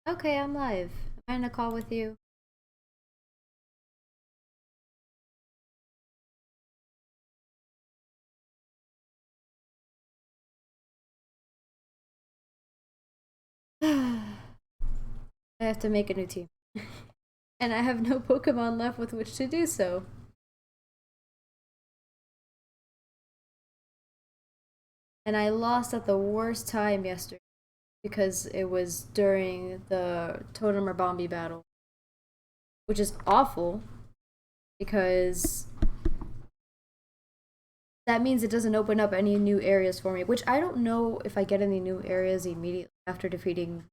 Okay, I'm live. Am I in a call with you? I have to make a new team. And I have no Pokemon left with which to do so. And I lost at the worst time yesterday because it was during the Totem or Bombi battle. Which is awful because that means it doesn't open up any new areas for me, which I don't know if I get any new areas immediately after defeating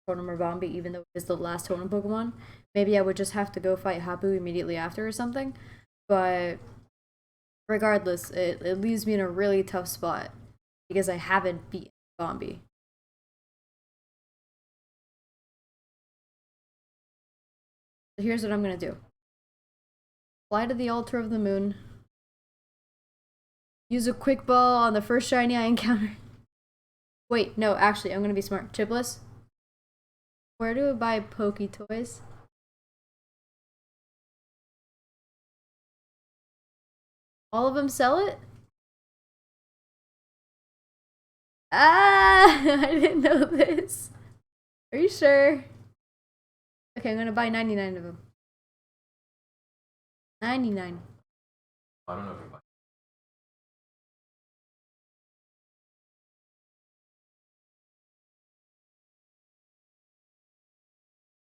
Totem or Bombi, even though it is the last Totem Pokemon. Maybe I would just have to go fight Hapu immediately after or something. But regardless, it leaves me in a really tough spot because I haven't beaten Bombi. So here's what I'm gonna do. Fly to the altar of the moon. Use a quick ball on the first shiny I encounter. Wait, no, actually, I'm gonna be smart. Ch1pless? Where do I buy Poke Toys? All of them sell it? Ah! I didn't know this. Are you sure? Okay, I'm gonna buy 99 of them. 99. I don't know if you buy.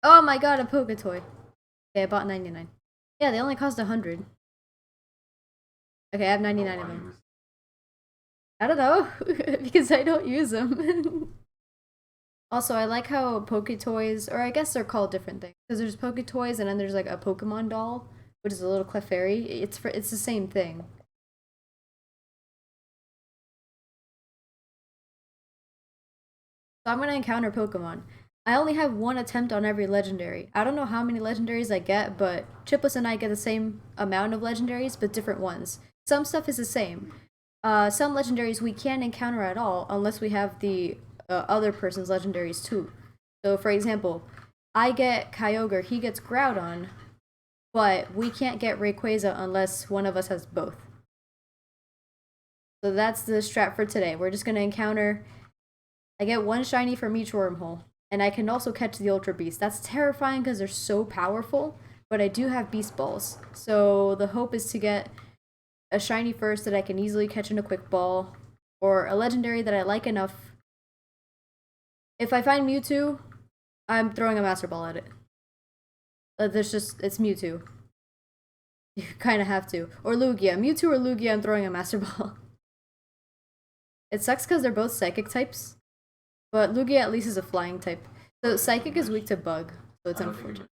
Oh my god, a Poke Toy. Okay, I bought 99. Yeah, they only cost 100. Okay, I have 99 of them. I don't know, because I don't use them. Also, I like how Poke Toys, or I guess they're called different things, because there's Poke Toys and then there's like a Pokemon doll, which is a little Clefairy. It's the same thing. So I'm gonna encounter Pokemon. I only have one attempt on every legendary. I don't know how many legendaries I get, but Ch1pless and I get the same amount of legendaries, but different ones. Some stuff is the same. Some legendaries we can't encounter at all unless we have the other person's legendaries too. So, for example, I get Kyogre, he gets Groudon, but we can't get Rayquaza unless one of us has both. So that's the strat for today. We're just gonna encounter. I get one shiny from each wormhole, and I can also catch the Ultra Beast. That's terrifying because they're so powerful, but I do have Beast Balls. So the hope is to get a shiny first that I can easily catch in a quick ball, or a legendary that I like enough. If I find Mewtwo, I'm throwing a Master Ball at it. It's Mewtwo. You kind of have to. Or Lugia. Mewtwo or Lugia, I'm throwing a Master Ball. It sucks because they're both Psychic types, but Lugia at least is a Flying type. So Psychic is weak to Bug, so it's unfortunate.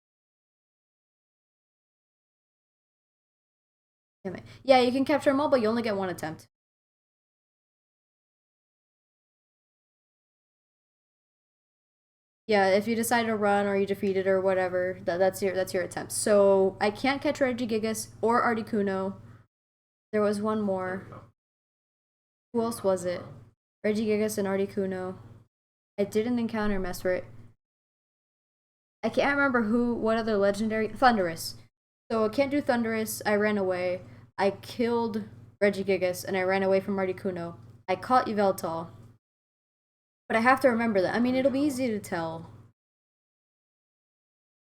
Damn it. Yeah, you can capture them all, but you only get one attempt. Yeah, if you decide to run or you defeat it or whatever, that's your attempt. So I can't catch Regigigas or Articuno. There was one more. Who else was it? Regigigas and Articuno. I didn't encounter Mesprit. I can't remember what other legendary. Thundurus. So I can't do Thundurus. I ran away. I killed Regigigas and I ran away from Articuno. I caught Yveltal. But I have to remember that. I mean, it'll be easy to tell.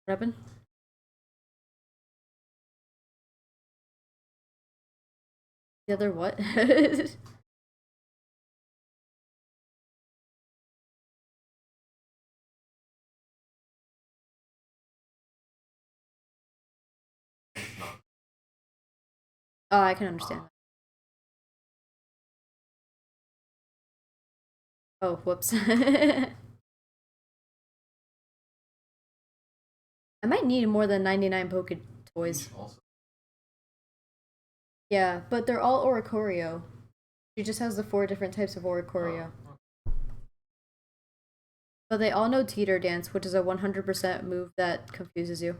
What happened? The other what? Oh, I can understand. Oh, whoops. I might need more than 99 Poke Toys. Yeah, but they're all Oricorio. She just has the 4 different types of Oricorio. But they all know Teeter Dance, which is a 100% move that confuses you.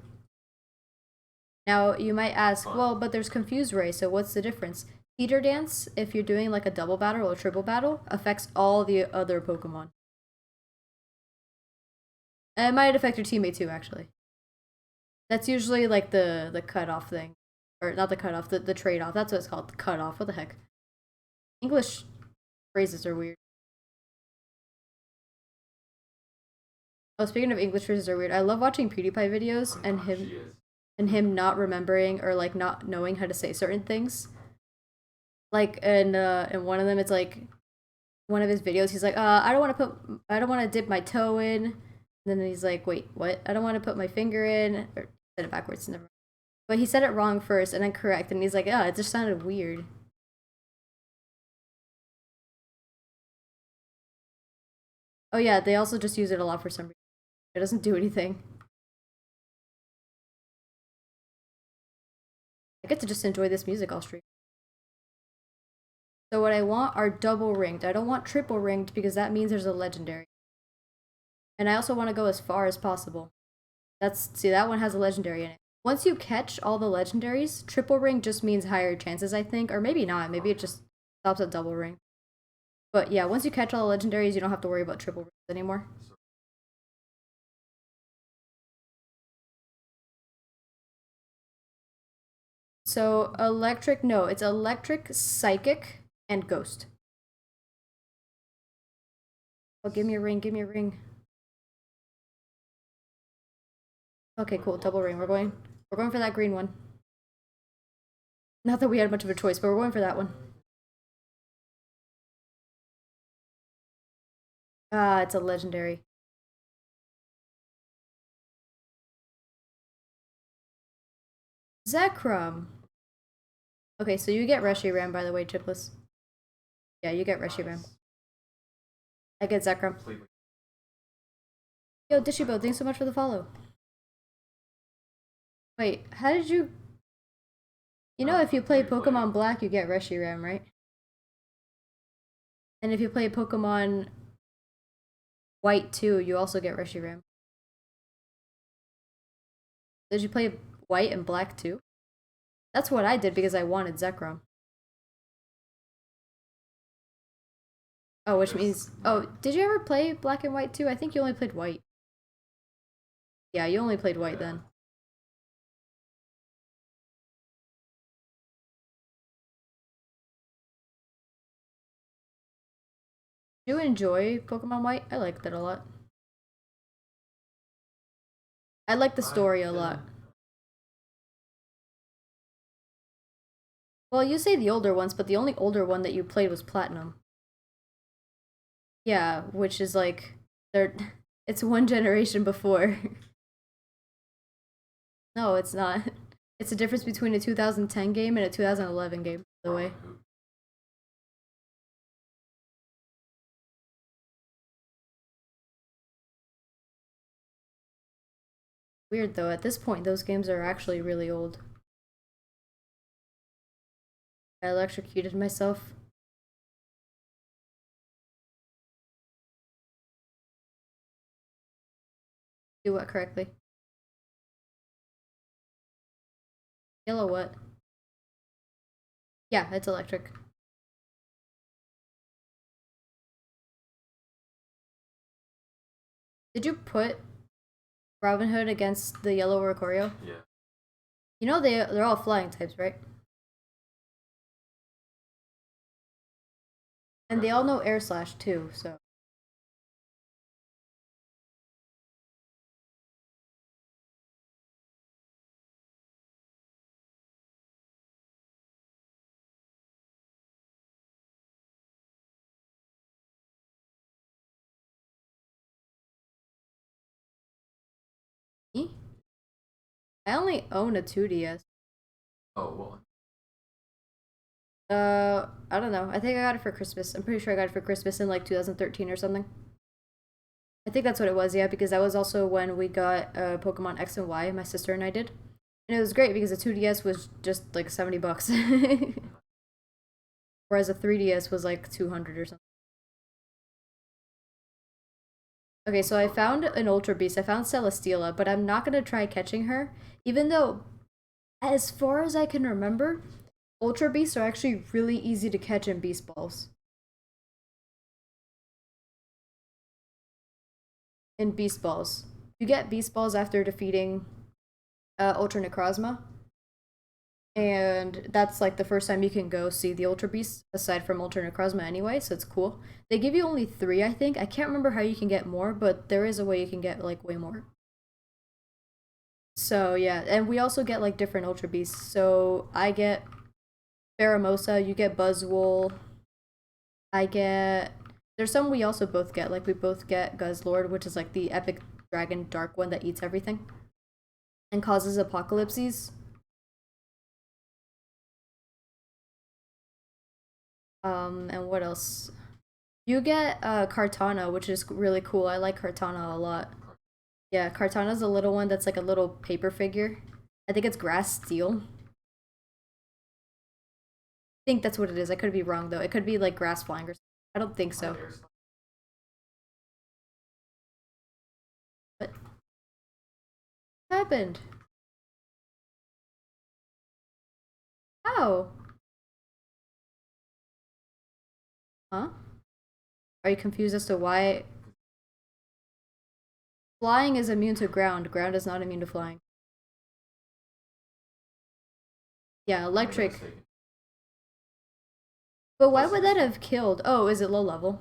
Now, you might ask, well, but there's Confuse Ray, so what's the difference? Teeter Dance, if you're doing like a double battle or a triple battle, affects all the other Pokemon. It might affect your teammate too, actually. That's usually like the cutoff thing. Or not the cutoff, the trade-off. That's what it's called, the cutoff. What the heck? English phrases are weird. Oh, speaking of English phrases are weird, I love watching PewDiePie videos and him not remembering or like not knowing how to say certain things. Like in one of them, it's like one of his videos. He's like, I don't want to dip my toe in. And then he's like, wait, what? I don't want to put my finger in. Or said it backwards. Never mind. But he said it wrong first and then correct, and he's like, it just sounded weird. Oh yeah, they also just use it a lot for some reason. It doesn't do anything. I get to just enjoy this music all stream. So what I want are double ringed. I don't want triple ringed because that means there's a legendary. And I also want to go as far as possible. See, that one has a legendary in it. Once you catch all the legendaries, triple ring just means higher chances, I think. Or maybe not. Maybe it just stops at double ring. But yeah, once you catch all the legendaries, you don't have to worry about triple rings anymore. So electric, no, it's electric, psychic, and ghost. Oh, give me a ring, give me a ring. Okay, cool, double ring. We're going for that green one. Not that we had much of a choice, but we're going for that one. Ah, it's a legendary. Zekrom. Okay, so you get Reshiram, by the way, Ch1pless. Yeah, you get Reshiram. I get Zekrom. Yo, Dishibo, thanks so much for the follow. Wait, how did you... You know, if you play Pokemon Black, you get Reshiram, right? And if you play Pokemon White too, you also get Reshiram. Did you play White and Black too? That's what I did because I wanted Zekrom. Oh, which means... Oh, did you ever play Black and White too? I think you only played White. Yeah, you only played White then. Do you enjoy Pokemon White? I liked it a lot. I like the story a lot. Well, you say the older ones, but the only older one that you played was Platinum. Yeah, which is like... It's one generation before. No, it's not. It's a difference between a 2010 game and a 2011 game, by the way. Weird though, at this point those games are actually really old. I electrocuted myself. Do what correctly? Yellow what? Yeah, it's electric. Did you put Robin Hood against the yellow Oricorio? Yeah. You know they're all flying types, right? And they all know Air Slash too, so. Me? I only own a 2DS. Oh, well. I don't know. I think I got it for Christmas. I'm pretty sure I got it for Christmas in like 2013 or something. I think that's what it was, yeah, because that was also when we got Pokemon X and Y, my sister and I did. And it was great because the 2DS was just like 70 bucks. Whereas a 3DS was like 200 or something. Okay, so I found an Ultra Beast. I found Celesteela, but I'm not gonna try catching her. Even though, as far as I can remember, Ultra Beasts are actually really easy to catch in Beast Balls. In Beast Balls. You get Beast Balls after defeating Ultra Necrozma. And that's like the first time you can go see the Ultra Beast, aside from Ultra Necrozma anyway, so it's cool. They give you only 3, I think. I can't remember how you can get more, but there is a way you can get like way more. So yeah, and we also get like different Ultra Beasts. So I get Pheromosa, you get Buzzwole, I get... There's some we also both get, like we both get Guzzlord, which is like the epic dragon dark one that eats everything and causes apocalypses. And what else? You get Kartana, which is really cool. I like Kartana a lot. Yeah, Kartana's a little one that's like a little paper figure. I think it's grass steel. I think that's what it is. I could be wrong though. It could be like grass flying or something. I don't think so. What happened? How? Huh? Are you confused as to why flying is immune to ground? Ground is not immune to flying. Yeah, electric. But why would that have killed? Oh, is it low level?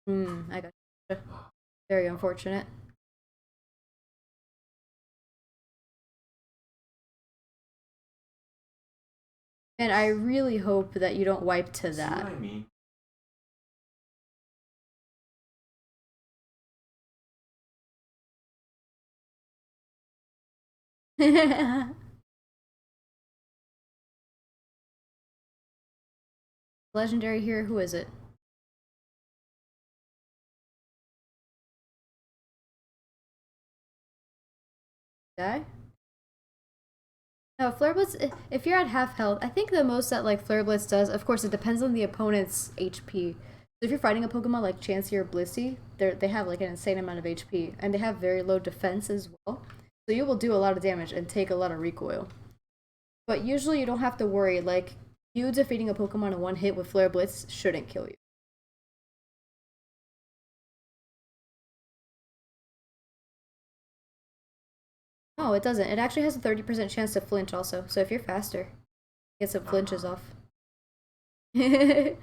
I got you. Very unfortunate. And I really hope that you don't wipe to that. See what I mean? Legendary here, who is it? Guy? No, Flare Blitz, if you're at half health, I think the most that like Flare Blitz does, of course it depends on the opponent's HP. So if you're fighting a Pokemon like Chansey or Blissey, they have like an insane amount of HP, and they have very low defense as well. So you will do a lot of damage and take a lot of recoil. But usually you don't have to worry, like, you defeating a Pokemon in one hit with Flare Blitz shouldn't kill you. No, it doesn't. It actually has a 30% chance to flinch also, so if you're faster, get some flinches off. You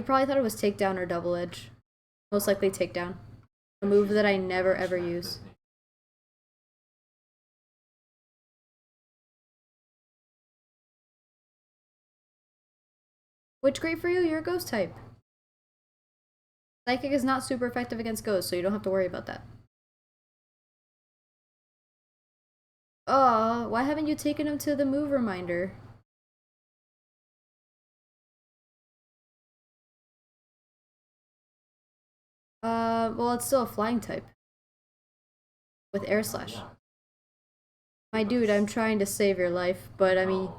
probably thought it was takedown or double edge. Most likely takedown. A move that I never ever use. Which great for you, you're a ghost type. Psychic is not super effective against ghosts, so you don't have to worry about that. Oh, why haven't you taken him to the move reminder? Well, it's still a flying type. With air slash. My dude, I'm trying to save your life, but I mean...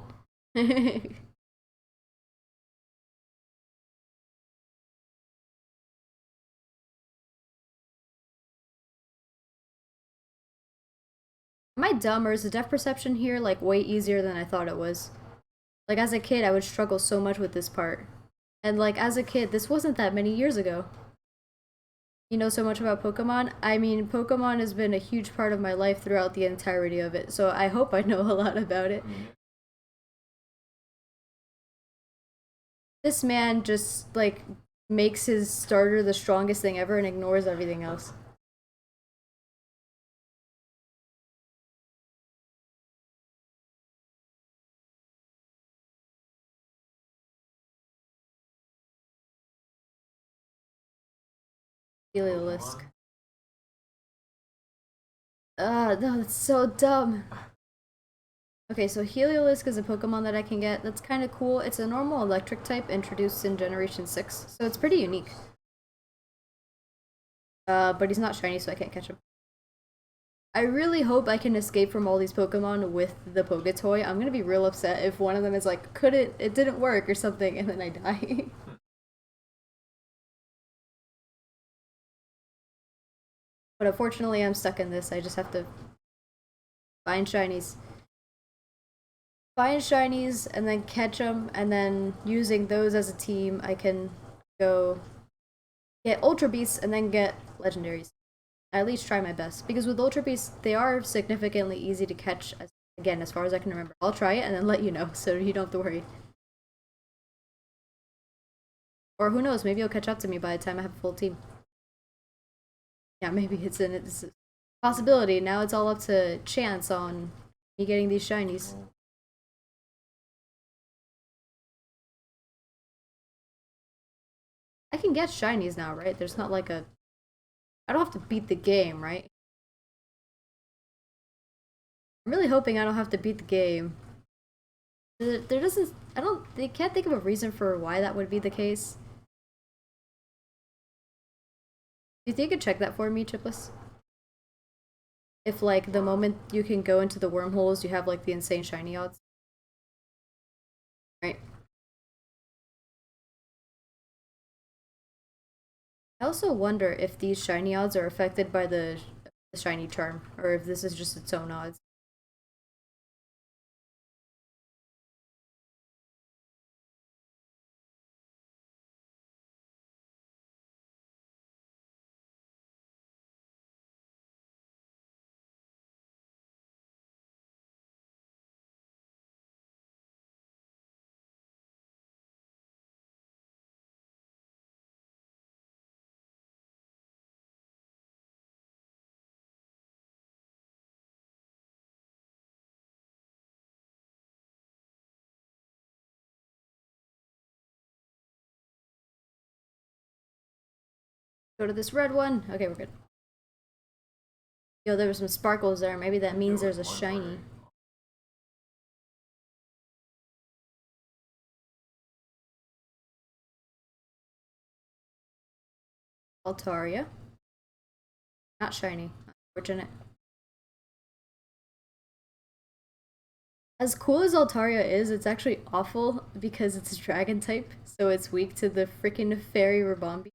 Am I dumb, or is the depth perception here, like, way easier than I thought it was? Like, as a kid, I would struggle so much with this part. And, like, as a kid, this wasn't that many years ago. You know so much about Pokemon? I mean, Pokemon has been a huge part of my life throughout the entirety of it, so I hope I know a lot about it. This man just, like, makes his starter the strongest thing ever and ignores everything else. Heliolisk. No, that's so dumb. Okay, so Heliolisk is a Pokemon that I can get. That's kind of cool. It's a normal electric type introduced in Generation 6, so it's pretty unique. But he's not shiny, so I can't catch him. I really hope I can escape from all these Pokemon with the Poketoy. I'm gonna be real upset if one of them is like, it didn't work or something, and then I die. But unfortunately, I'm stuck in this. I just have to find shinies. find shinies and then catch them, and then using those as a team, I can go get Ultra Beasts and then get legendaries. I at least try my best, because with Ultra Beasts, they are significantly easy to catch, again, as far as I can remember. I'll try it and then let you know, so you don't have to worry. Or who knows, maybe you'll catch up to me by the time I have a full team. Yeah, maybe it's a possibility. Now it's all up to chance on me getting these shinies. I can get shinies now, right? There's not like a... I don't have to beat the game, right? I'm really hoping I don't have to beat the game. There doesn't... I don't... They can't think of a reason for why that would be the case. Do you think you could check that for me, Ch1pless? If, like, the moment you can go into the wormholes, you have, like, the insane shiny odds. Right. I also wonder if these shiny odds are affected by the shiny charm, or if this is just its own odds. Go to this red one. Okay, we're good. Yo, there were some sparkles there. Maybe that means there's a shiny. Altaria. Not shiny. Unfortunate. As cool as Altaria is, it's actually awful because it's a dragon type, so it's weak to the freaking fairy Rabombi.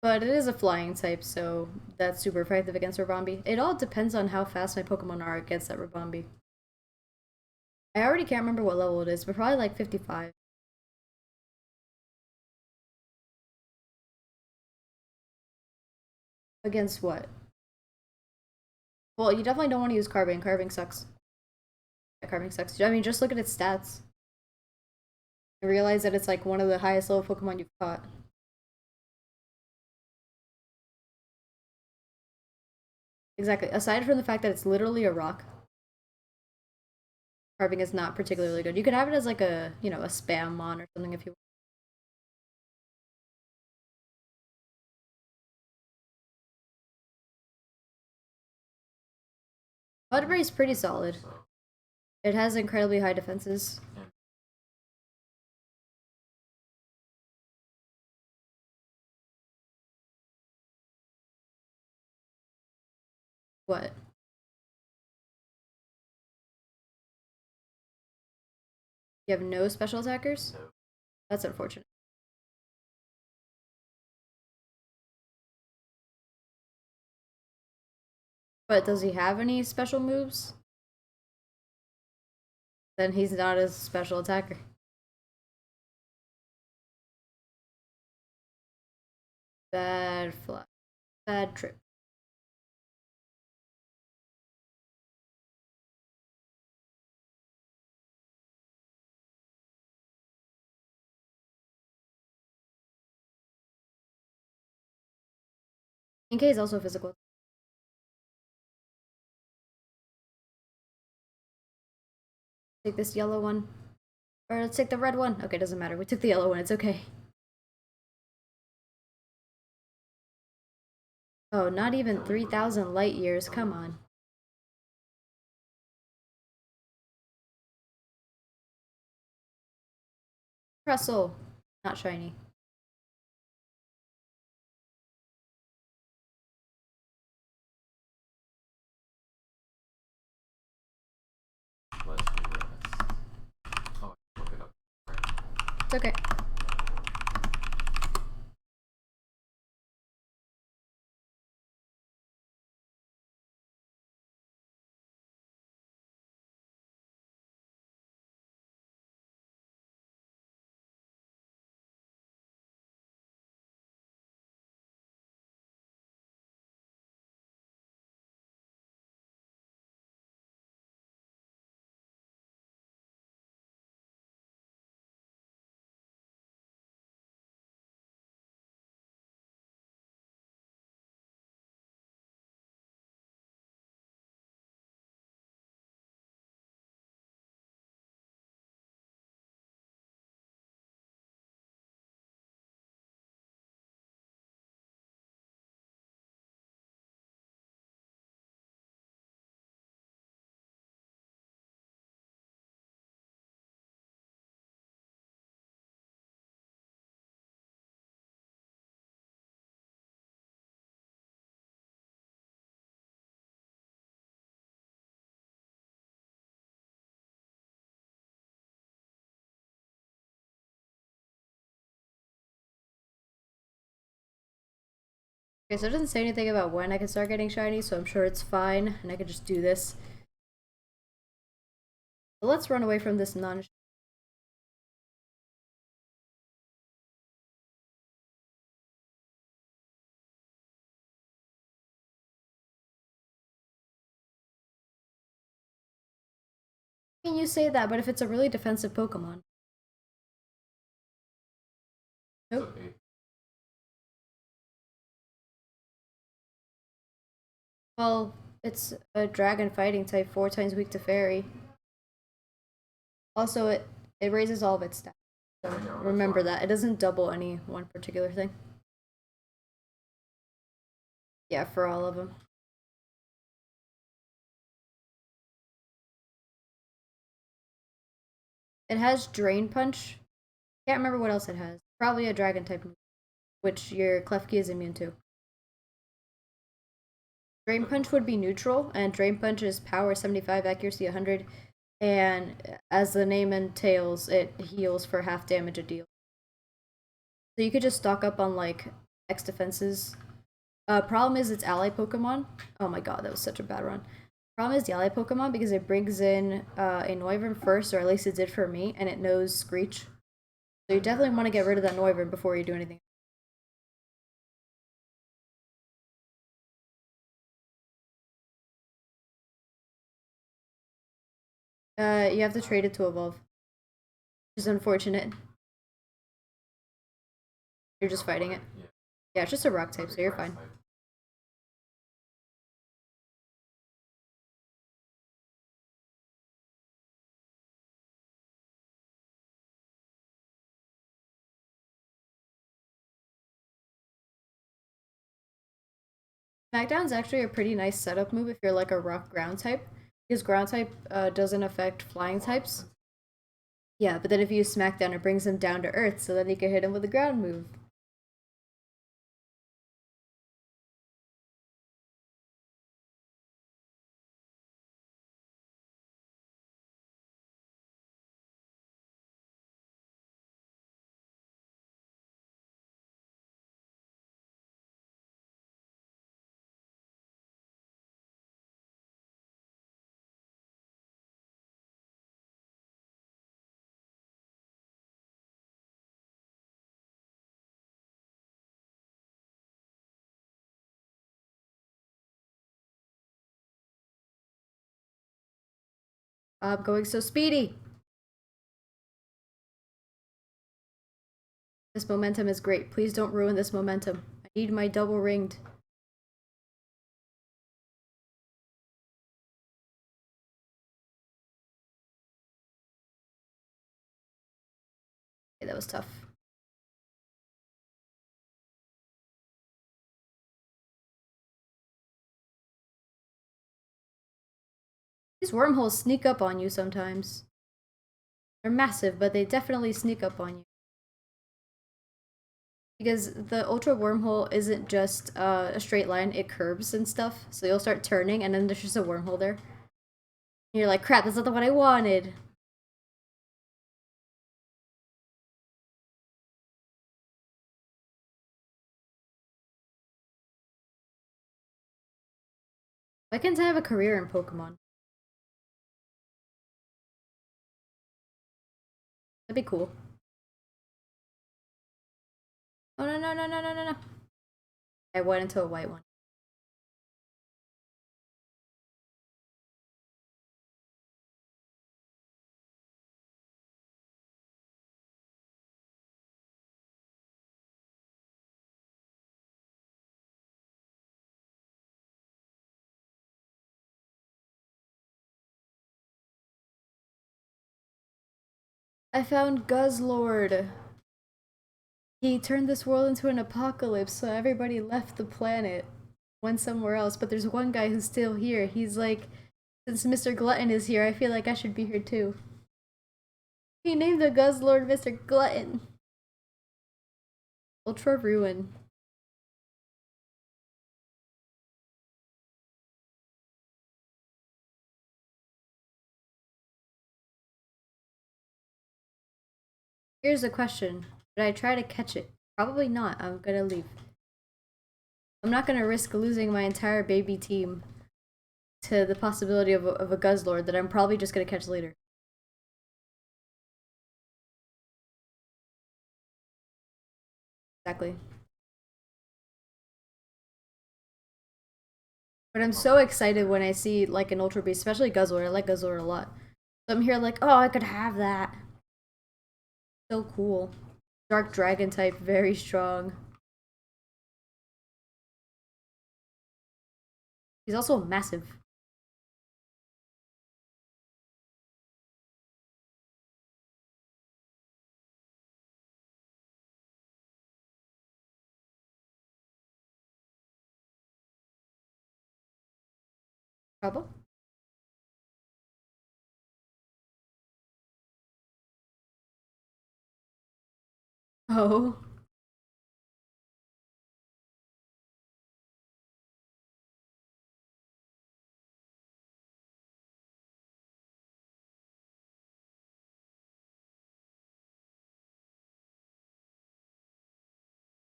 But it is a flying type, so that's super effective against Rabombi. It all depends on how fast my Pokemon are against that Rabombi. I already can't remember what level it is, but probably like 55. Against what? Well, you definitely don't want to use Carbon. Carbon sucks. Yeah, Carbon sucks. I mean, just look at its stats. I realize that it's like one of the highest level Pokemon you've caught. Exactly. Aside from the fact that it's literally a rock, carving is not particularly good. You could have it as like a, you know, a spam mon or something if you want. Mudbray is pretty solid. It has incredibly high defenses. What? You have no special attackers? That's unfortunate. But does he have any special moves? Then he's not a special attacker. Bad fly. Bad trip. In case also physical. Take this yellow one. Or let's take the red one. Okay, doesn't matter. We took the yellow one. It's okay. Oh, not even 3,000 light years. Come on. Russell. Not shiny. Let's do this. Oh, I look it up. It's okay. Okay, so it doesn't say anything about when I can start getting shiny, so I'm sure it's fine, and I can just do this. But let's run away from this non- I mean, you say that, but if it's a really defensive Pokemon. Nope. Okay. Well, it's a dragon fighting type, 4 times weak to fairy. Also, it raises all of its stats. So I know, remember why. that. It doesn't double any one particular thing. Yeah, for all of them. It has Drain Punch. Can't remember what else it has. Probably a dragon type move, which your Klefki is immune to. Drain Punch would be neutral, and Drain Punch is power 75, accuracy 100, and as the name entails, it heals for half damage it deals. So you could just stock up on like X defenses. Problem is it's ally Pokemon. Oh my god, that was such a bad run. Problem is the ally Pokemon because it brings in a Noivern first, or at least it did for me, and it knows Screech. So you definitely want to get rid of that Noivern before you do anything. You have to trade it to evolve. Which is unfortunate. You're just fighting it. Yeah. Yeah, it's just a rock type, so you're fine. Type. Smackdown's actually a pretty nice setup move if you're like a rock ground type, because ground type doesn't affect flying types. Yeah, but then if you use Smackdown, it brings him down to earth, so then you can hit him with a ground move. I'm going so speedy! This momentum is great. Please don't ruin this momentum. I need my double ringed. Okay, that was tough. These wormholes sneak up on you sometimes. They're massive, but they definitely sneak up on you. Because the Ultra Wormhole isn't just a straight line, it curves and stuff. So you'll start turning, and then there's just a wormhole there. And you're like, crap, that's not the one I wanted. Why can't I have a career in Pokemon? That'd be cool. Oh no no no no no no no. I went into a white one. I found Guzzlord. He turned this world into an apocalypse, so everybody left the planet, went somewhere else. But there's one guy who's still here. He's like, since Mr. Glutton is here, I feel like I should be here too. He named the Guzzlord Mr. Glutton. Ultra Ruin. Here's a question. Should I try to catch it? Probably not. I'm gonna leave. I'm not gonna risk losing my entire baby team to the possibility of a Guzzlord that I'm probably just gonna catch later. Exactly. But I'm so excited when I see like an Ultra Beast, especially Guzzlord. I like Guzzlord a lot. So I'm here like, oh, I could have that. So cool. Dark Dragon type, very strong. He's also massive. Trouble? Oh.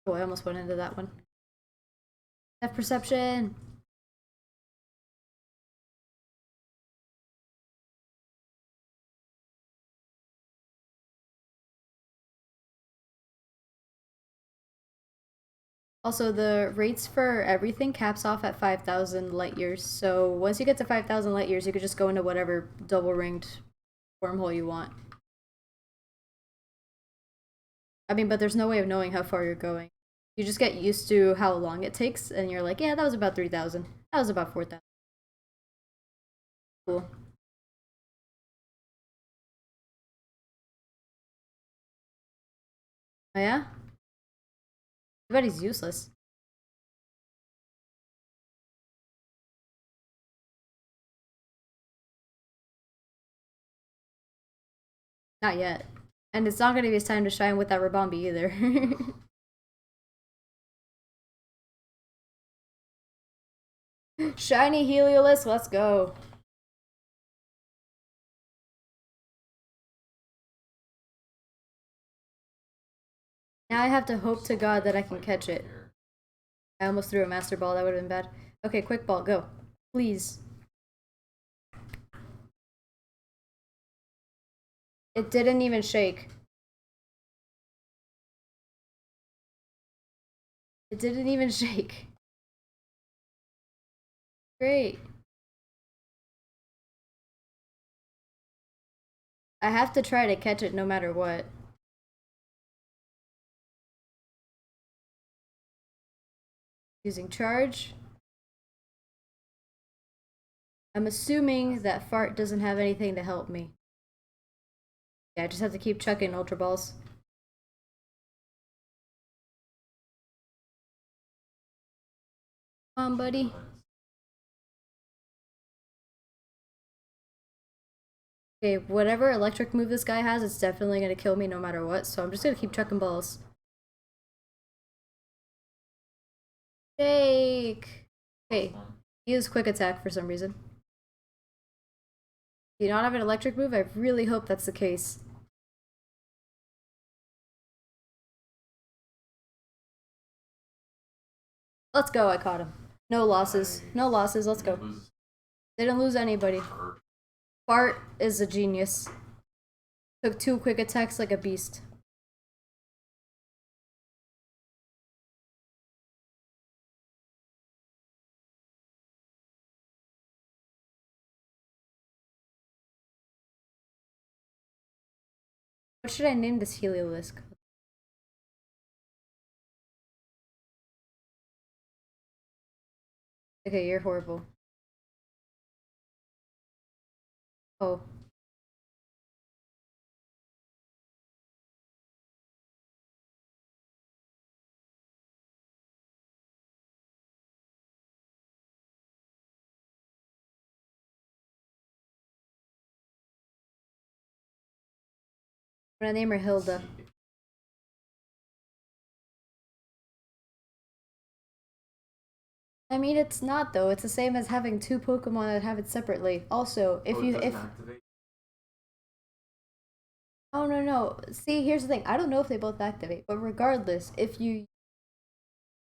Oh, I almost went into that one. Have perception. Also, the rates for everything caps off at 5,000 light years. So once you get to 5,000 light years, you could just go into whatever double ringed wormhole you want. I mean, but there's no way of knowing how far you're going. You just get used to how long it takes, and you're like, yeah, that was about 3,000. That was about 4,000. Cool. Oh yeah? I bet he's useless. Not yet. And it's not gonna be his time to shine with that Rabombi either. Shiny Heliolisk, let's go. Now I have to hope to God that I can catch it. I almost threw a Master Ball, that would have been bad. Okay, Quick Ball, go. Please. It didn't even shake. It didn't even shake. Great. I have to try to catch it no matter what. Using charge. I'm assuming that Fart doesn't have anything to help me. Yeah, I just have to keep chucking Ultra Balls. Come on, buddy. Okay, whatever electric move this guy has, it's definitely gonna kill me no matter what, so I'm just gonna keep chucking balls. Jake! Okay, he has quick attack for some reason. Do you not have an electric move? I really hope that's the case. Let's go, I caught him. No losses. No losses, let's go. They didn't lose anybody. Bart is a genius. Took 2 quick attacks like a beast. What should I name this Heliolisk? Okay, you're horrible. Oh. I'm gonna name her Hilda. I mean, it's not though. It's the same as having 2 Pokemon that have it separately. Also, if you if oh no no. See, here's the thing. I don't know if they both activate, but regardless, if you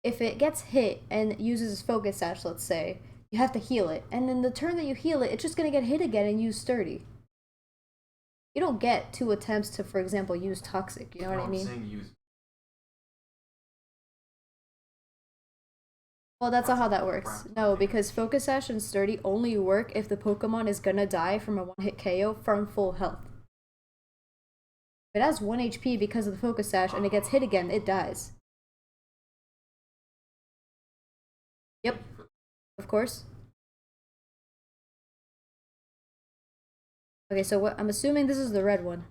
if it gets hit and uses Focus Sash, let's say, you have to heal it. And then the turn that you heal it, it's just gonna get hit again and use Sturdy. You don't get 2 attempts to, for example, use Toxic, you know what I mean? I'm saying use. Well, that's not how that works. No, because Focus Sash and Sturdy only work if the Pokemon is gonna die from a 1-hit KO from full health. If it has 1 HP because of the Focus Sash and it gets hit again, it dies. Yep, of course. Okay, so what? I'm assuming this is the red one.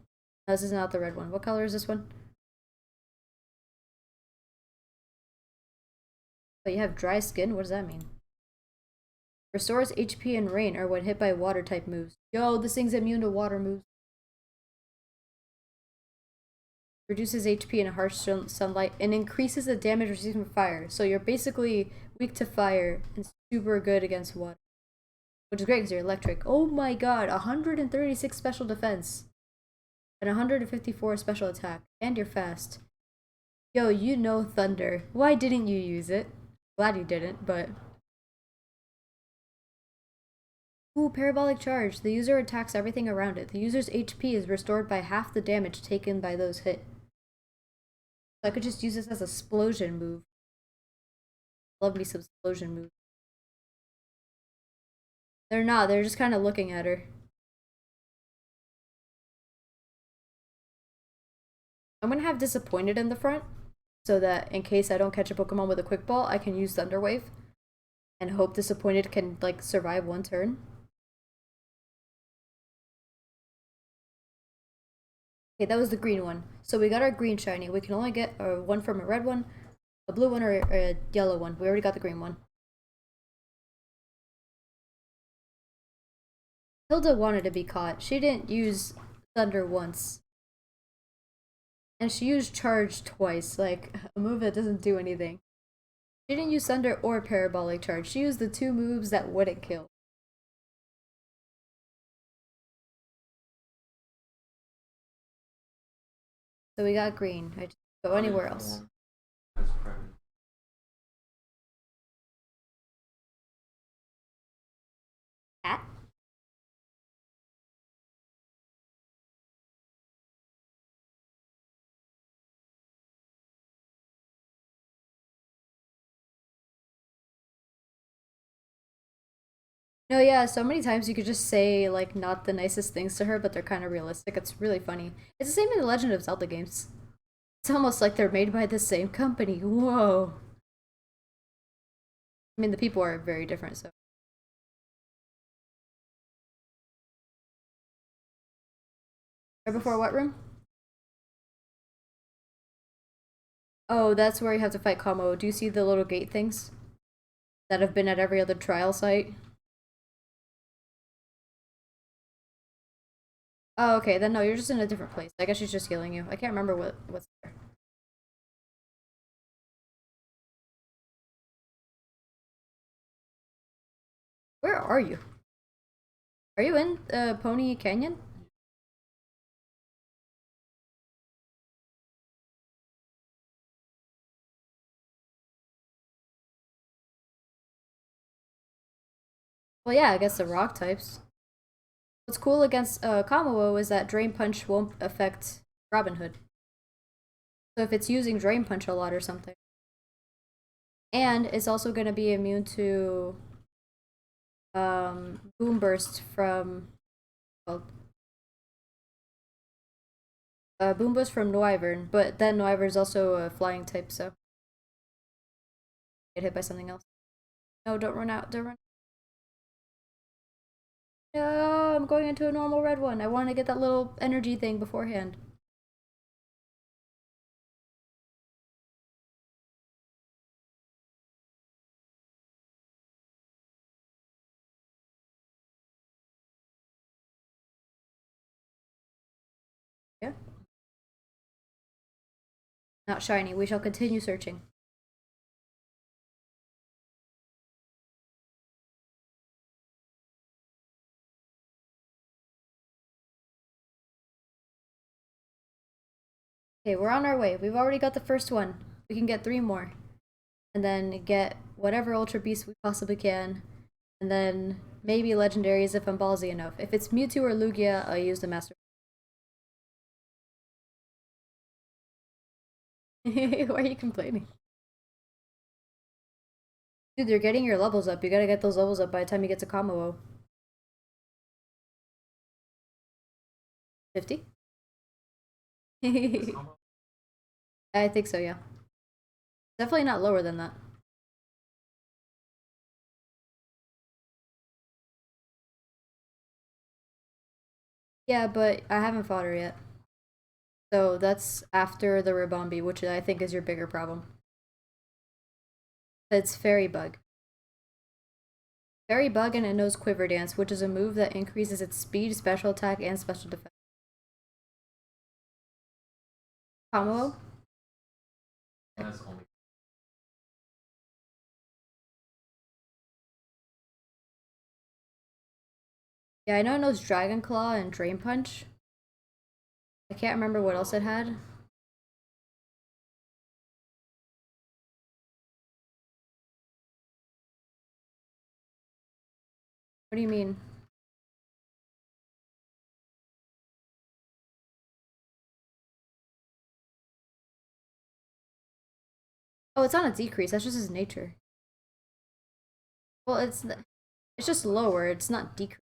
No, this is not the red one. What color is this one? Oh, you have dry skin? What does that mean? Restores HP and rain or when hit by water type moves. Yo, this thing's immune to water moves. Reduces HP in harsh sunlight and increases the damage received from fire. So you're basically weak to fire and super good against water. Which is great because you're electric. Oh my god, 136 special defense. And 154 special attack. And you're fast. Yo, you know Thunder. Why didn't you use it? Glad you didn't, but... Ooh, Parabolic Charge. The user attacks everything around it. The user's HP is restored by half the damage taken by those hit. So I could just use this as a Splosion move. Love me some Splosion moves. They're not, they're just kind of looking at her. I'm gonna have Disappointed in the front, so that in case I don't catch a Pokemon with a Quick Ball, I can use Thunder Wave. And hope Disappointed can, like, survive 1 turn. Okay, that was the green one. So we got our green shiny. We can only get one from a red one, a blue one, or a yellow one. We already got the green one. Hilda wanted to be caught. She didn't use Thunder once. And she used Charge twice, like a move that doesn't do anything. She didn't use Thunder or Parabolic Charge. She used the 2 moves that wouldn't kill. So we got green. I just go anywhere else. Cat? No, yeah, so many times you could just say, like, not the nicest things to her, but they're kind of realistic. It's really funny. It's the same in the Legend of Zelda games. It's almost like they're made by the same company. Whoa. I mean, the people are very different, so. Right before what room? Oh, that's where you have to fight Kamo. Do you see the little gate things that have been at every other trial site? Oh, okay, then no, you're just in a different place. I guess she's just healing you. I can't remember what's there. Where are you? Are you in Pony Canyon? Well, yeah, I guess the rock types. What's cool against Kamao is that Drain Punch won't affect Robin Hood. So if it's using Drain Punch a lot or something. And it's also going to be immune to Boom Burst from... Well, Boom Burst from Noivern, but then Noivern is also a flying type, so... Get hit by something else. No, don't run out, don't run. No, I'm going into a normal red one. I want to get that little energy thing beforehand. Yeah. Not shiny. We shall continue searching. Okay, we're on our way. We've already got the first one. We can get 3 more. and then get whatever Ultra Beast we possibly can, and then maybe legendaries if I'm ballsy enough. If it's Mewtwo or Lugia, I'll use the Master. Why are you complaining? Dude, you're getting your levels up. You gotta get those levels up by the time you get to Kamao. 50? I think so, yeah. Definitely not lower than that. Yeah, but I haven't fought her yet. So that's after the Ribombi, which I think is your bigger problem. It's Fairy Bug. Fairy Bug, and it knows Quiver Dance, which is a move that increases its speed, special attack, and special defense. Kamao? That's only. Yeah, I know it knows Dragon Claw and Drain Punch. I can't remember what else it had. What do you mean? Oh, it's on a decrease. That's just his nature. Well, it's just lower. It's not decrease.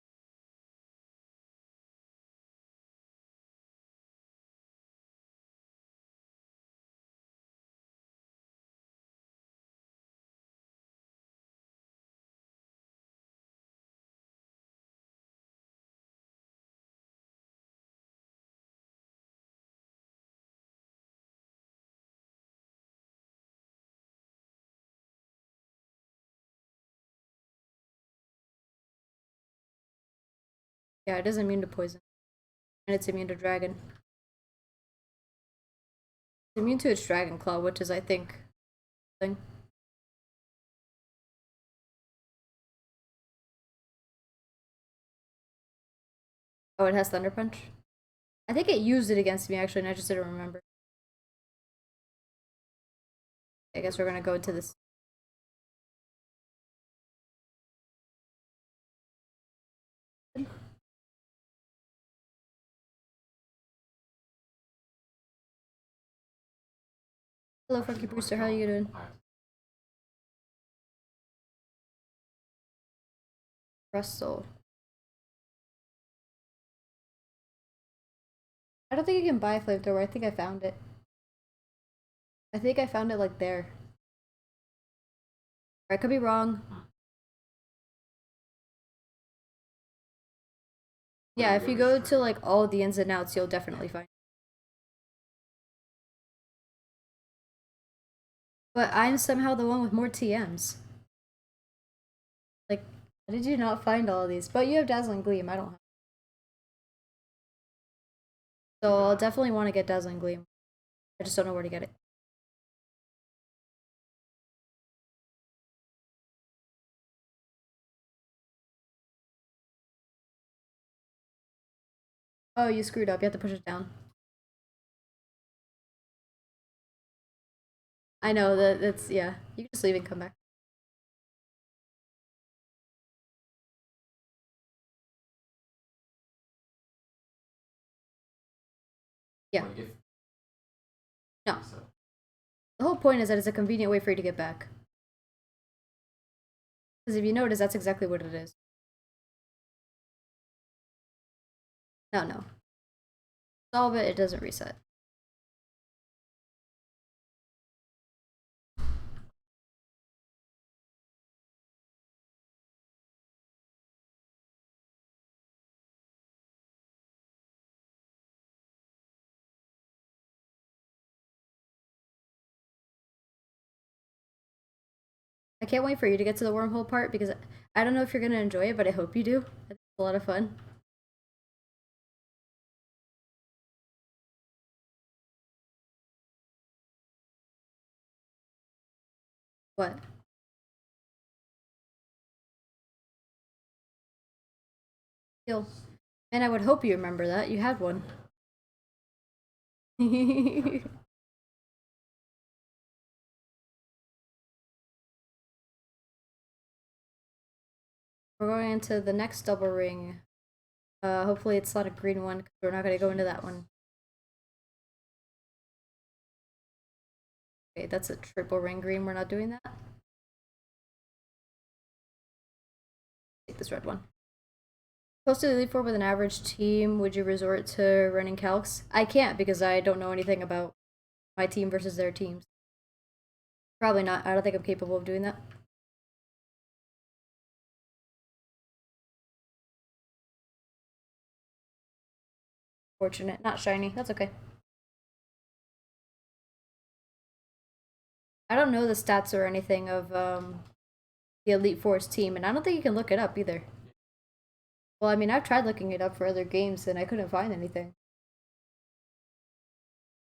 Yeah, it is immune to poison. And it's immune to dragon. It's immune to its Dragon Claw, which is, I think, thing. Oh, it has Thunder Punch? I think it used it against me, actually, and I just didn't remember. I guess we're gonna go into this. Hello, Funky Brewster. How are you doing? Russell. I don't think you can buy a flamethrower. I think I found it. I think I found it like there. Or I could be wrong. Yeah, if you go to like all the ins and outs, you'll definitely find it. But I'm somehow the one with more TMs. Like, how did you not find all of these? But you have Dazzling Gleam. I don't have. So I'll definitely want to get Dazzling Gleam. I just don't know where to get it. Oh, you screwed up. You have to push it down. I know that it's yeah. You can just leave and come back. Yeah. No. The whole point is that it's a convenient way for you to get back. Because if you notice, that's exactly what it is. No, no. Solve it, it doesn't reset. I can't wait for you to get to the wormhole part because I don't know if you're gonna enjoy it, but I hope you do. It's a lot of fun. What? Heal. And I would hope you remember that. You had one. We're going into the next double ring. Hopefully it's not a green one, because we're not going to go into that one. Okay, that's a triple ring green. We're not doing that. Take this red one. Close to the Elite Four with an average team, would you resort to running calcs? I can't because I don't know anything about my team versus their teams. Probably not. I don't think I'm capable of doing that. Fortunate. Not shiny. That's okay. I don't know the stats or anything of the Elite Four's team, and I don't think you can look it up either. Well, I mean, I've tried looking it up for other games, and I couldn't find anything.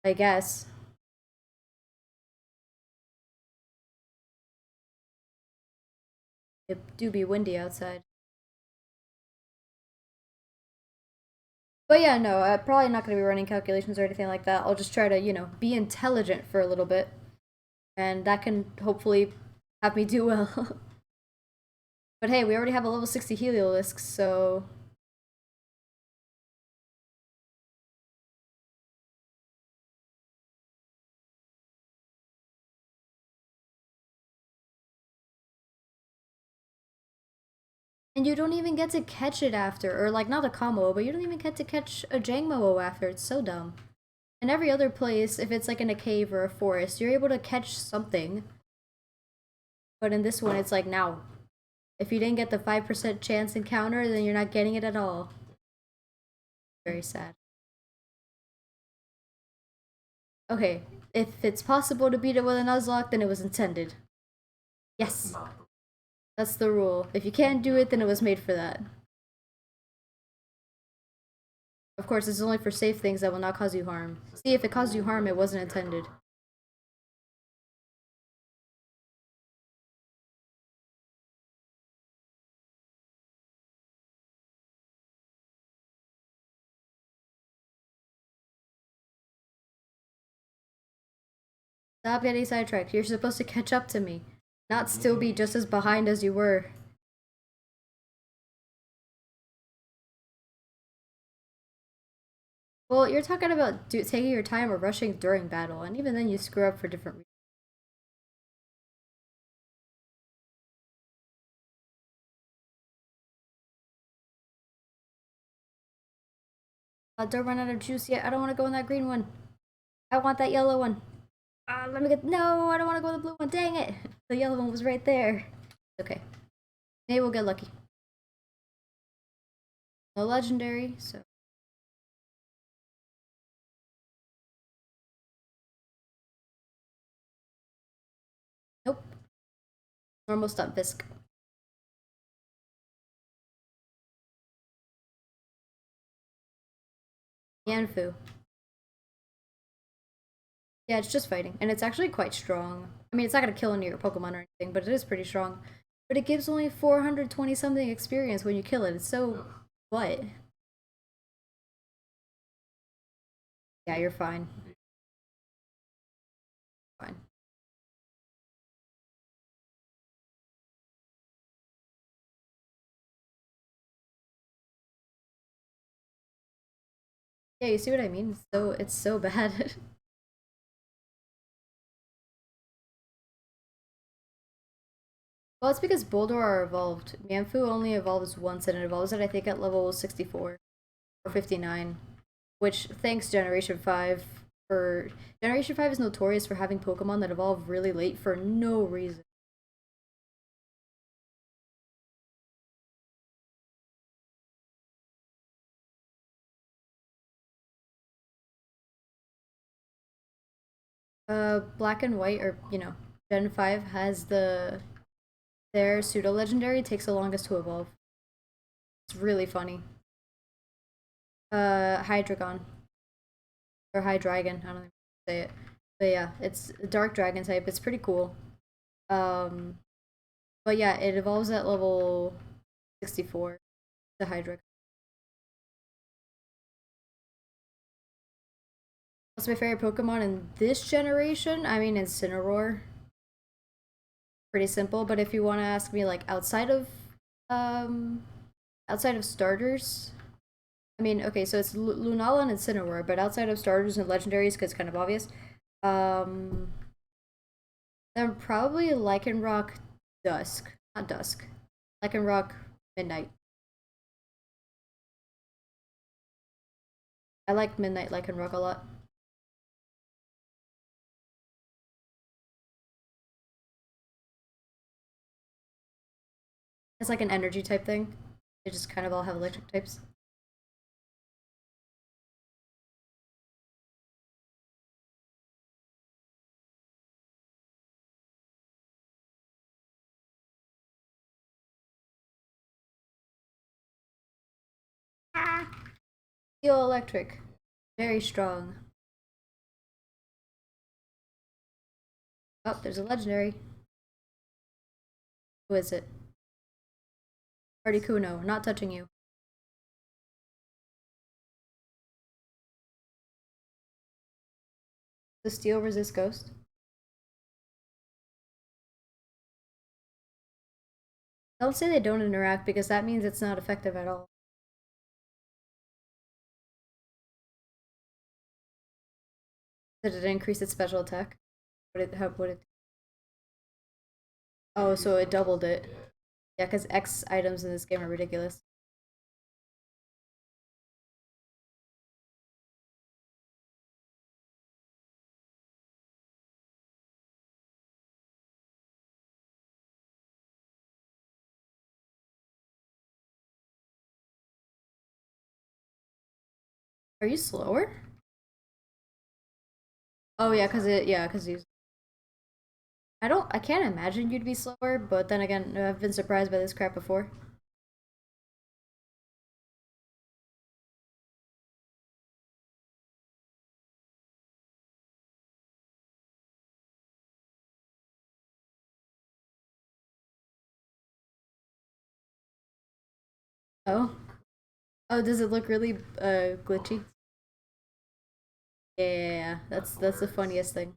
I guess. It do be windy outside. But yeah, no, I'm probably not going to be running calculations or anything like that. I'll just try to, you know, be intelligent for a little bit. And that can hopefully have me do well. But hey, we already have a level 60 Heliolisk, so... And you don't even get to catch it after, or like, not a combo, but you don't even get to catch a Jangmo after. It's so dumb. In every other place, if it's like in a cave or a forest, you're able to catch something. But in this one, it's like, now. If you didn't get the 5% chance encounter, then you're not getting it at all. Very sad. Okay, if it's possible to beat it with a Nuzlocke, then it was intended. Yes! That's the rule. If you can't do it, then it was made for that. Of course, this is only for safe things that will not cause you harm. See, if it caused you harm, it wasn't intended. Stop getting sidetracked. You're supposed to catch up to me. Not still be just as behind as you were. Well, you're talking about taking your time or rushing during battle, and even then you screw up for different reasons. Don't run out of juice yet. I don't want to go in that green one. I want that yellow one. Let me get. No, I don't want to go in the blue one. Dang it. The yellow one was right there. Okay. Maybe we'll get lucky. No legendary, so. Nope. Normal stunt Fisk. Yanfu. Yeah, it's just fighting, and it's actually quite strong. I mean, it's not gonna kill any of your Pokemon or anything, but it is pretty strong. But it gives only 420 something experience when you kill it. It's so... what? Yeah, you're fine. Fine. Yeah, you see what I mean? It's so bad. Well, it's because Boulder are evolved. Mianfu only evolves once, and it evolves it, I think, at level 64 or 59. Which, thanks Generation 5 for... Generation 5 is notorious for having Pokemon that evolve really late for no reason. Black and White, or, you know, Gen 5 has their pseudo-legendary takes the longest to evolve. It's really funny. Hydreigon. Or Hydreigon, I don't know how to say it. But yeah, it's a dark dragon type. It's pretty cool. But yeah, it evolves at level 64. The Hydreigon. What's my favorite Pokemon in this generation? I mean, Incineroar. Pretty simple, but if you want to ask me, like, outside of Um, outside of starters, I mean, okay, so it's Lunala and Incineroar, but outside of starters and legendaries, because it's kind of obvious, um, then probably Lycanroc Dusk. Not Dusk. Lycanroc Midnight. I like Midnight Lycanroc a lot. It's like an energy type thing. They just kind of all have electric types. Ah! Steel Electric. Very strong. Oh, there's a legendary. Who is it? Articuno. Not touching you. The steel resist ghost. Don't say they don't interact because that means it's not effective at all. Did it increase its special attack? Would it? Oh, so it doubled it. Yeah, because X items in this game are ridiculous. Are you slower? Oh yeah, because you. I can't imagine you'd be slower, but then again, I've been surprised by this crap before. Oh. Oh, does it look really glitchy? Yeah, that's the funniest thing.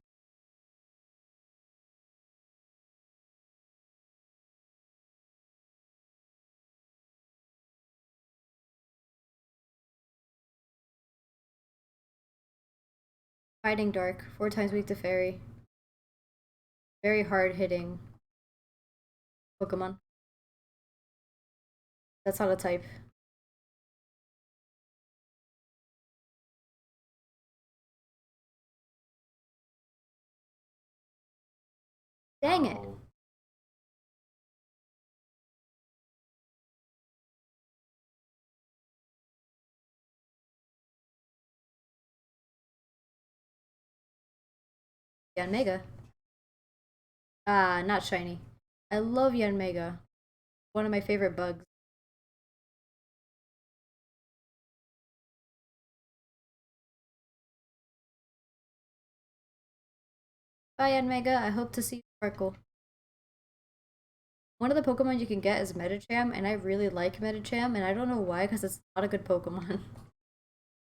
Fighting Dark, 4 times weak to Fairy. Very hard hitting Pokemon. That's not a type. Dang it. Ow. Yanmega. Ah, not shiny. I love Yanmega. One of my favorite bugs. Bye, Yanmega. I hope to see you sparkle. One of the Pokemon you can get is Medicham, and I really like Medicham, and I don't know why, because it's not a good Pokemon.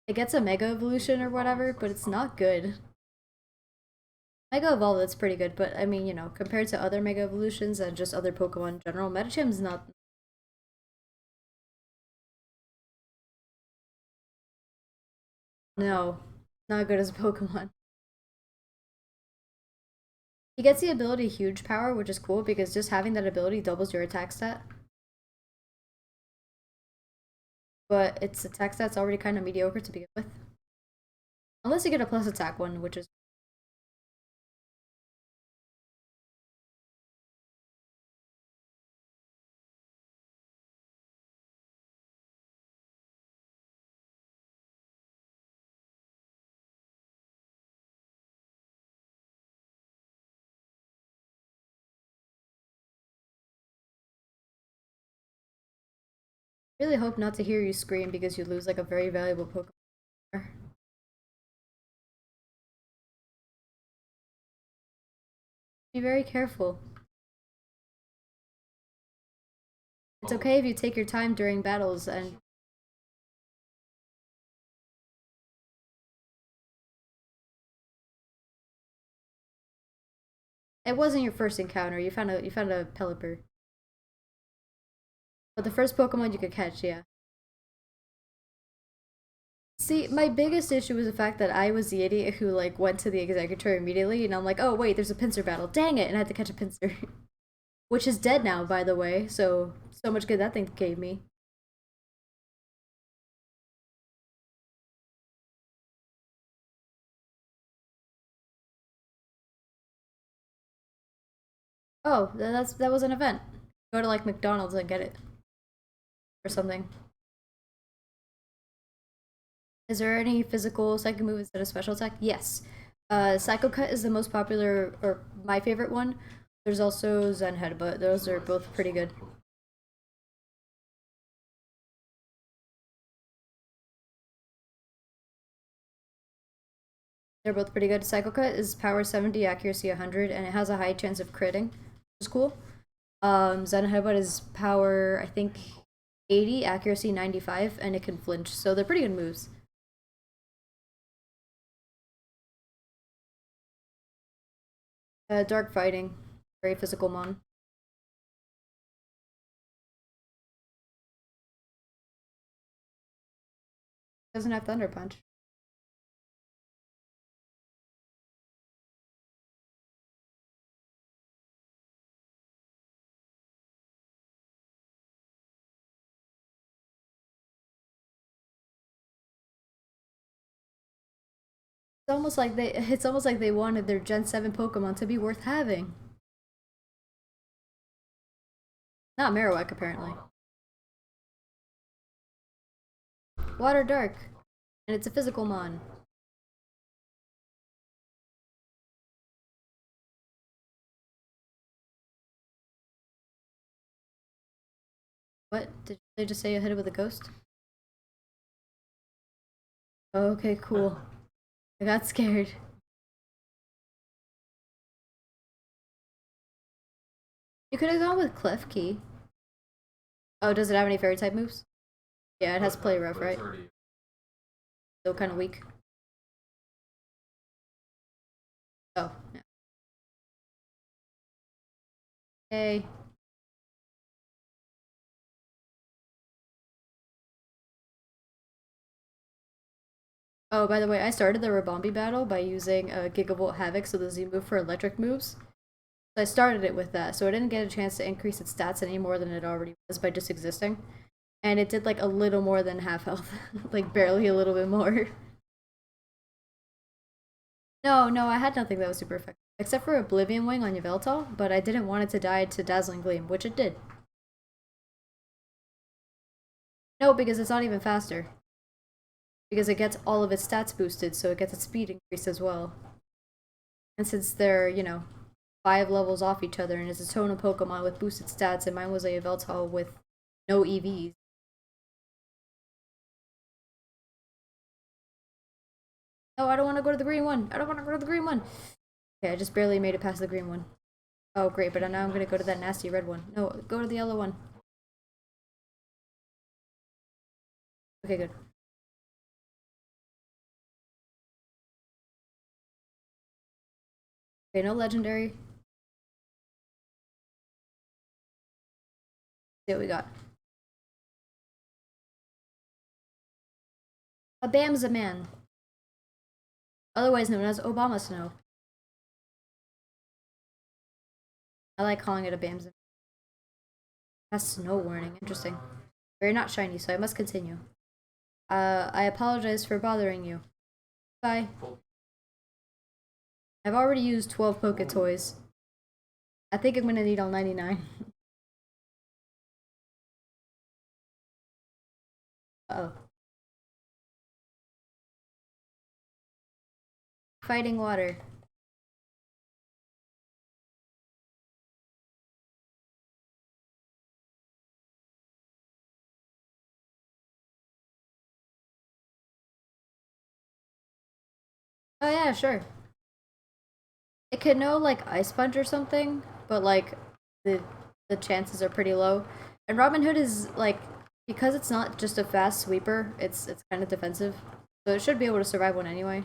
It gets a Mega Evolution or whatever, but it's not good. Mega Evolve, it's pretty good, but I mean, you know, compared to other Mega Evolutions and just other Pokemon in general, Medicham's not. No, not good as a Pokemon. He gets the ability Huge Power, which is cool because just having that ability doubles your attack stat. But its attack stat's already kind of mediocre to begin with. Unless you get a plus attack one, which is. Really hope not to hear you scream because you lose like a very valuable Pokemon. Be very careful. It's okay if you take your time during battles and it wasn't your first encounter. You found a Pelipper. But the first Pokemon you could catch, yeah. See, my biggest issue was the fact that I was the idiot who like went to the executor immediately, and I'm like, oh wait, there's a pincer battle. Dang it! And I had to catch a pincer, which is dead now, by the way. So much good that thing gave me. Oh, that was an event. Go to like McDonald's and get it or something. Is there any physical psychic move instead of special attack? Yes. Psycho Cut is the most popular, or my favorite one. There's also Zen Headbutt. Those are both pretty good. They're both pretty good. Psycho Cut is power 70, accuracy 100, and it has a high chance of critting, which is cool. Zen Headbutt is power, I think, 80, accuracy 95, and it can flinch. So they're pretty good moves. Dark Fighting, very physical mon. Doesn't have Thunder Punch. It's almost like they wanted their Gen 7 Pokemon to be worth having. Not Marowak, apparently. Water Dark. And it's a physical mon. What? Did they just say you hit it with a ghost? Okay, cool. I got scared. You could have gone with Klefki. Oh, does it have any fairy type moves? Yeah, it has play rough, right? Still kind of weak. Oh, yeah. Yay. Oh, by the way, I started the Rabombi battle by using a Gigavolt Havoc, so the Z move for electric moves. So I started it with that, so I didn't get a chance to increase its stats any more than it already was by just existing. And it did like a little more than half health. Like barely a little bit more. No, I had nothing that was super effective. Except for Oblivion Wing on Yveltal, but I didn't want it to die to Dazzling Gleam, which it did. No, because it's not even faster. Because it gets all of its stats boosted, so it gets its speed increased as well. And since they're, 5 levels off each other, and it's a Totem Pokemon with boosted stats, and mine was a Yveltal with no EVs. No, I don't want to go to the green one. I don't want to go to the green one. Okay, I just barely made it past the green one. Oh, great, but now I'm gonna go to that nasty red one. No, go to the yellow one. Okay, good. Okay, no legendary. See what we got. A Bamza Man. Otherwise known as Obama Snow. I like calling it a Bamza. It has snow warning. Interesting. Very not shiny, so I must continue. I apologize for bothering you. Bye. I've already used 12 Poke Toys. I think I'm gonna need all 99. Uh-oh. Fighting water. Oh yeah, sure. It could know like Ice Punch or something, but like the the chances are pretty low. And Robin Hood is like because it's not just a fast sweeper, it's kind of defensive. So it should be able to survive one anyway.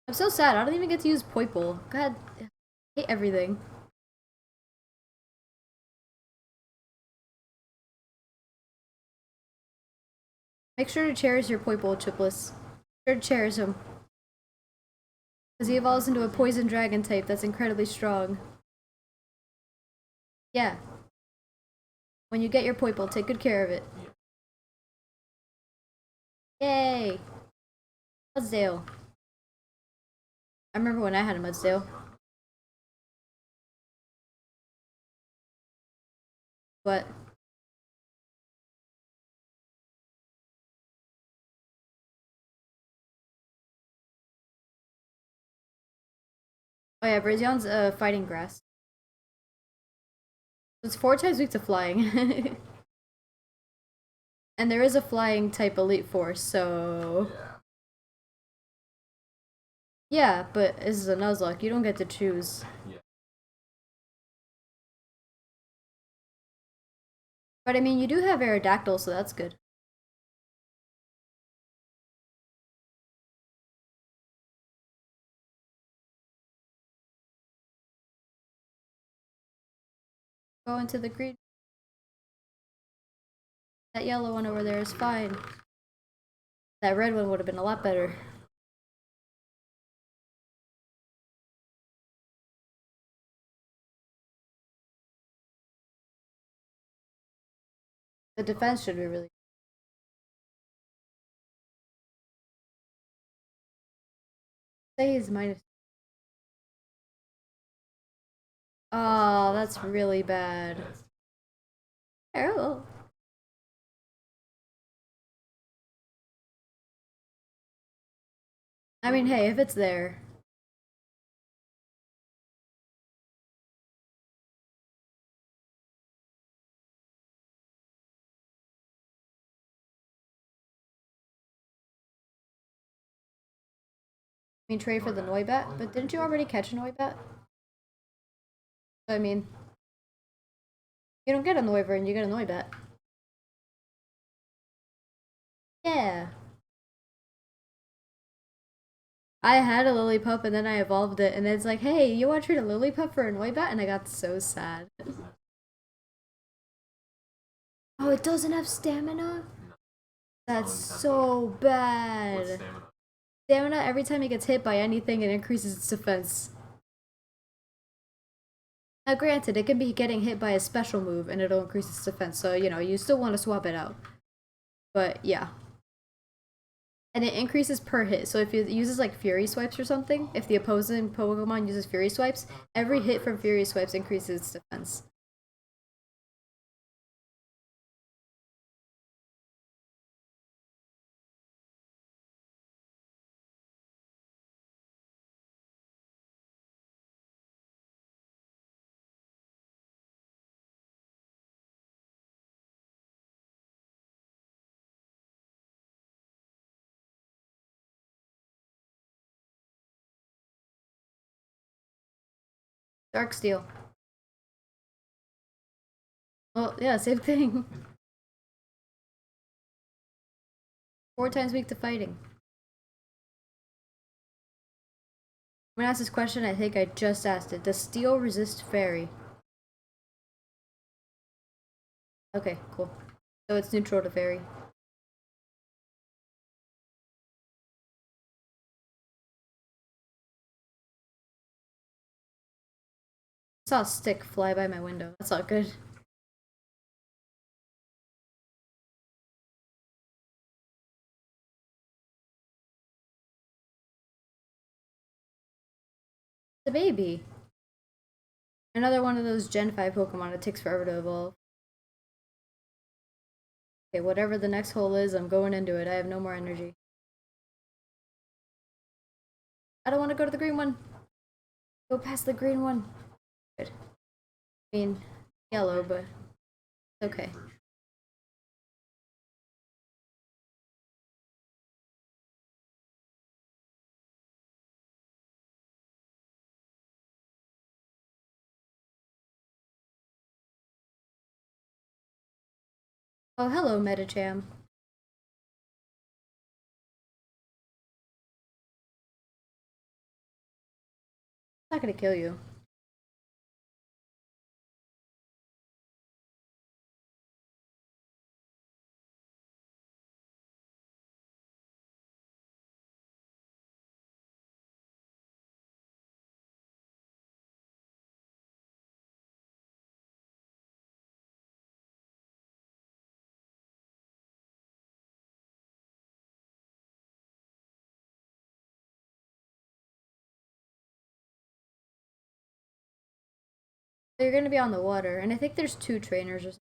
I'm so sad. I don't even get to use Poiple. God, I hate everything. Make sure to cherish your Poiple, Ch1pless. Sure to cherish him. Because he evolves into a poison dragon type that's incredibly strong. Yeah. When you get your Poiple, take good care of it. Yay! Mudsdale. I remember when I had a Mudsdale. But oh yeah, Brazian's fighting grass. It's 4 times weak to flying. And there is a flying type elite force, so yeah, but this is a Nuzlocke. You don't get to choose. Yeah. But I mean, you do have Aerodactyl, so that's good. Go into the green. That yellow one over there is fine. That red one would have been a lot better. The defense should be really. Say he's minus. Oh, that's really bad. Oh. I mean, hey, if it's there. I mean, trade for the Noibat, but didn't you already catch a Noibat? I mean, you don't get a Noivern, you get a Noibat. Yeah. I had a Lillipup and then I evolved it, and it's like, hey, you want to trade a Lillipup for a Noibat? And I got so sad. Oh, it doesn't have stamina? That's so bad. Stamina, every time it gets hit by anything, it increases its defense. Now, granted, it can be getting hit by a special move and it'll increase its defense, so, you know, you still want to swap it out. But, yeah. And it increases per hit, so if it uses, like, Fury Swipes or something, if the opposing Pokemon uses Fury Swipes, every hit from Fury Swipes increases its defense. Dark Steel. Well, yeah, same thing. 4 times weak to fighting. I'm gonna ask this question, I think I just asked it. Does Steel resist Fairy? Okay, cool. So it's neutral to Fairy. I saw a stick fly by my window. That's not good. The baby. Another one of those Gen 5 Pokemon. It takes forever to evolve. Okay, whatever the next hole is, I'm going into it. I have no more energy. I don't want to go to the green one. Go past the green one. Good. I mean, yellow, but it's okay. Oh, hello, Metacham. not gonna kill you. You're gonna be on the water, and I think there's 2 trainers or something.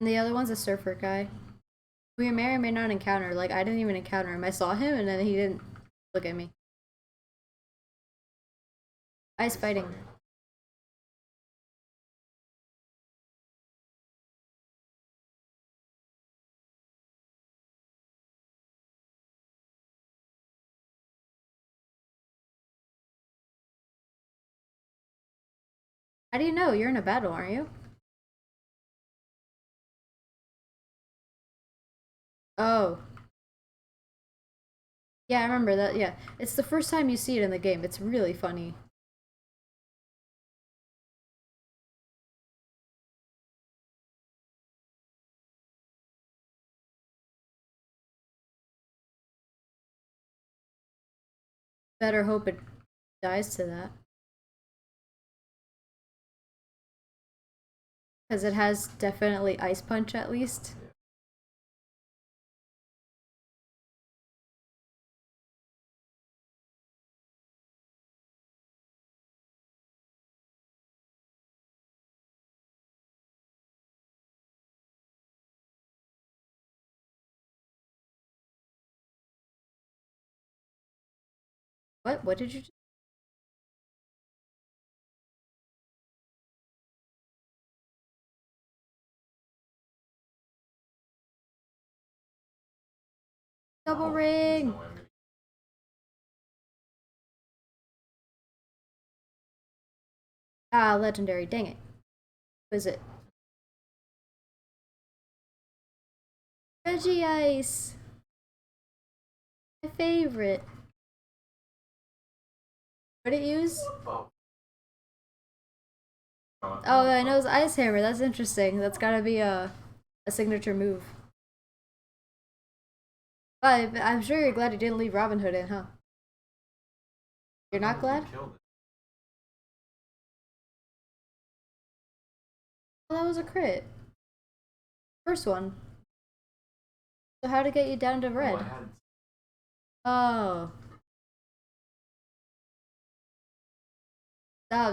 And the other one's a surfer guy. We may or may not encounter. Like, I didn't even encounter him. I saw him, and then he didn't look at me. Ice fighting. How do you know? You're in a battle, aren't you? Oh. Yeah, I remember that. Yeah. It's the first time you see it in the game. It's really funny. Better hope it dies to that. Because it has definitely Ice Punch at least. What? What did you do? Double ring! Ah, legendary. Dang it. What is it? Veggie Ice! My favorite. What did it use? Oh, I know it's Ice Hammer. That's interesting. That's gotta be a signature move. But I'm sure you're glad you didn't leave Robin Hood in, huh? You're not glad? Well, that was a crit. First one. So how to get you down to red? Oh.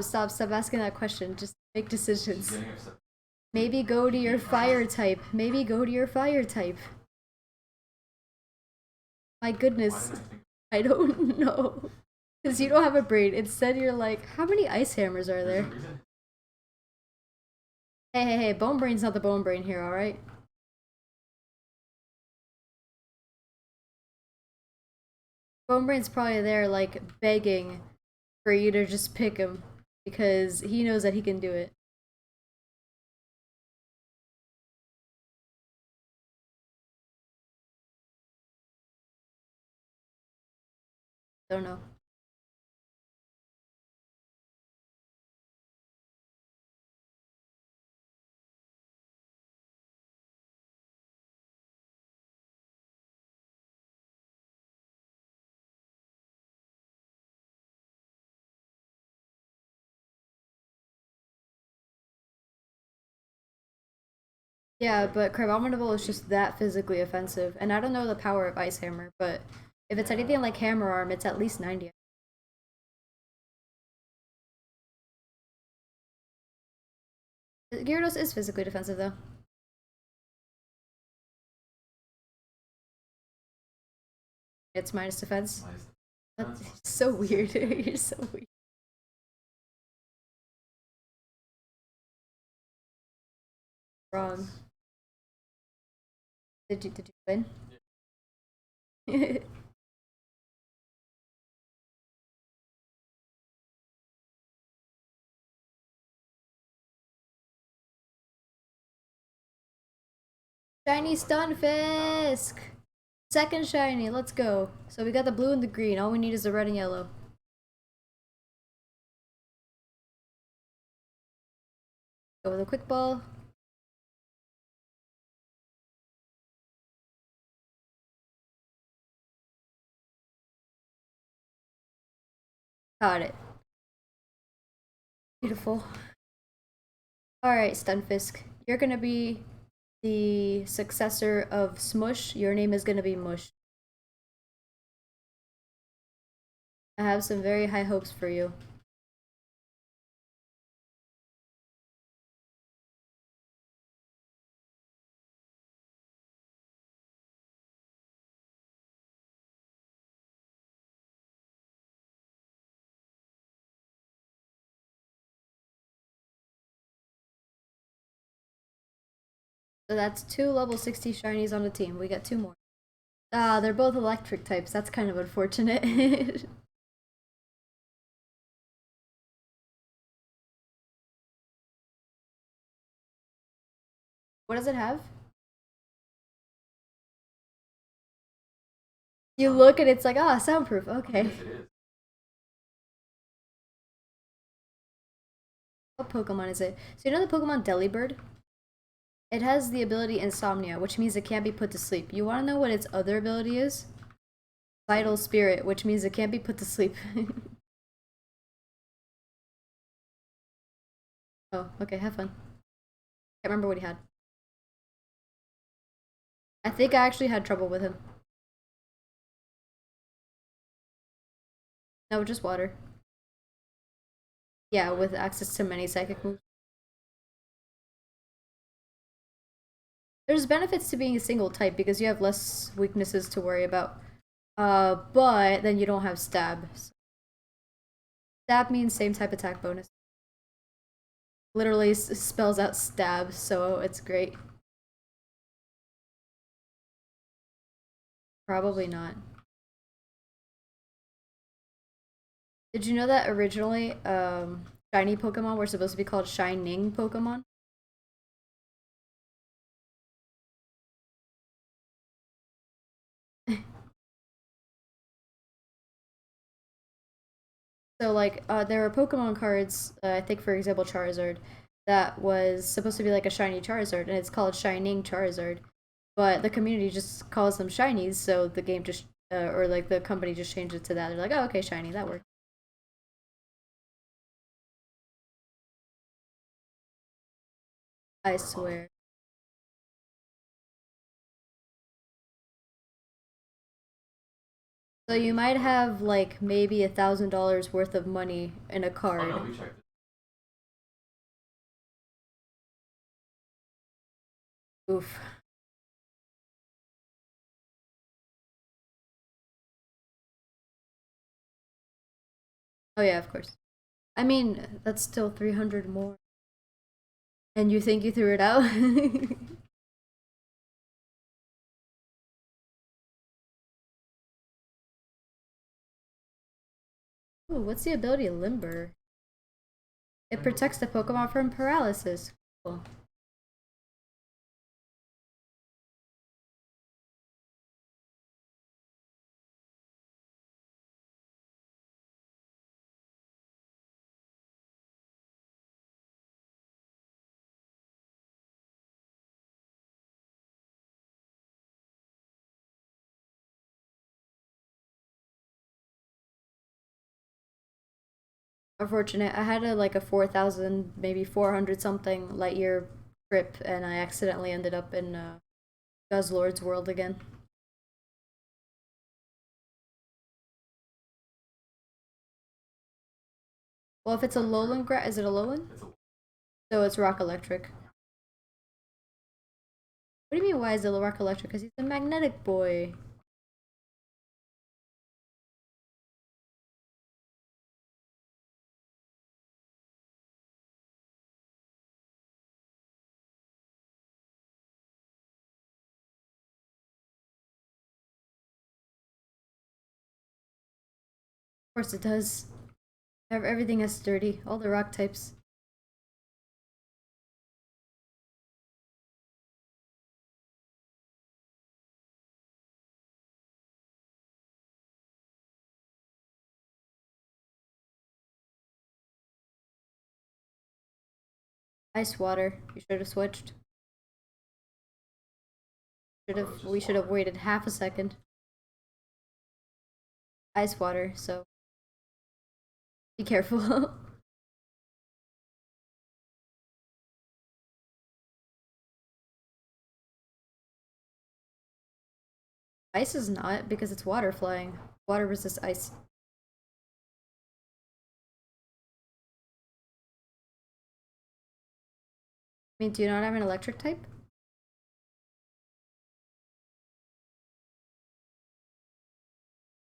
Stop asking that question. Just make decisions. Maybe go to your fire type. Maybe go to your fire type. My goodness. I don't know. Because you don't have a brain. Instead, you're like, how many ice hammers are there? Hey, Bone Brain's not the Bone Brain here, alright? Bone Brain's probably there, like, begging for you to just pick him. Because he knows that he can do it. Don't know. Yeah, but Crabominable is just that physically offensive. And I don't know the power of Ice Hammer, but if it's anything like Hammer Arm, it's at least 90. Gyarados is physically defensive, though. It's minus defense. That's so weird. You're so weird. Wrong. Did you win? Shiny Stunfisk! Second shiny, let's go. So we got the blue and the green. All we need is the red and yellow. Go with a quick ball. Got it. Beautiful. Alright, Stunfisk. You're gonna be the successor of Smush. Your name is gonna be Mush. I have some very high hopes for you. So that's 2 level 60 shinies on the team. We got 2 more. Ah, they're both electric types. That's kind of unfortunate. What does it have? You look and it's like, ah, soundproof. Okay. Yes, it is. What Pokemon is it? So you know the Pokemon Delibird? It has the ability Insomnia, which means it can't be put to sleep. You want to know what its other ability is? Vital Spirit, which means it can't be put to sleep. Oh, okay, have fun. Can't remember what he had. I think I actually had trouble with him. No, just water. Yeah, with access to many psychic moves. There's benefits to being a single type because you have less weaknesses to worry about. But then you don't have stab. Stab means same type attack bonus. Literally spells out stab, so it's great. Probably not. Did you know that originally, shiny Pokemon were supposed to be called Shining Pokemon? So like, there were Pokemon cards, I think for example Charizard, that was supposed to be like a shiny Charizard, and it's called Shining Charizard. But the community just calls them shinies, so the game just, or like the company just changed it to that. They're like, oh, okay, shiny, that works. I swear. So you might have like maybe $1,000 worth of money in a Oh card. no, we checked it. Oof. Oh yeah, of course. I mean, that's still 300 more. And you think you threw it out? Ooh, what's the ability of Limber? It protects the Pokemon from paralysis. Cool. Unfortunate. I had a like a 4,000, maybe 400 something light year trip, and I accidentally ended up in Guzzlord's world again. Well, if it's a lowland grass, is it a lowland? It's a So it's rock electric. What do you mean? Why is it rock electric? Because he's a magnetic boy. course it does. Everything is sturdy. All the rock types. Ice water. You should have switched. We should have waited half a second. Ice water, so be careful. Ice is not, because it's water flying. Water resists ice. I mean, do you not have an electric type?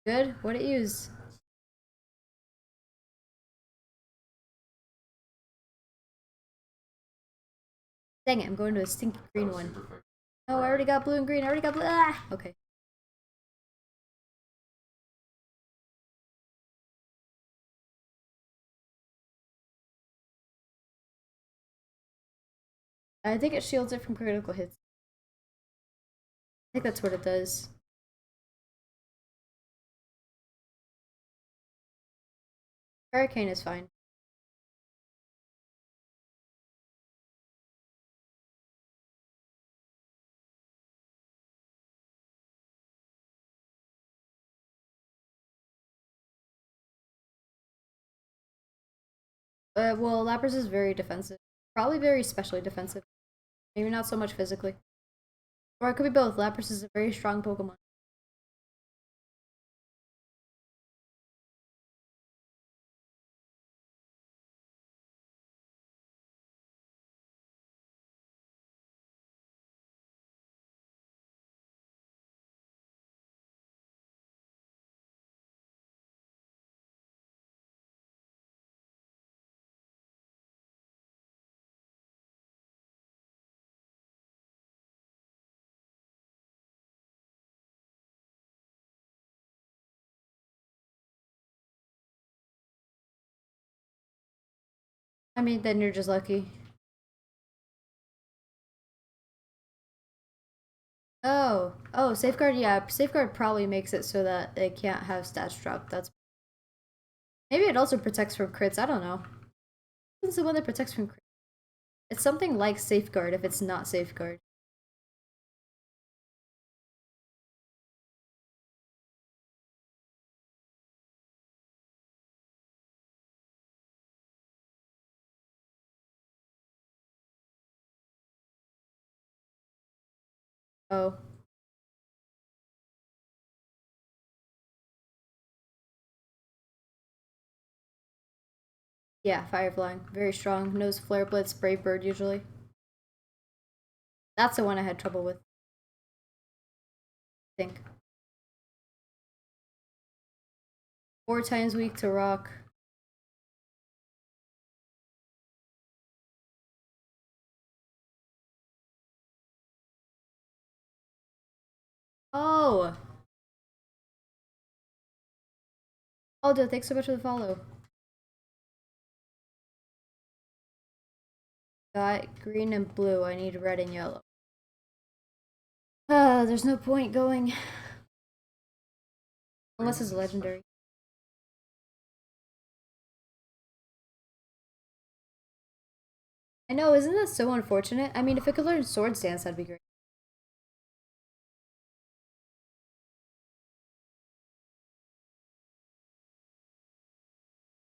Good. What'd it use? Dang it, I'm going to a stinky green one. No, I already got blue and green. I already got blue. Ah! Okay. I think it shields it from critical hits. I think that's what it does. Hurricane is fine. Well, Lapras is very defensive. Probably very specially defensive. Maybe not so much physically. Or it could be both. Lapras is a very strong Pokemon. I mean, then you're just lucky. Oh, Safeguard, yeah. Safeguard probably makes it so that it can't have stats drop. That's maybe it also protects from crits. I don't know. It's the one that protects from crits. It's something like Safeguard if it's not Safeguard. Oh. Yeah, Fire Flying. Very strong. Knows Flare Blitz, Brave Bird usually. That's the one I had trouble with. I think. 4 times weak to rock. Oh! Aldo, thanks so much for the follow. Got green and blue. I need red and yellow. There's no point going. Unless it's legendary. I know, isn't that so unfortunate? I mean, if it could learn Swords Dance, that'd be great.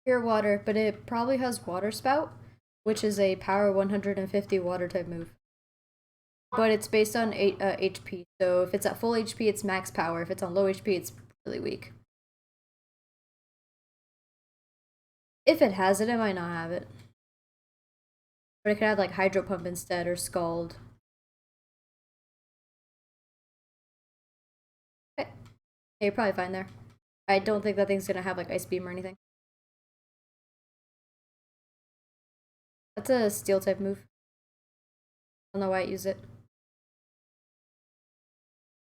Pure water, but it probably has Water Spout, which is a power 150 water type move. But it's based on HP, so if it's at full HP, it's max power. If it's on low HP, it's really weak. If it has it, it might not have it. But it could have like Hydro Pump instead, or Scald. Okay. Yeah, you're probably fine there. I don't think that thing's gonna have like Ice Beam or anything. That's a Steel type move. I don't know why I use it.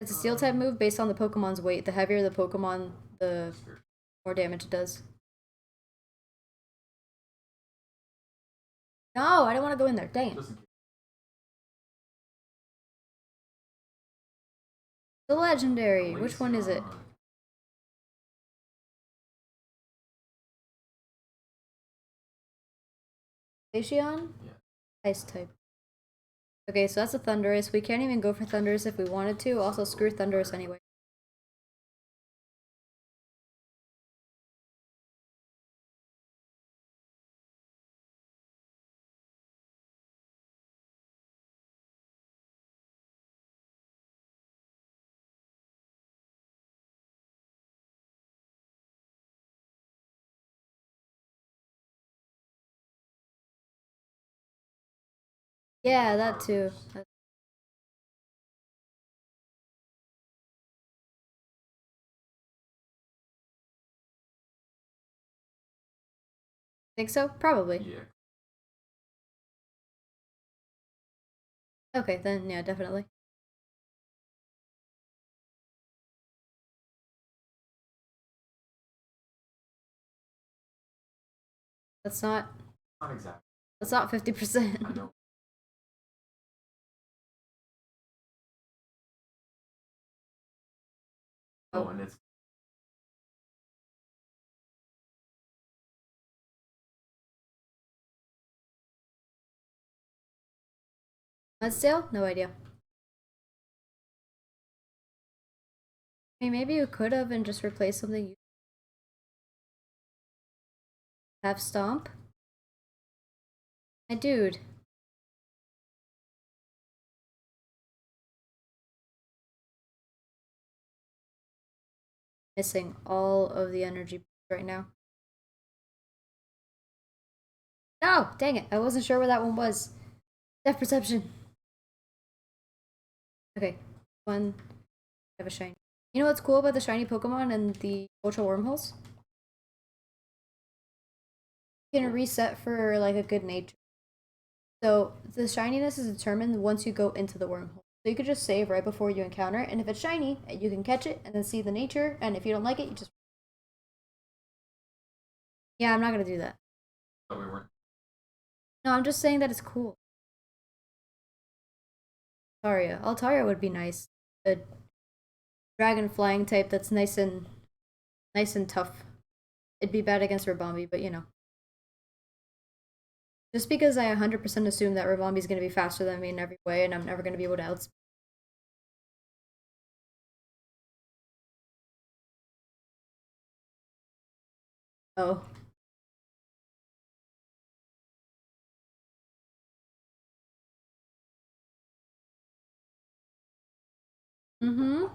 It's a Steel type move based on the Pokemon's weight. The heavier the Pokemon, the more damage it does. No, I don't want to go in there. Dang it. The legendary. Which one is it? Glaceon? Yeah. Ice type. Okay, so that's a Thundurus. We can't even go for Thundurus if we wanted to. Also, screw Thundurus anyway. Yeah, that too. Think so? Probably. Yeah. Okay, then yeah, definitely. That's not. Not exactly. That's not 50%. I know. Oh, and it's Mudsdale? No idea. I mean, maybe you could have and just replaced something. Have Stomp? My dude. Missing all of the energy right now. No! Dang it. I wasn't sure where that one was. Depth perception. Okay. One. I have a shiny. You know what's cool about the shiny Pokemon and the Ultra Wormholes? You can reset for like a good nature. So the shininess is determined once you go into the wormhole. So you could just save right before you encounter it, and if it's shiny, you can catch it and then see the nature, and if you don't like it, you just... Yeah, I'm not gonna do that. we weren't. No, I'm just saying that it's cool. Altaria would be nice. A dragon flying type that's nice and tough. It'd be bad against Ribombee, but you know. Just because I 100% assume that Ribombee's gonna be faster than me in every way, and I'm never gonna be able to outspeed. Oh. Mm-hmm.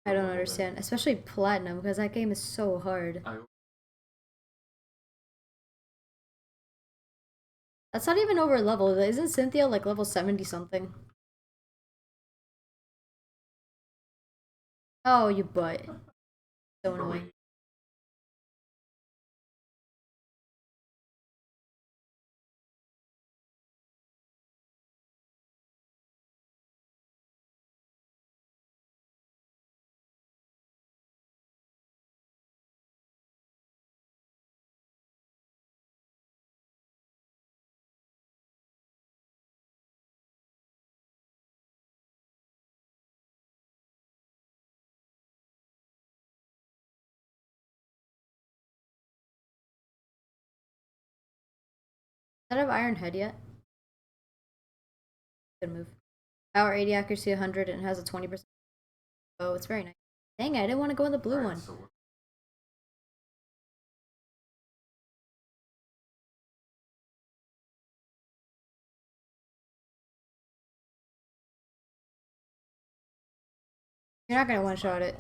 I don't understand, especially Platinum, because that game is so hard. That's not even over level. Isn't Cynthia like level 70 something? Oh, you butt. So annoying. Does that have Iron Head yet? Good move. Power 80, accuracy 100, and it has a 20%. Oh, it's very nice. Dang it, I didn't want to go in the blue one. You're not gonna one-shot it.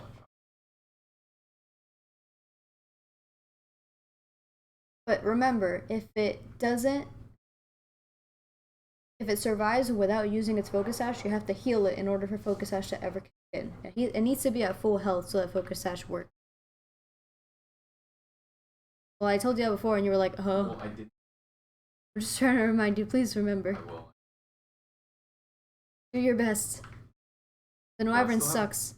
But remember, if it survives without using its Focus Sash, you have to heal it in order for Focus Sash to ever kick in. It needs to be at full health so that Focus Sash works. Well, I told you that before and you were like, oh. Well, I did I'm just trying to remind you, please remember. I will. Do your best. The Wyvern sucks.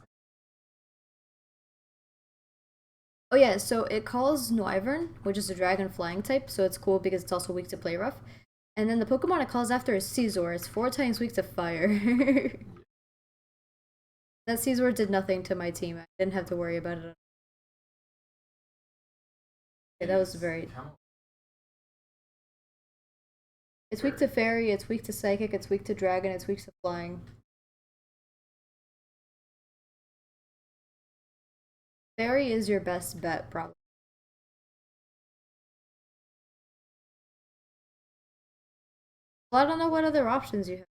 Oh yeah, so it calls Wyvern, which is a dragon flying type, so it's cool because it's also weak to play rough. And then the Pokemon it calls after is Scizor. It's 4 times weak to fire. That Scizor did nothing to my team. I didn't have to worry about it. Okay, that was very... It's weak to Fairy, it's weak to Psychic, it's weak to Dragon, it's weak to Flying. Fairy is your best bet, probably. Well, I don't know what other options you have.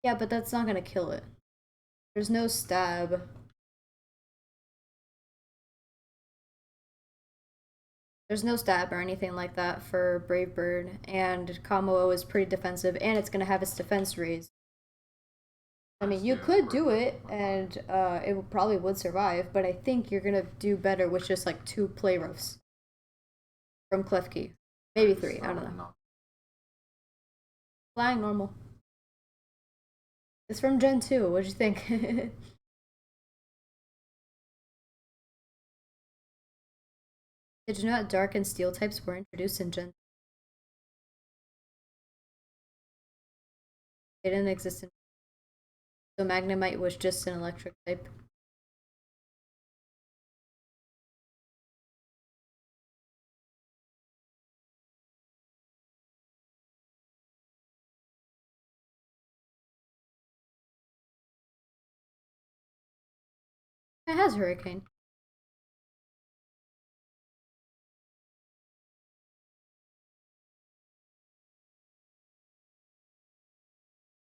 Yeah, but that's not gonna kill it. There's no stab. There's no stab or anything like that for Brave Bird, and Kamao is pretty defensive, and it's gonna have its defense raised. I mean, you could do it, and it probably would survive, but I think you're gonna do better with just like 2 play roughs from Klefki. Maybe 3, I don't know. Flying normal. It's from Gen 2, what'd you think? Did you know that Dark and Steel types were introduced in Gen 2? They didn't exist in... So Magnemite was just an electric type. It has Hurricane.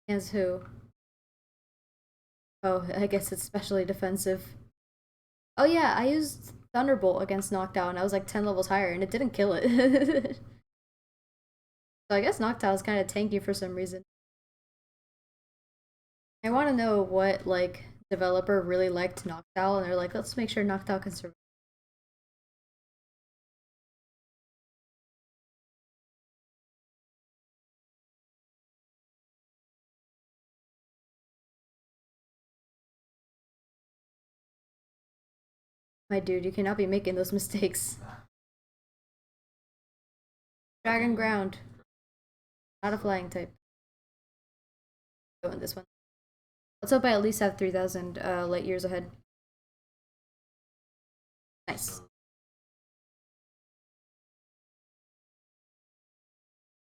As who? Oh, I guess it's specially defensive. Oh yeah, I used Thunderbolt against Noctowl and I was like 10 levels higher and it didn't kill it. So I guess Noctowl is kind of tanky for some reason. I want to know what like developer really liked Noctowl and they're like, let's make sure Noctowl can survive. My dude, you cannot be making those mistakes. Dragon Ground. Not a flying type. Going this one. Let's hope I at least have 3,000 light years ahead. Nice.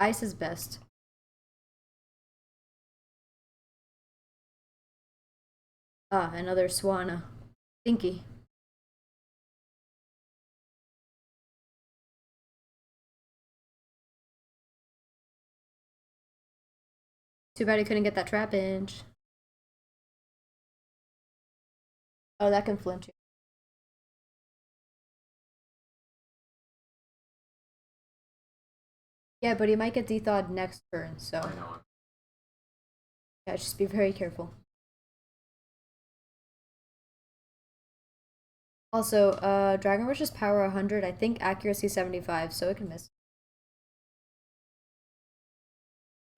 Ice is best. Ah, another Swanna. Stinky. Too bad he couldn't get that trap inch. Oh, that can flinch you. Yeah, but he might get dethawed next turn, so. I know. Yeah, just be very careful. Also, Dragon Rush is power 100, I think accuracy 75, so it can miss.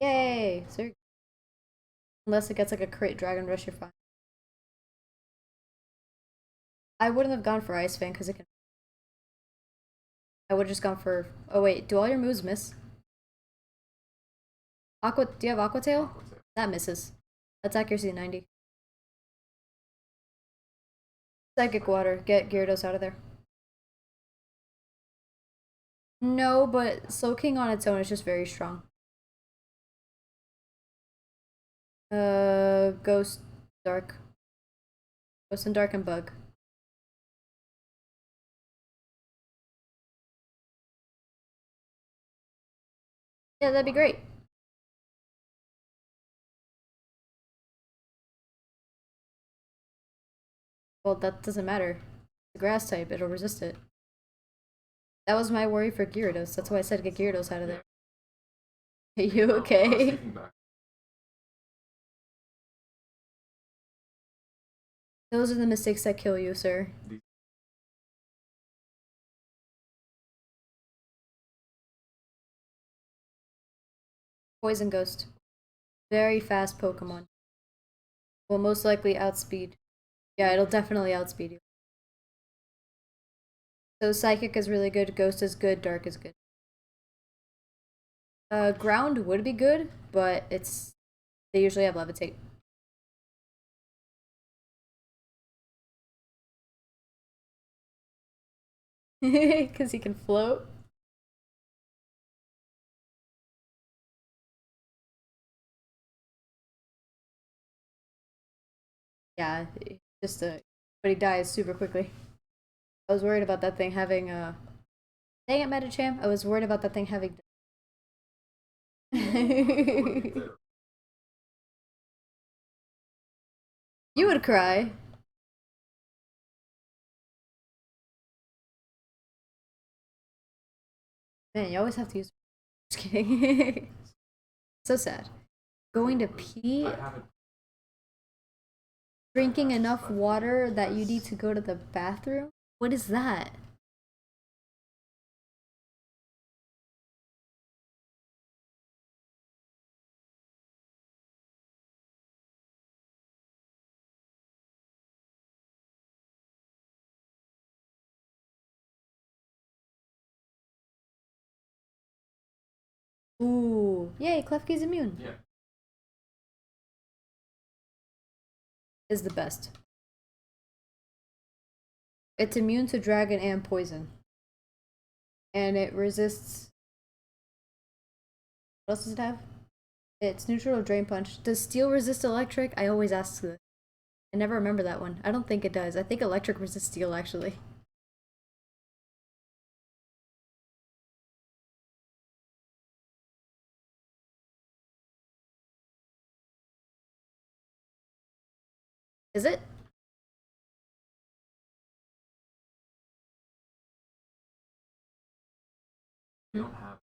Yay! So unless it gets like a crit Dragon Rush, you're fine. I wouldn't have gone for Ice Fang because it can. I would have just gone for. Oh wait, do all your moves miss? Aqua? Do you have Aqua Tail? That misses. That's accuracy 90. Psychic Water. Get Gyarados out of there. No, but Slowking on its own is just very strong. Ghost, Dark. Ghost and Dark and Bug. Yeah, that'd be great. Well, that doesn't matter. It's a grass type, it'll resist it. That was my worry for Gyarados. That's why I said get Gyarados out of there. Are you okay? I was thinking back. Those are the mistakes that kill you, sir. Poison Ghost. Very fast Pokemon. Will most likely outspeed. Yeah, it'll definitely outspeed you. So Psychic is really good, Ghost is good, Dark is good. Ground would be good, but they usually have Levitate. Because he can float. Yeah, just but he dies super quickly. I was worried about that thing having dang it, Metacham. I was worried about that thing having You would cry. Man, you always have to use just kidding. So sad. Going to pee, drinking enough water that you need to go to the bathroom? What is that? Ooh. Yay, Klefki's immune. Yeah. Is the best. It's immune to dragon and poison. And it resists. What else does it have? It's neutral to drain punch. Does steel resist electric? I always ask this. I never remember that one. I don't think it does. I think electric resists steel actually. Is it? You don't have.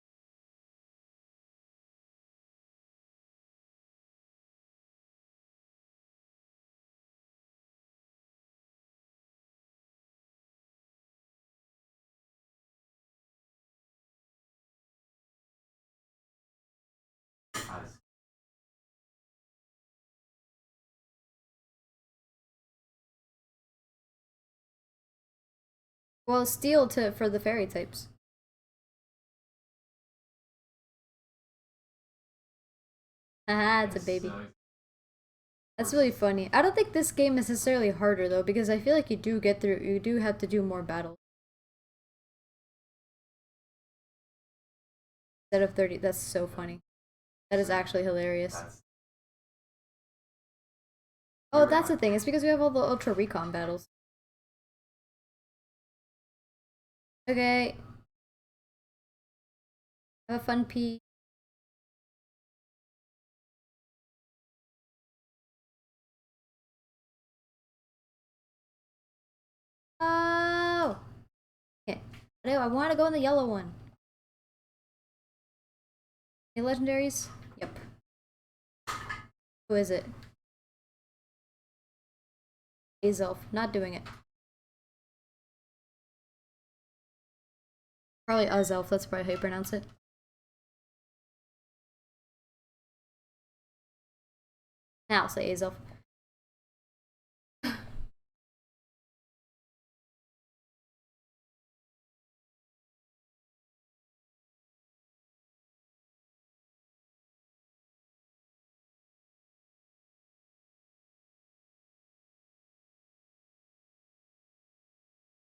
Well, steel for the fairy types. Haha, it's a baby. That's really funny. I don't think this game is necessarily harder though, because I feel like you do have to do more battles. Instead of 30, that's so funny. That is actually hilarious. Oh, that's the thing. It's because we have all the Ultra Recon battles. Okay. Have a fun pee. Oh! Okay. I want to go in the yellow one. Any legendaries? Yep. Who is it? Azelf. Not doing it. Probably Azelf. That's probably how you pronounce it. Now I'll say Azelf.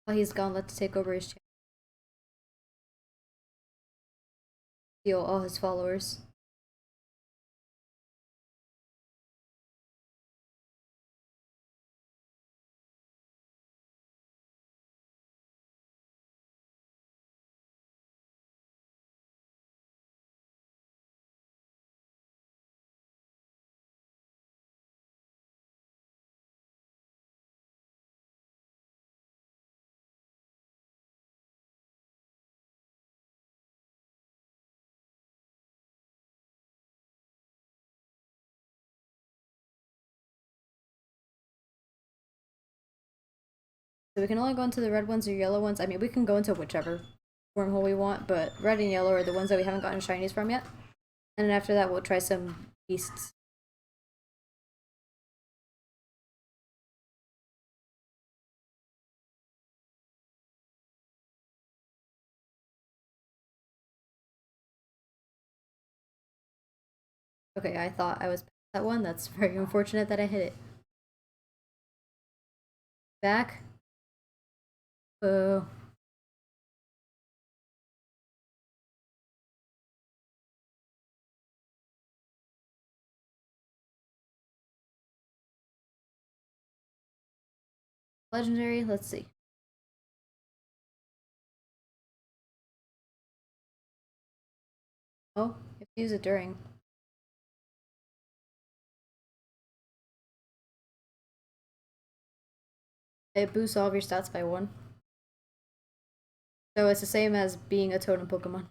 While he's gone, let's take over his channel. Steal all his followers. So we can only go into the red ones or yellow ones. I mean, we can go into whichever wormhole we want, but red and yellow are the ones that we haven't gotten shinies from yet. And then after that, we'll try some beasts. Okay, I thought I was past that one. That's very unfortunate that I hit it. Back. Boo. Legendary, let's see. Oh, if you use it during. It boosts all of your stats by 1. So it's the same as being a totem Pokemon.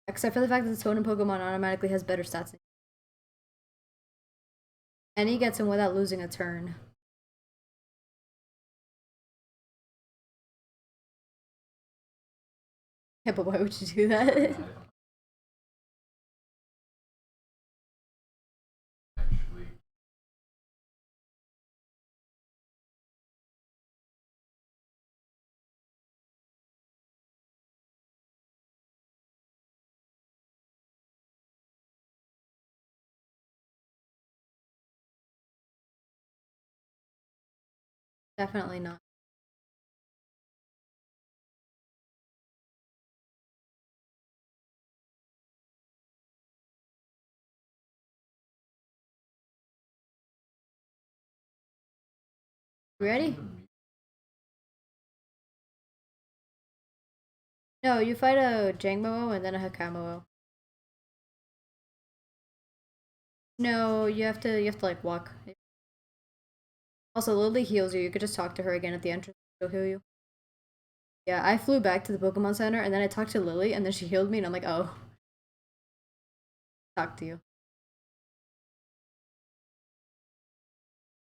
Except for the fact that the totem Pokemon automatically has better stats. And he gets him without losing a turn. Yeah, but why would you do that? Actually, Definitely not. Ready? No, you fight a Jangmo and then a Hakamo. No, you have to like walk. Also, Lily heals you. You could just talk to her again at the entrance. She'll heal you. Yeah, I flew back to the Pokemon Center and then I talked to Lily and then she healed me and I'm like, oh, talk to you.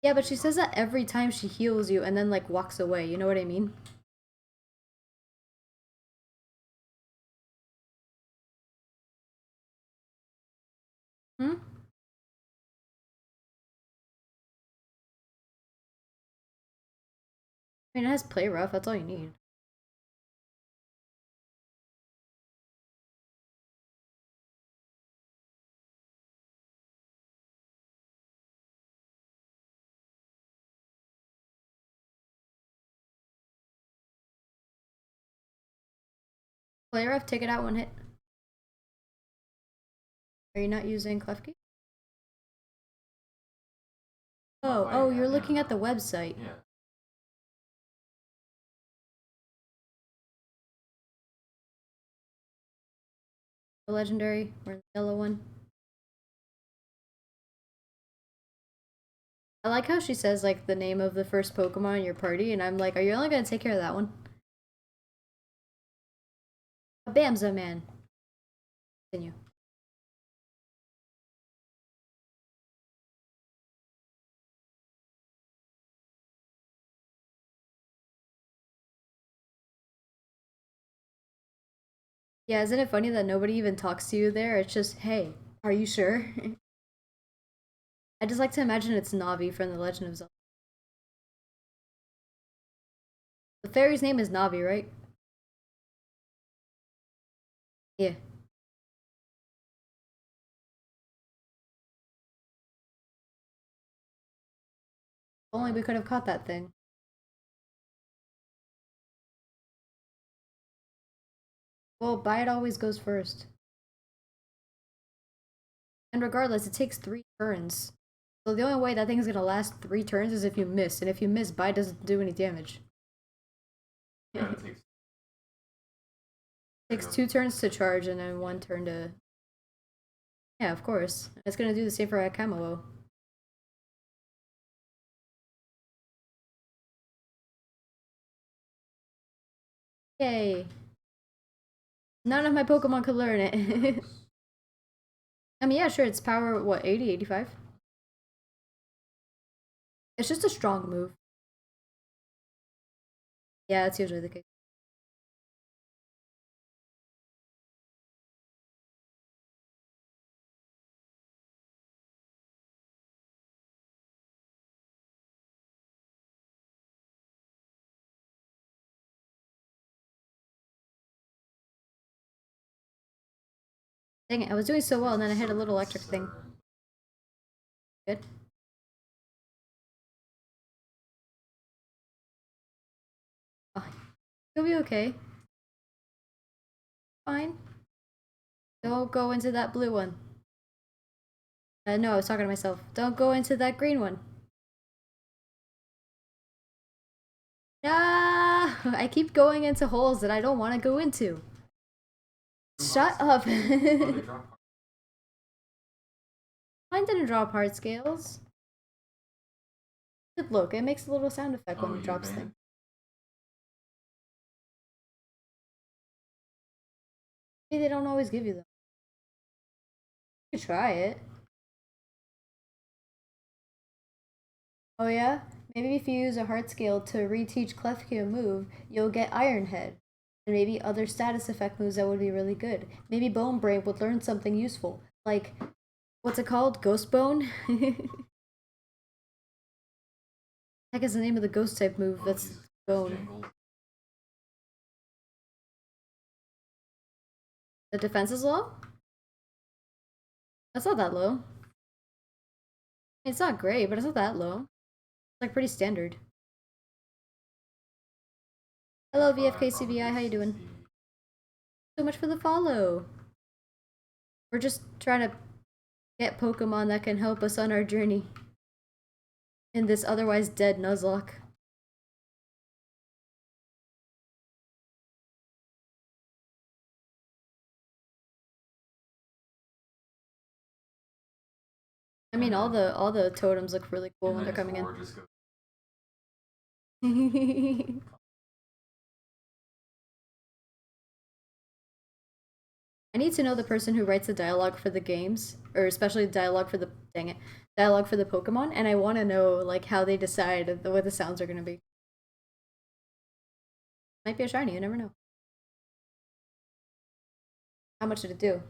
Yeah, but she says that every time she heals you and then like walks away. You know what I mean? Hmm? I mean, it has play rough. That's all you need. Play rough, take it out one hit. Are you not using Klefki? Oh, you're looking at the website. yeah. The legendary, or the yellow one. I like how she says like the name of the first Pokemon in your party, and I'm like, are you only gonna take care of that one? A Bamza man. Continue. Yeah, isn't it funny that nobody even talks to you there? It's just, hey, are you sure? I just like to imagine it's Navi from The Legend of Zelda. The fairy's name is Navi, right? Yeah. Only we could have caught that thing. Well, Bite always goes first. And regardless, it takes 3 turns. So the only way that thing's gonna last 3 turns is if you miss, and if you miss, Bite doesn't do any damage. Yeah, it takes. Takes 2 turns to charge and then 1 turn to... Yeah, of course. It's gonna do the same for a Camo. Yay! None of my Pokemon could learn it. I mean, yeah, sure, it's power, what, 80, 85? It's just a strong move. Yeah, that's usually the case. Dang it, I was doing so well and then I hit a little electric thing. Good. Oh, you'll be okay. Fine. Don't go into that blue one. No, I was talking to myself. Don't go into that green one. Ah, I keep going into holes that I don't want to go into. Shut up. Mine didn't drop hard scales. Look, it makes a little sound effect when it drops things. Maybe they don't always give you them. You could try it. Oh yeah? Maybe if you use a heart scale to reteach Klefki a move, you'll get Iron Head. And maybe other status effect moves that would be really good. Maybe Bone Brain would learn something useful. Like, what's it called? Ghost Bone? Heck is the name of the ghost type move that's bone. The defense is low? That's not that low. It's not great, but it's not that low. It's like pretty standard. Hello VFKCBI, how you doing? So much for the follow. We're just trying to get Pokemon that can help us on our journey in this otherwise dead Nuzlocke. I mean, all the totems look really cool when they're coming in. I need to know the person who writes the dialogue for the games, or especially dialogue for the dialogue for the Pokemon, and I want to know like how they decide what the sounds are gonna be. Might be a shiny, you never know. How much did it do?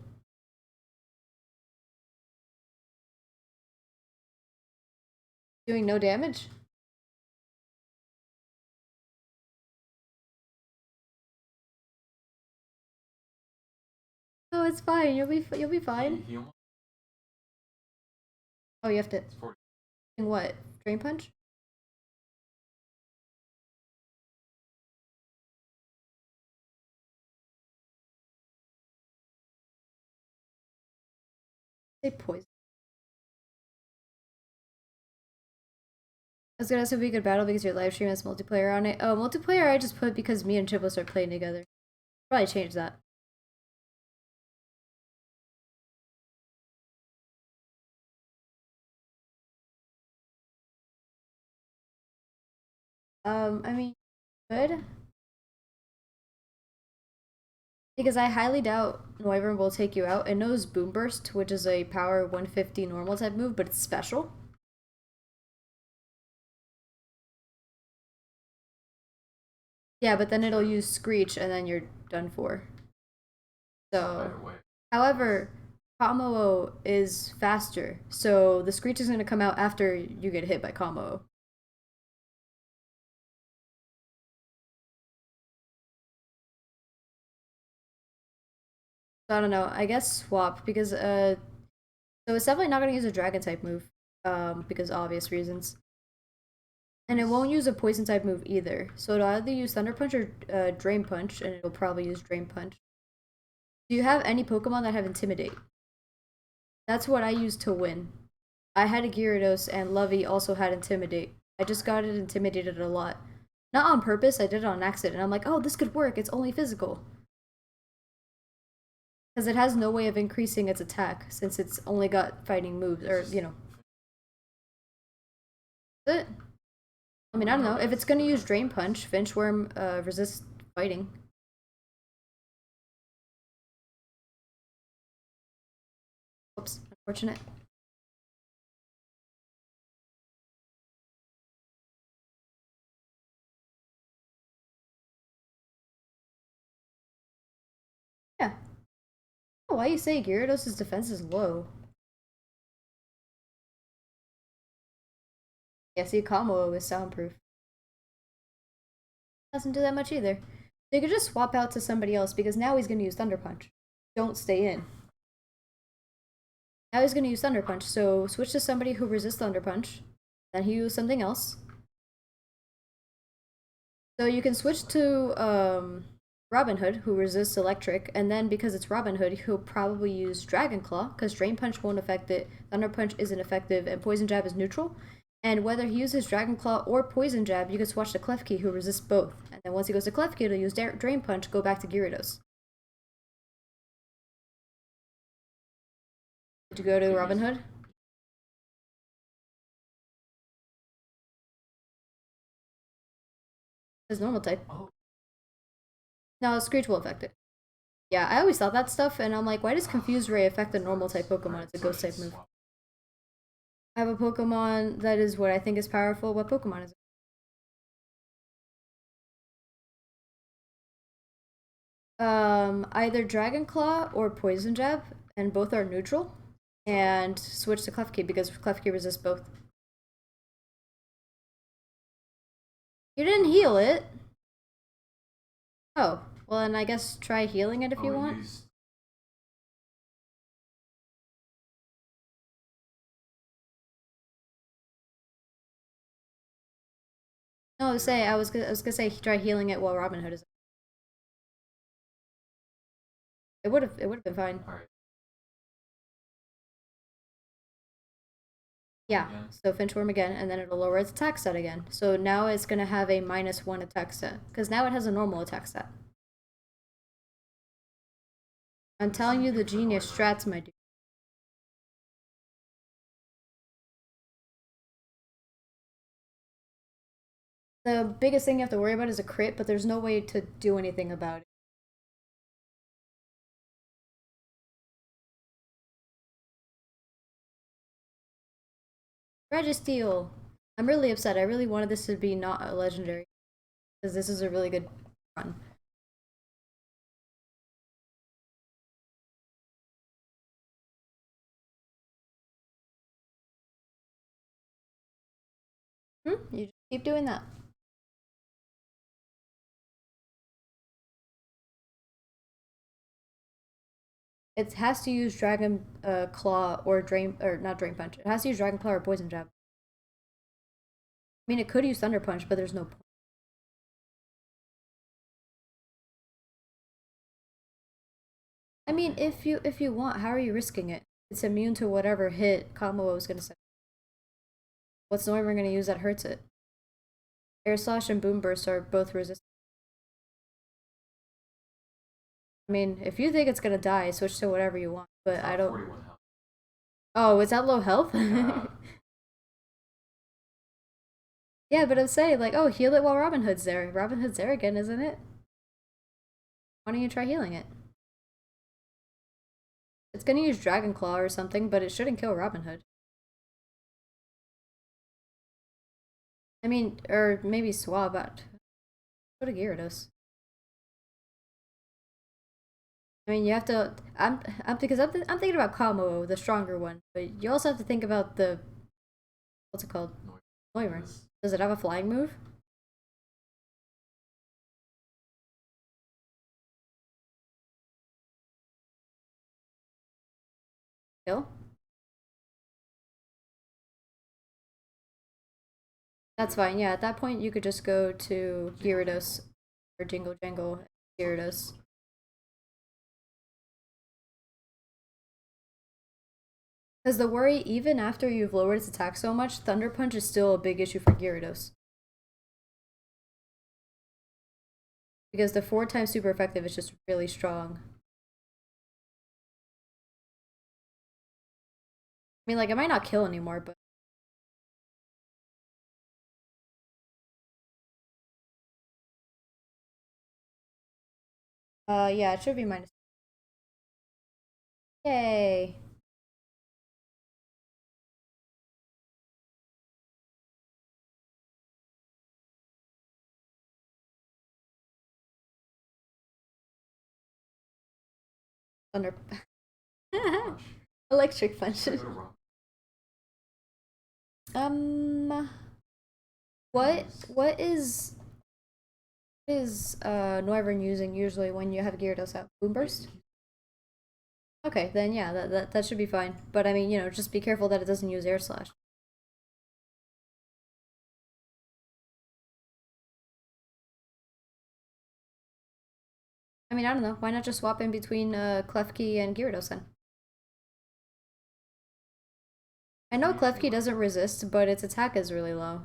Doing no damage? Oh, it's fine. You'll be fine. Oh, you have to. What? Drain punch? Say poison. I was gonna say we could battle because your live stream has multiplayer on it. Oh, multiplayer I just put because me and Ch1pless are playing together. Probably change that. I mean, good. Because I highly doubt Wyvern will take you out. It knows Boom Burst, which is a power 150 normal type move, but it's special. Yeah, but then it'll use Screech and then you're done for. So, however, Kamo is faster, so the Screech is going to come out after you get hit by Kamo. So I don't know. I guess swap because so it's definitely not going to use a Dragon type move, because obvious reasons. And it won't use a poison type move either. So it'll either use Thunder Punch or Drain Punch, and it'll probably use Drain Punch. Do you have any Pokemon that have Intimidate? That's what I used to win. I had a Gyarados, and Lovey also had Intimidate. I just got it intimidated a lot. Not on purpose, I did it on accident. I'm like, oh, this could work, it's only physical. Because it has no way of increasing its attack, since it's only got fighting moves, or, you know. That's it. I mean, I don't know. If it's gonna use Drain Punch, Finchworm resists fighting. Oops, unfortunate. know why you say Gyarados' defense is low. Yeah, see, Kamo is soundproof. Doesn't do that much either. They could just swap out to somebody else because now he's gonna use Thunder Punch. Don't stay in. Now he's gonna use Thunder Punch, so switch to somebody who resists Thunder Punch. Then he use something else. So you can switch to Robin Hood, who resists Electric, and then because it's Robin Hood, he'll probably use Dragon Claw, because Drain Punch won't affect it, Thunder Punch isn't effective, and Poison Jab is neutral. And whether he uses Dragon Claw or Poison Jab, you can switch to Klefki, who resists both. And then once he goes to Klefki, he'll use Drain Punch, go back to Gyarados. Did you go to Robin Hood? His normal type. Oh. No, Screech will affect it. Yeah, I always thought that stuff, and I'm like, why does Confuse Ray affect a normal type Pokemon? It's a ghost type move. I have a Pokemon that is what I think is powerful. What Pokemon is it? Either Dragon Claw or Poison Jab, and both are neutral. And switch to Klefki because Klefki resists both. You didn't heal it. Oh, well then I guess try healing it if you want. No, I was gonna say try healing it while Robin Hood is. It would have been fine. Alright. Yeah, so Finchworm again, and then it'll lower its attack stat again. So now it's gonna have a -1 attack stat, because now it has a normal attack stat. I'm telling you the genius strats, my dude. The biggest thing you have to worry about is a crit, but there's no way to do anything about it. Registeel! I'm really upset. I really wanted this to be not a legendary. Because this is a really good run. You just keep doing that. It has to use Dragon Claw or not Drain Punch. It has to use Dragon Claw or Poison Jab. I mean, it could use Thunder Punch, but there's no point. I mean, if you want, how are you risking it? It's immune to whatever hit Kamua was gonna say. What's the only we're gonna use that hurts it? Air Slash and Boom Burst are both resistant. I mean, if you think it's gonna die, switch to whatever you want. But I don't. Oh, is that low health? Yeah. Yeah, but I'm saying like, oh, heal it while Robin Hood's there. Robin Hood's there again, isn't it? Why don't you try healing it? It's gonna use Dragon Claw or something, but it shouldn't kill Robin Hood. I mean, or maybe swab out. Go to Gyarados. I mean, you have to. I'm thinking about Kamo, the stronger one, but you also have to think about the. What's it called? Noivern. Does it have a flying move? Kill? That's fine. Yeah, at that point you could just go to Gyarados or Jingle Jangle Gyarados. Because the worry, even after you've lowered its attack so much, Thunder Punch is still a big issue for Gyarados. Because the 4 times super effective is just really strong. I mean, like, it might not kill anymore, but... yeah, it should be minus. Yay! Thunder... Punch. Electric punch. Should I go to rock? Um, what is Noivern using usually when you have Gyarados out? Boom Burst? Okay, then yeah, that should be fine. But I mean, you know, just be careful that it doesn't use Air Slash. I mean, I don't know. Why not just swap in between Klefki and Gyarados then? I know Klefki doesn't resist, but its attack is really low.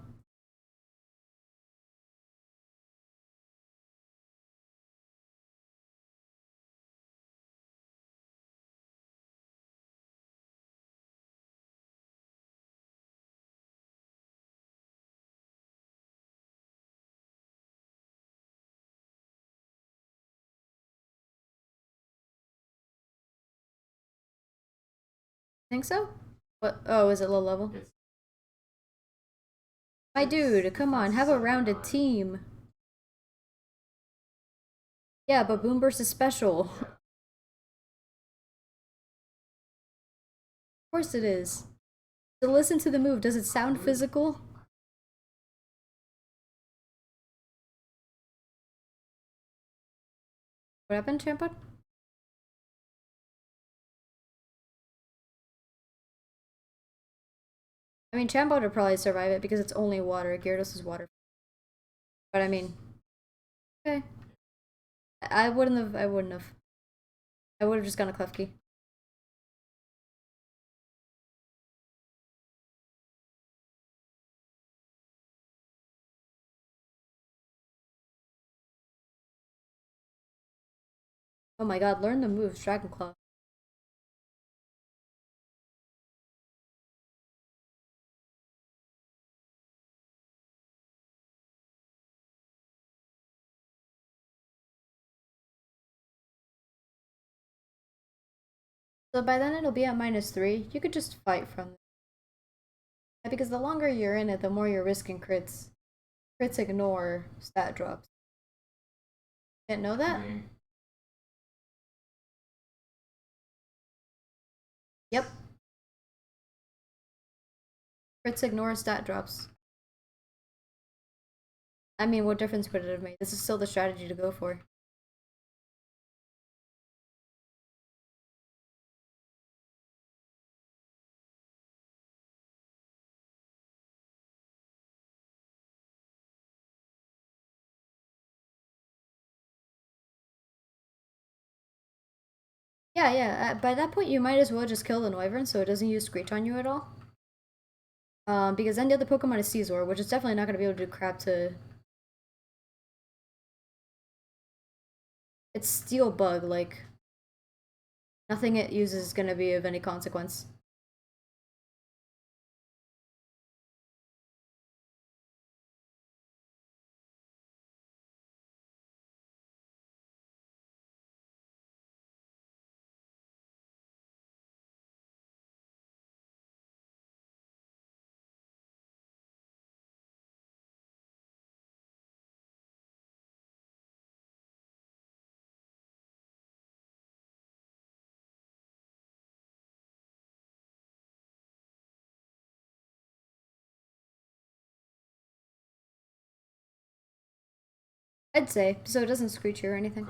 Think so? What? Oh, is it low level? My dude, come on, have a rounded team. Yeah, but Boom Burst is special. Yeah. Of course it is. So listen to the move. Does it sound physical? What happened, Champot? I mean, Champot would probably survive it because it's only water. Gyarados is water. But I mean, okay. I wouldn't have. I wouldn't have. I would have just gone a Klefki. Oh my god, learn the moves, Dragon Claw. So by then it'll be at -3. You could just fight from it. Because the longer you're in it, the more you're risking crits. Crits ignore stat drops. Didn't know that? Yep. Crits ignore stat drops. I mean, what difference would it have made? This is still the strategy to go for. Yeah, yeah. By that point, you might as well just kill the Noivern so it doesn't use Screech on you at all. Because then the other Pokemon is Caesar, which is definitely not going to be able to do crap to... It's Steel Bug, like... Nothing it uses is going to be of any consequence. I'd say, so it doesn't Screech you or anything.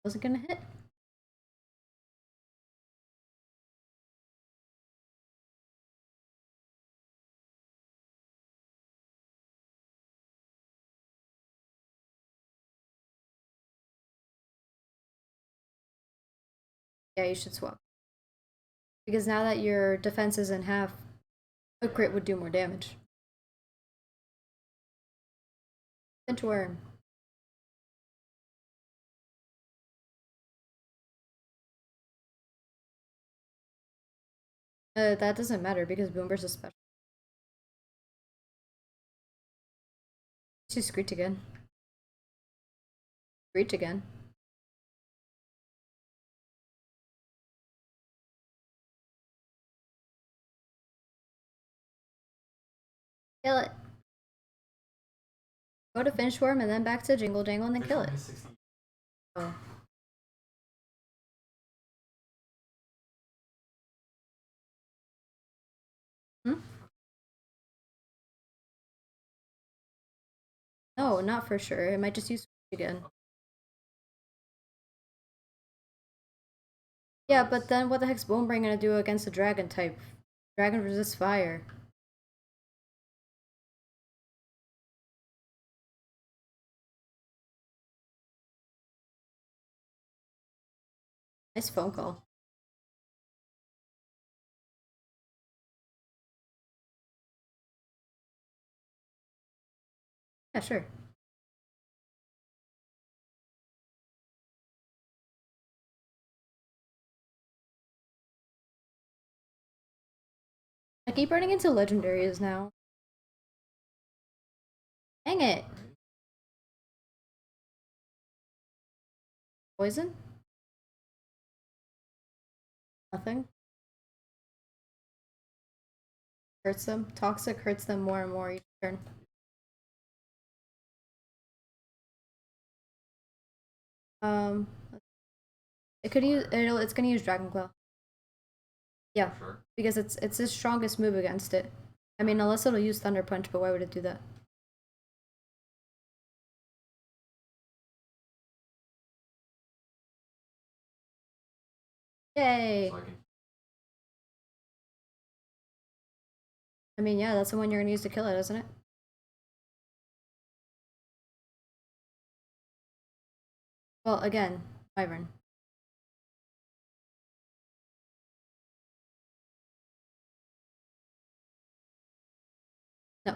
Wasn't gonna hit. Yeah, you should swap. Because now that your defense is in half, a crit would do more damage. Worm. That doesn't matter because Boomburst is special. Just Screech again. Screech again. Kill it. Go to Finchworm and then back to Jingle Jangle and then kill it. Oh. Hmm? No, not for sure. It might just use again. Yeah, but then what the heck's Bonebrain gonna do against a dragon type? Dragon resists fire. Nice phone call. Yeah, sure. I keep running into legendaries now. Dang it! Poison? Nothing. Hurts them. Toxic hurts them more and more each turn. Um, it could use. It's gonna use Dragon Claw. Yeah, Sure. because it's his strongest move against it. I mean, unless it'll use Thunder Punch, but why would it do that? Yay! So I can. I mean, yeah, that's the one you're gonna use to kill it, isn't it? Well, again, Wyvern. No.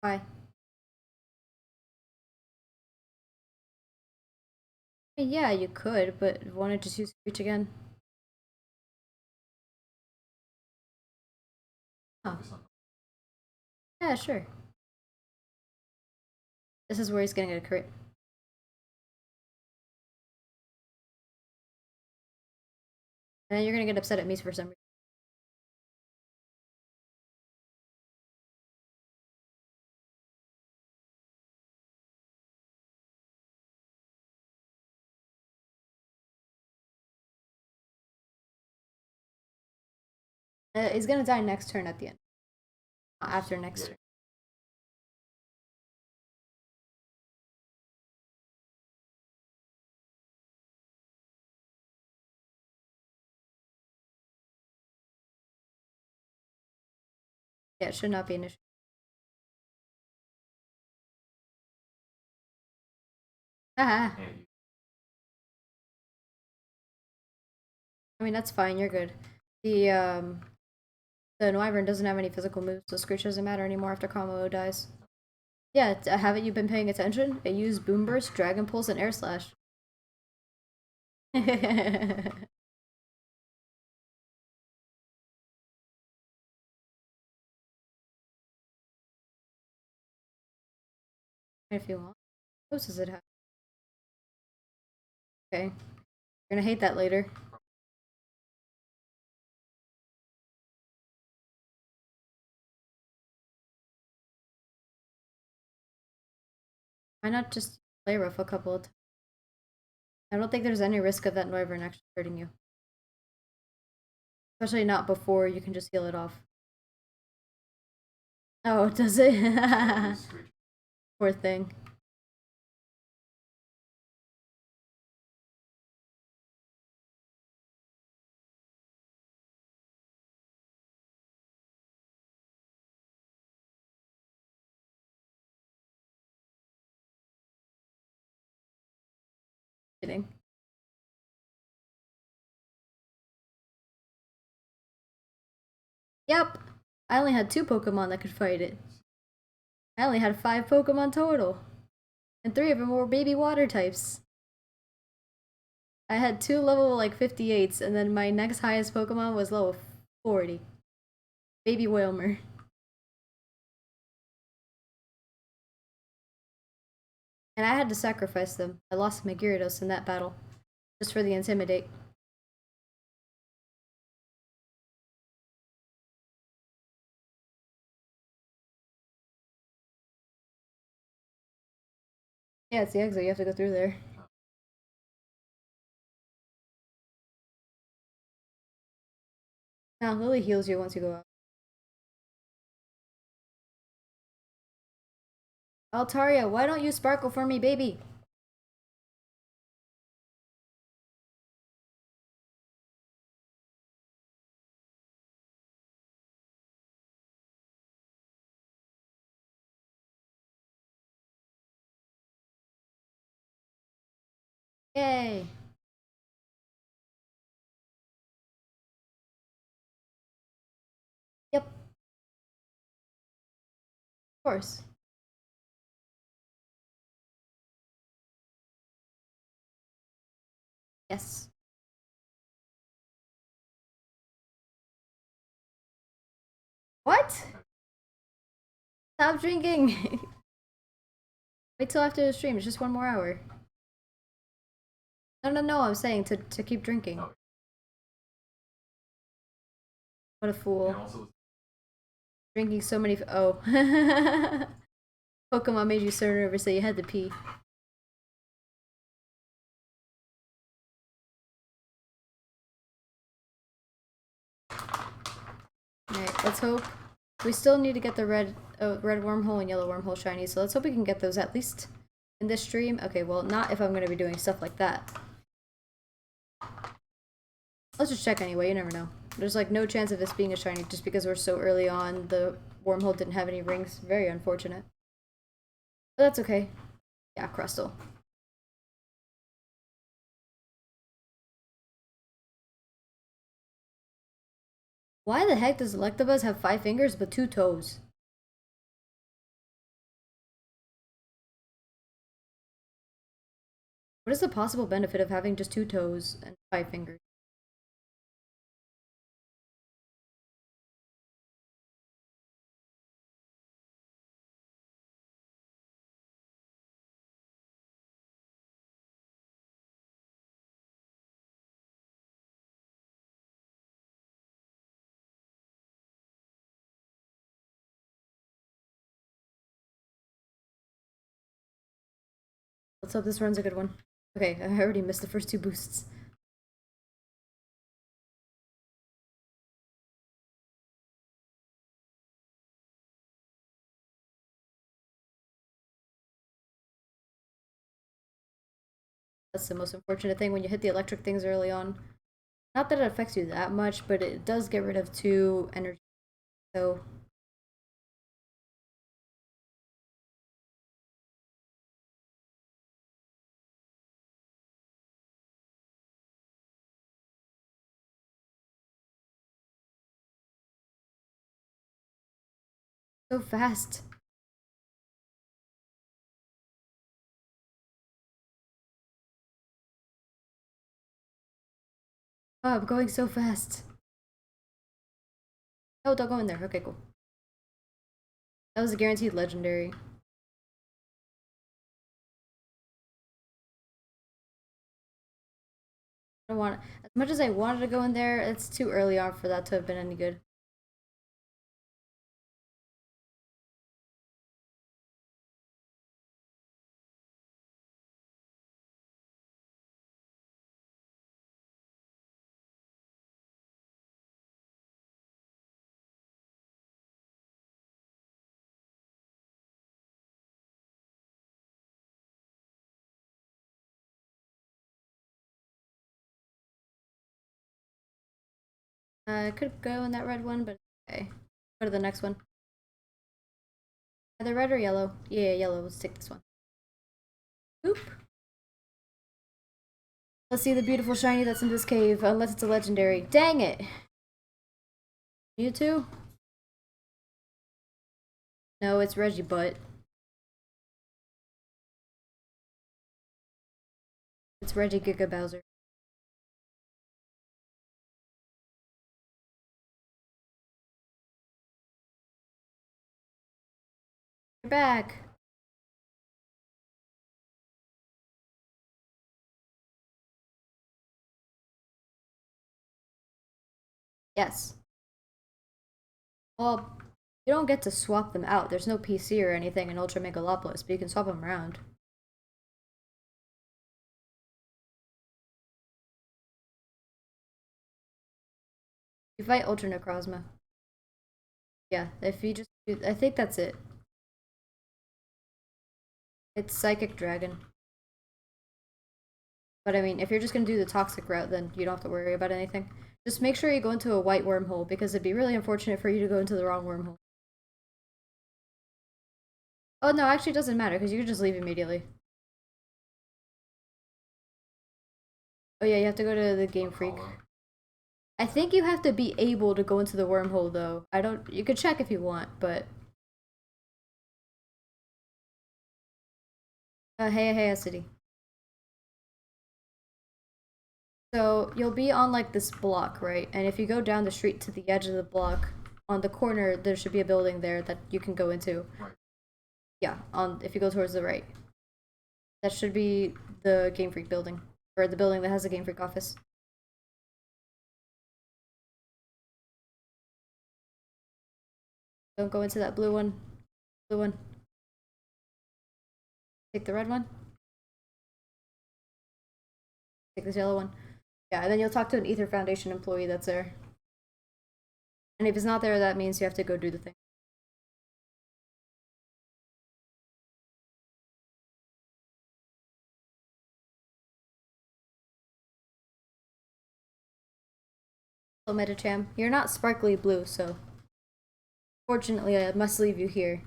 Why? I mean, yeah, you could, but want to just use Reach again? Huh. Yeah, sure. This is where he's gonna get a crit. And then you're gonna get upset at me for some reason. He's gonna die next turn at the end. After next turn. Yeah, it should not be an issue. Haha. I mean, that's fine, you're good. The Wyvern doesn't have any physical moves, so Screech doesn't matter anymore after Combo dies. Yeah, haven't you been paying attention? It used Boom Burst, Dragon Pulse, and Air Slash. If you want. What else does it have? Okay. You're gonna hate that later. Why not just play rough a couple of times? I don't think there's any risk of that Wyvern actually hurting you. Especially not before you can just heal it off. Oh, does it? Poor thing. Kidding. Yep. I only had 2 Pokemon that could fight it. I only had 5 Pokemon total. And 3 of them were baby water types. I had 2 level like 58s, and then my next highest Pokemon was level 40. Baby Whalmer. And I had to sacrifice them. I lost my Gyarados in that battle. Just for the Intimidate. Yeah, it's the exit. You have to go through there. No, Lily heals you once you go out. Altaria, why don't you sparkle for me, baby? Yay! Yep. Of course. Yes. What? Stop drinking! Wait till after the stream, it's just 1 more hour. No, I'm saying to keep drinking. Oh. What a fool. And also, Drinking so many. Oh. Pokemon made you so nervous that you had to pee. Alright, let's hope. We still need to get the red wormhole and yellow wormhole shiny, so let's hope we can get those at least in this stream. Okay, well, not if I'm going to be doing stuff like that. Let's just check anyway, you never know. There's like no chance of this being a shiny just because we're so early on. The wormhole didn't have any rings. Very unfortunate. But that's okay. Yeah, Crustle. Why the heck does Electabuzz have 5 fingers but 2 toes? What is the possible benefit of having just 2 toes and 5 fingers? Let's hope this run's a good one. Okay, I already missed the first 2 boosts. That's the most unfortunate thing when you hit the electric things early on. Not that it affects you that much, but it does get rid of 2 energy. So so fast. Oh, I'm going so fast. Oh, don't go in there. Okay, cool. That was a guaranteed legendary. I don't want, as much as I wanted to go in there, it's too early on for that to have been any good. I could go in that red one, but okay. Go to the next one. Either red or yellow. Yeah, yellow. Let's take this one. Oop. Let's see the beautiful shiny that's in this cave, unless it's a legendary. Dang it! Mewtwo? No, it's Regibutt. It's Regigiga Bowser. You're back. Yes. Well, you don't get to swap them out. There's no PC or anything in Ultra Megalopolis, but you can swap them around. You fight Ultra Necrozma. Yeah, if you just do, I think that's it. It's Psychic Dragon. But I mean, if you're just gonna do the toxic route, then you don't have to worry about anything. Just make sure you go into a white wormhole, because it'd be really unfortunate for you to go into the wrong wormhole. Oh no, actually it doesn't matter, because you can just leave immediately. Oh yeah, you have to go to the Game Freak. I think you have to be able to go into the wormhole, though. I don't... You could check if you want, but... hey, City. So, you'll be on, like, this block, right? And if you go down the street to the edge of the block, on the corner, there should be a building there that you can go into. Right. Yeah, if you go towards the right. That should be the Game Freak building. Or the building that has the Game Freak office. Don't go into that blue one. Blue one. Take the red one. Take this yellow one. Yeah, and then you'll talk to an Ether Foundation employee that's there. And if it's not there, that means you have to go do the thing. So Metacham, you're not sparkly blue, so... Fortunately, I must leave you here.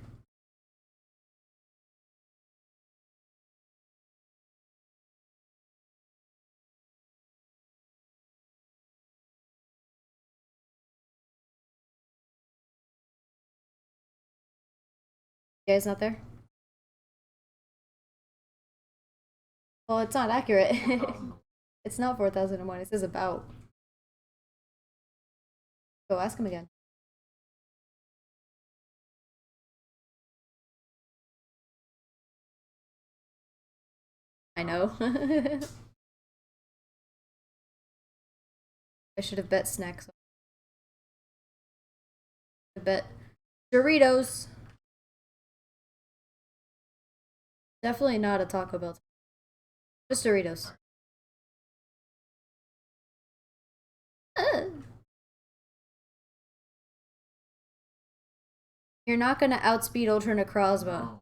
You guys not there? Well, it's not accurate. It's not 4001, it says about. Go ask him again. I know. I should have bet snacks. I bet Doritos. Definitely not a Taco Bell. Just Doritos. You're not gonna outspeed Ultra Necrozma. No.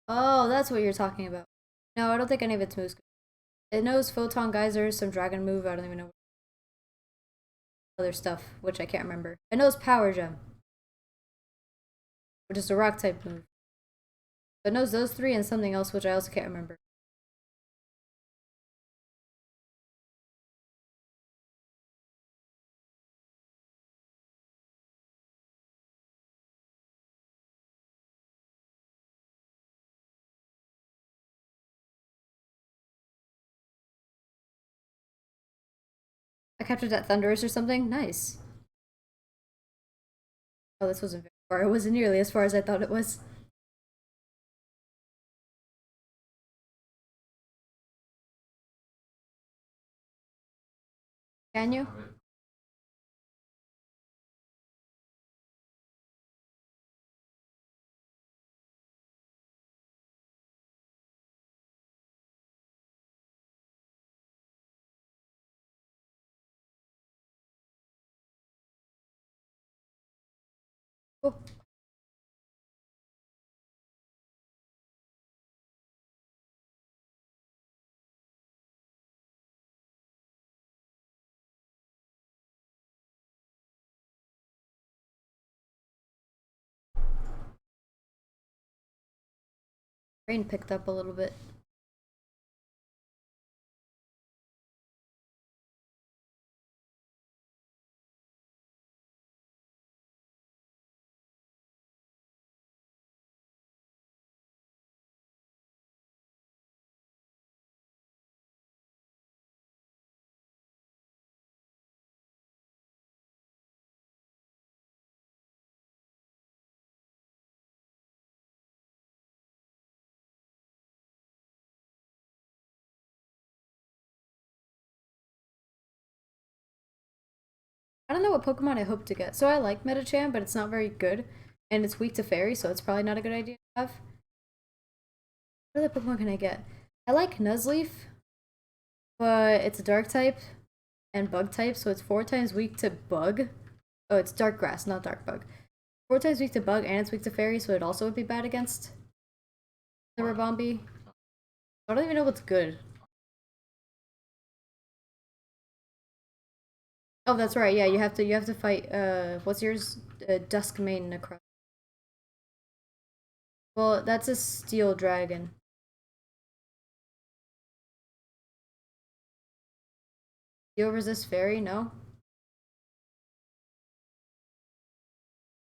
Oh, that's what you're talking about. No, I don't think any of its moves. It knows Photon Geysers, some dragon move, I don't even know. Other stuff, which I can't remember. It knows Power Gem, which is a rock type move. But it knows those three and something else, which I also can't remember. I captured that Thunderous or something? Nice. Oh, this wasn't very far. It wasn't nearly as far as I thought it was. Can you? Oh. Rain picked up a little bit. I don't know what Pokemon I hope to get. So I like Medicham, but it's not very good. And it's weak to Fairy, so it's probably not a good idea to have. What other Pokemon can I get? I like Nuzleaf, but it's a dark type and bug type, so it's 4 times weak to bug. Oh, it's dark grass, not dark bug. 4 times weak to bug and it's weak to Fairy, so it also would be bad against the Rabombi. I don't even know what's good. Oh, that's right. Yeah, you have to fight. What's yours? Duskmane Necro. Well, that's a steel dragon. Steel resist fairy? No.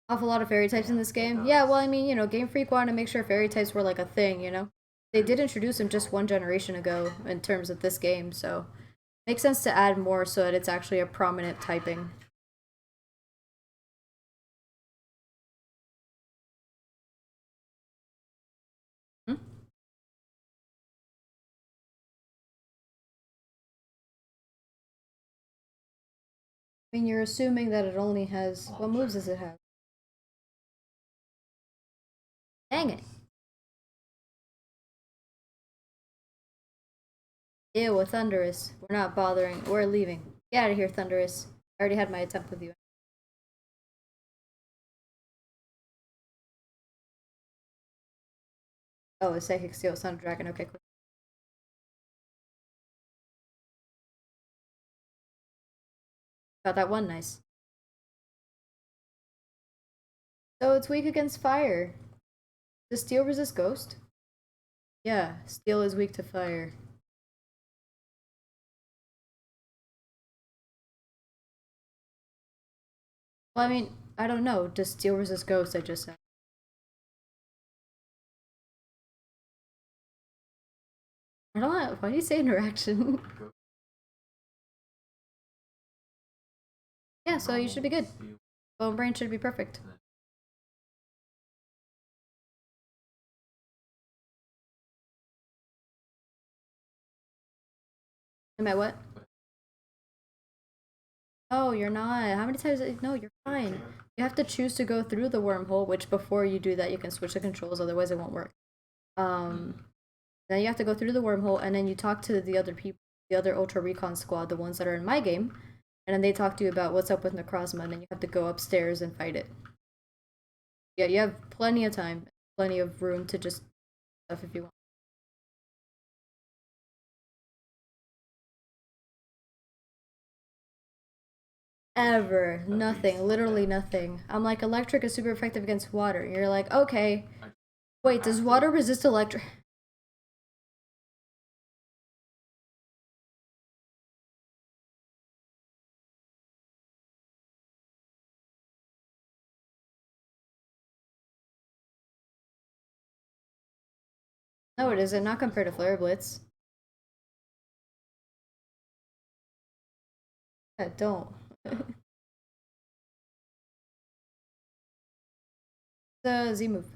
Awful lot of fairy types in this game. Yeah, well, I mean, you know, Game Freak wanted to make sure fairy types were like a thing. You know, they did introduce them just 1 generation ago in terms of this game, so makes sense to add more so that it's actually a prominent typing. Hmm? I mean, you're assuming that it only has what moves does it have? Dang it! Ew, with Thundurus. We're not bothering. We're leaving. Get out of here, Thundurus. I already had my attempt with you. Oh, it's Psychic Steel. It's not a dragon. Okay, cool. Got that one. Nice. So it's weak against fire. Does steel resist ghost? Yeah, steel is weak to fire. Well, I mean, I don't know. Does steel resist ghost? I just said. I don't know. Why do you say interaction? Yeah, so you should be good. Bone Brain should be perfect. Am I what? Oh, you're not. How many times? No, you're fine. You have to choose to go through the wormhole, which before you do that, you can switch the controls, otherwise it won't work. Then you have to go through the wormhole, and then you talk to the other people, the other Ultra Recon squad, the ones that are in my game, and then they talk to you about what's up with Necrozma, and then you have to go upstairs and fight it. Yeah, you have plenty of time, plenty of room to just stuff if you want. Ever. Nothing. Literally nothing. I'm like, electric is super effective against water. You're like, okay. Wait, does water resist electric? No, it isn't. Not compared to Flare Blitz. Yeah, don't. The Z move.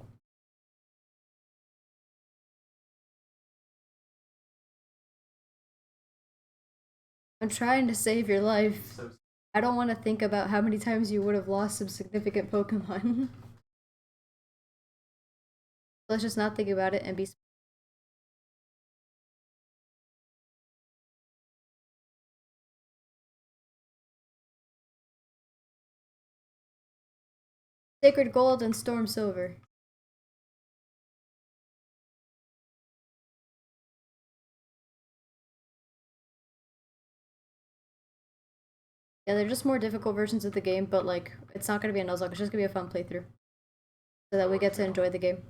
I'm trying to save your life. I don't want to think about how many times you would have lost some significant Pokemon. Let's just not think about it and be. Sacred Gold and Storm Silver. Yeah, they're just more difficult versions of the game, but like, it's not gonna be a Nuzlocke, it's just gonna be a fun playthrough. So that we get to enjoy the game.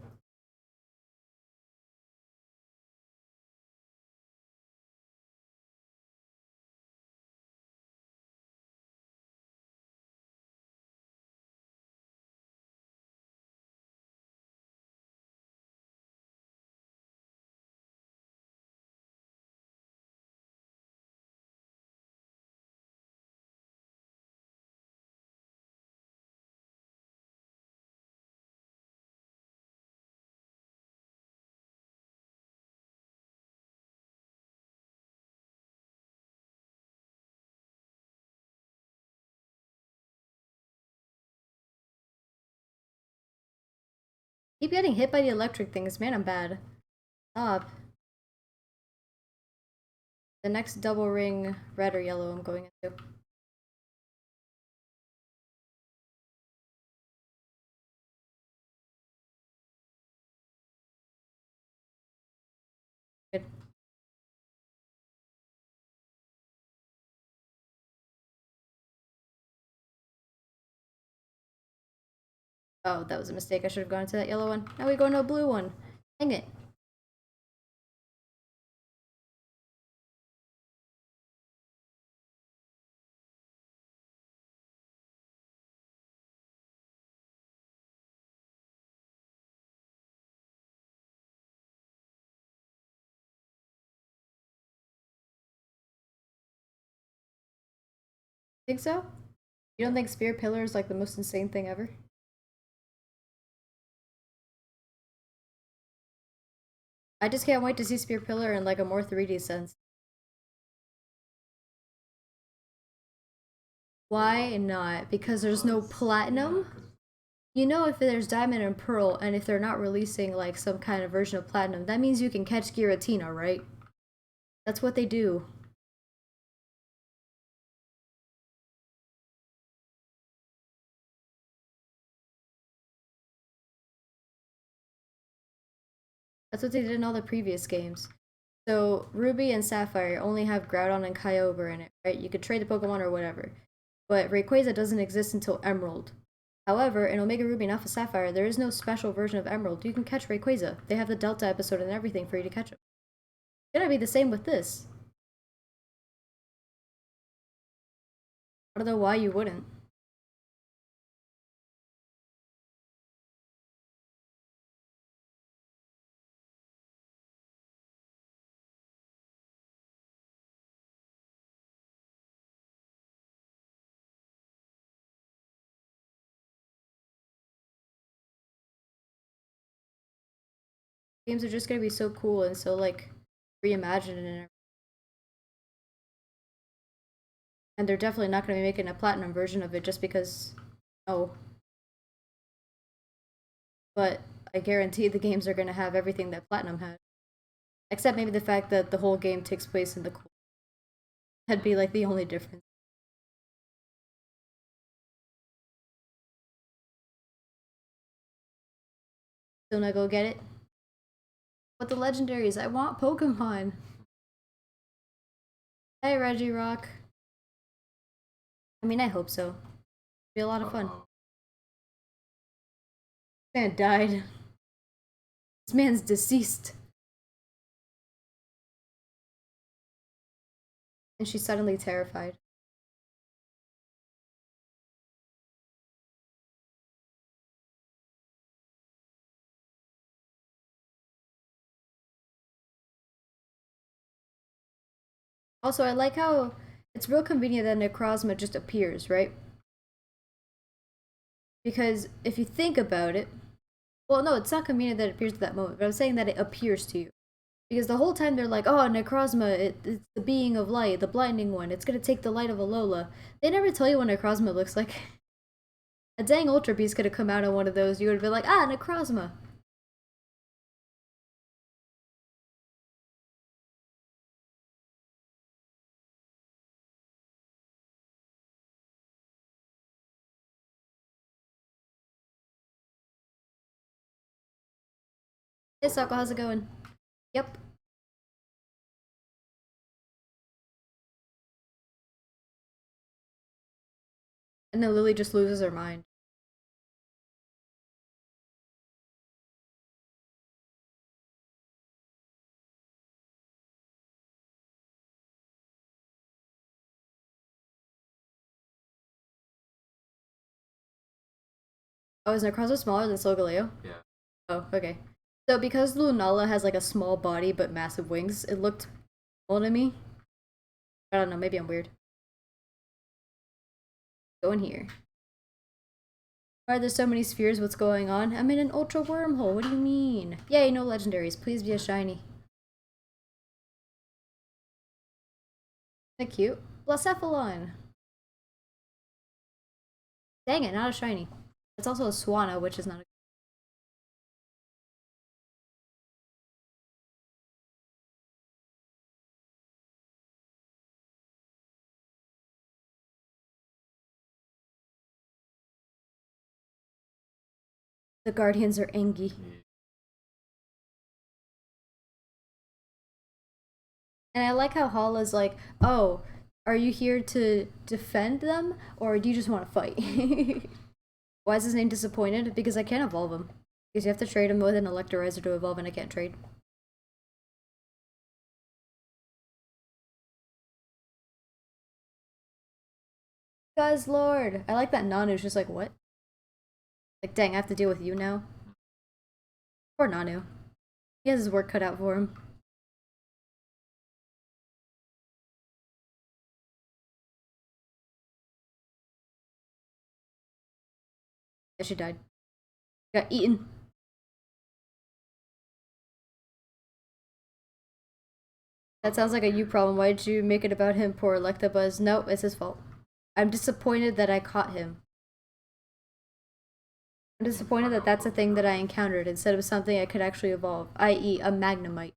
Keep getting hit by the electric things, man, I'm bad. Stop. The next double ring, red or yellow, I'm going into. Good. Oh, that was a mistake. I should have gone into that yellow one. Now we go into a blue one. Dang it. Think so? You don't think Spear Pillar is like the most insane thing ever? I just can't wait to see Spear Pillar in like a more 3D sense. Why not? Because there's no platinum? You know, if there's diamond and pearl, and if they're not releasing like some kind of version of platinum, that means you can catch Giratina, right? That's what they do. That's what they did in all the previous games. So Ruby and Sapphire only have Groudon and Kyogre in it, right? You could trade the Pokemon or whatever. But Rayquaza doesn't exist until Emerald. However, in Omega Ruby and Alpha Sapphire, there is no special version of Emerald. You can catch Rayquaza. They have the Delta episode and everything for you to catch him. It's gonna be the same with this. I don't know why you wouldn't. Games are just gonna be so cool and so like reimagined and they're definitely not gonna be making a platinum version of it just because no. But I guarantee the games are gonna have everything that platinum had. Except maybe the fact that the whole game takes place in the cool. That'd be like the only difference. Still not go get it? But the legendaries, I want Pokemon. Hey Reggie Rock. I mean, I hope so. It'll be a lot of fun. This man died. This man's deceased. And she's suddenly terrified. Also, I like how it's real convenient that Necrozma just appears, right? Because if you think about it, well, no, it's not convenient that it appears at that moment, but I'm saying that it appears to you. Because the whole time they're like, oh, Necrozma, it's the being of light, the blinding one, it's gonna take the light of Alola. They never tell you what Necrozma looks like. A dang Ultra Beast could have come out on one of those, you would have been like, ah, Necrozma. Hey, Sako, how's it going? Yep. And then Lily just loses her mind. Oh, is Necrozma smaller than Solgaleo? Yeah. Oh, okay. So because Lunala has like a small body but massive wings, it looked small to me. I don't know, maybe I'm weird. Go in here. Why are there so many spheres? What's going on? I'm in an Ultra Wormhole. What do you mean? Yay, no legendaries. Please be a shiny. Isn't that cute? Blacephalon. Dang it, not a shiny. It's also a Swanna, which is not a The Guardians are angry. Yeah. And I like how Hala's like, oh, are you here to defend them, or do you just want to fight? Why is his name Disappointed? Because I can't evolve him. Because you have to trade him with an Electorizer to evolve, and I can't trade. Guys, Lord! I like that Nanu's just like, what? Like, dang, I have to deal with you now? Poor Nanu. He has his work cut out for him. Yeah, she died. Got eaten. That sounds like a you problem. Why did you make it about him, poor Electabuzz? No, it's his fault. I'm disappointed that I caught him. I'm disappointed that that's a thing that I encountered instead of something I could actually evolve, i.e. a Magnemite.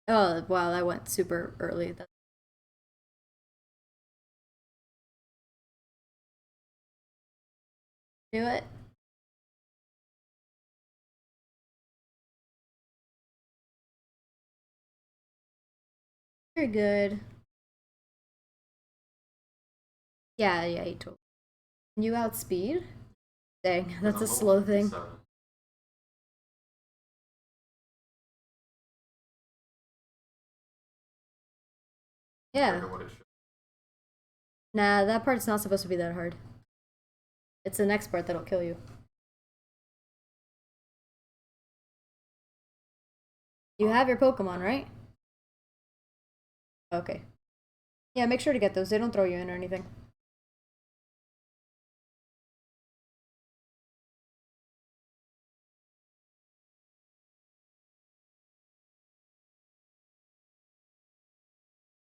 Oh, wow, that went super early. Do it. You're good. Yeah, you totally. Can you outspeed? Dang, that's a slow thing. Yeah. Nah, that part's not supposed to be that hard. It's the next part that'll kill you. You have your Pokemon, right? Okay. Yeah, make sure to get those. They don't throw you in or anything.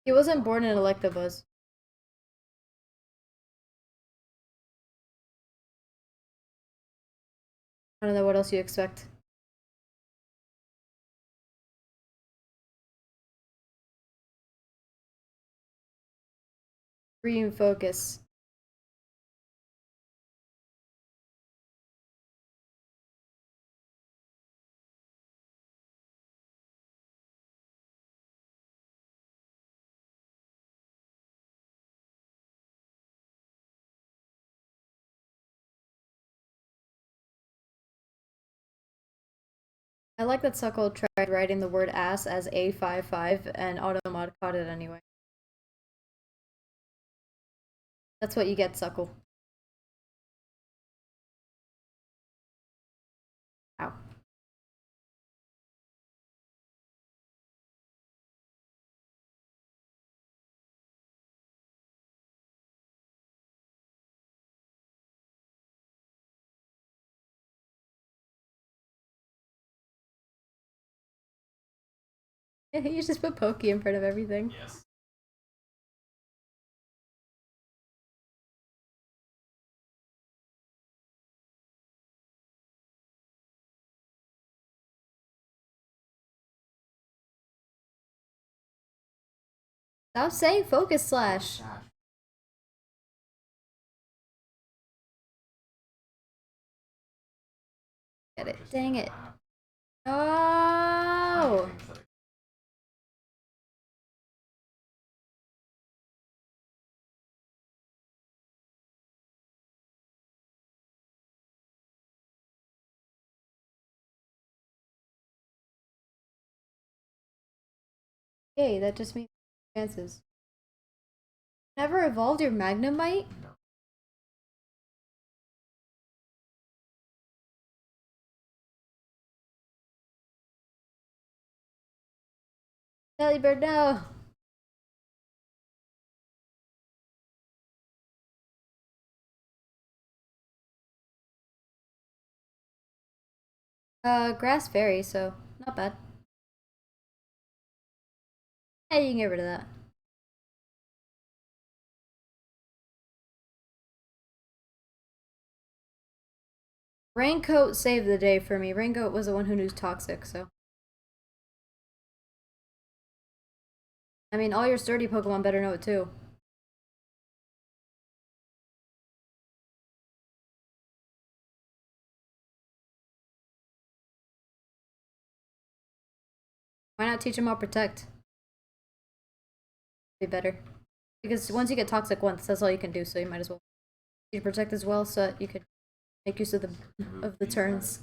He wasn't born in Electabuzz. I don't know what else you expect. Green focus. I like that Suckle tried writing the word ass as A55 and Automod caught it anyway. That's what you get, Suckle. Ow. You just put Pokey in front of everything. Yes. Stop saying focus slash. Get it. Dang it. Oh! Hey, that just means chances. Never evolved your Magnemite? No. Delibird, no! Grass Fairy, so not bad. Yeah, you can get rid of that. Raincoat saved the day for me. Raincoat was the one who knew Toxic, so. I mean, all your sturdy Pokemon better know it too. Why not teach him how to protect? Be better. Because once you get toxic once, that's all you can do, so you might as well teach protect as well so that you could make use of the turns.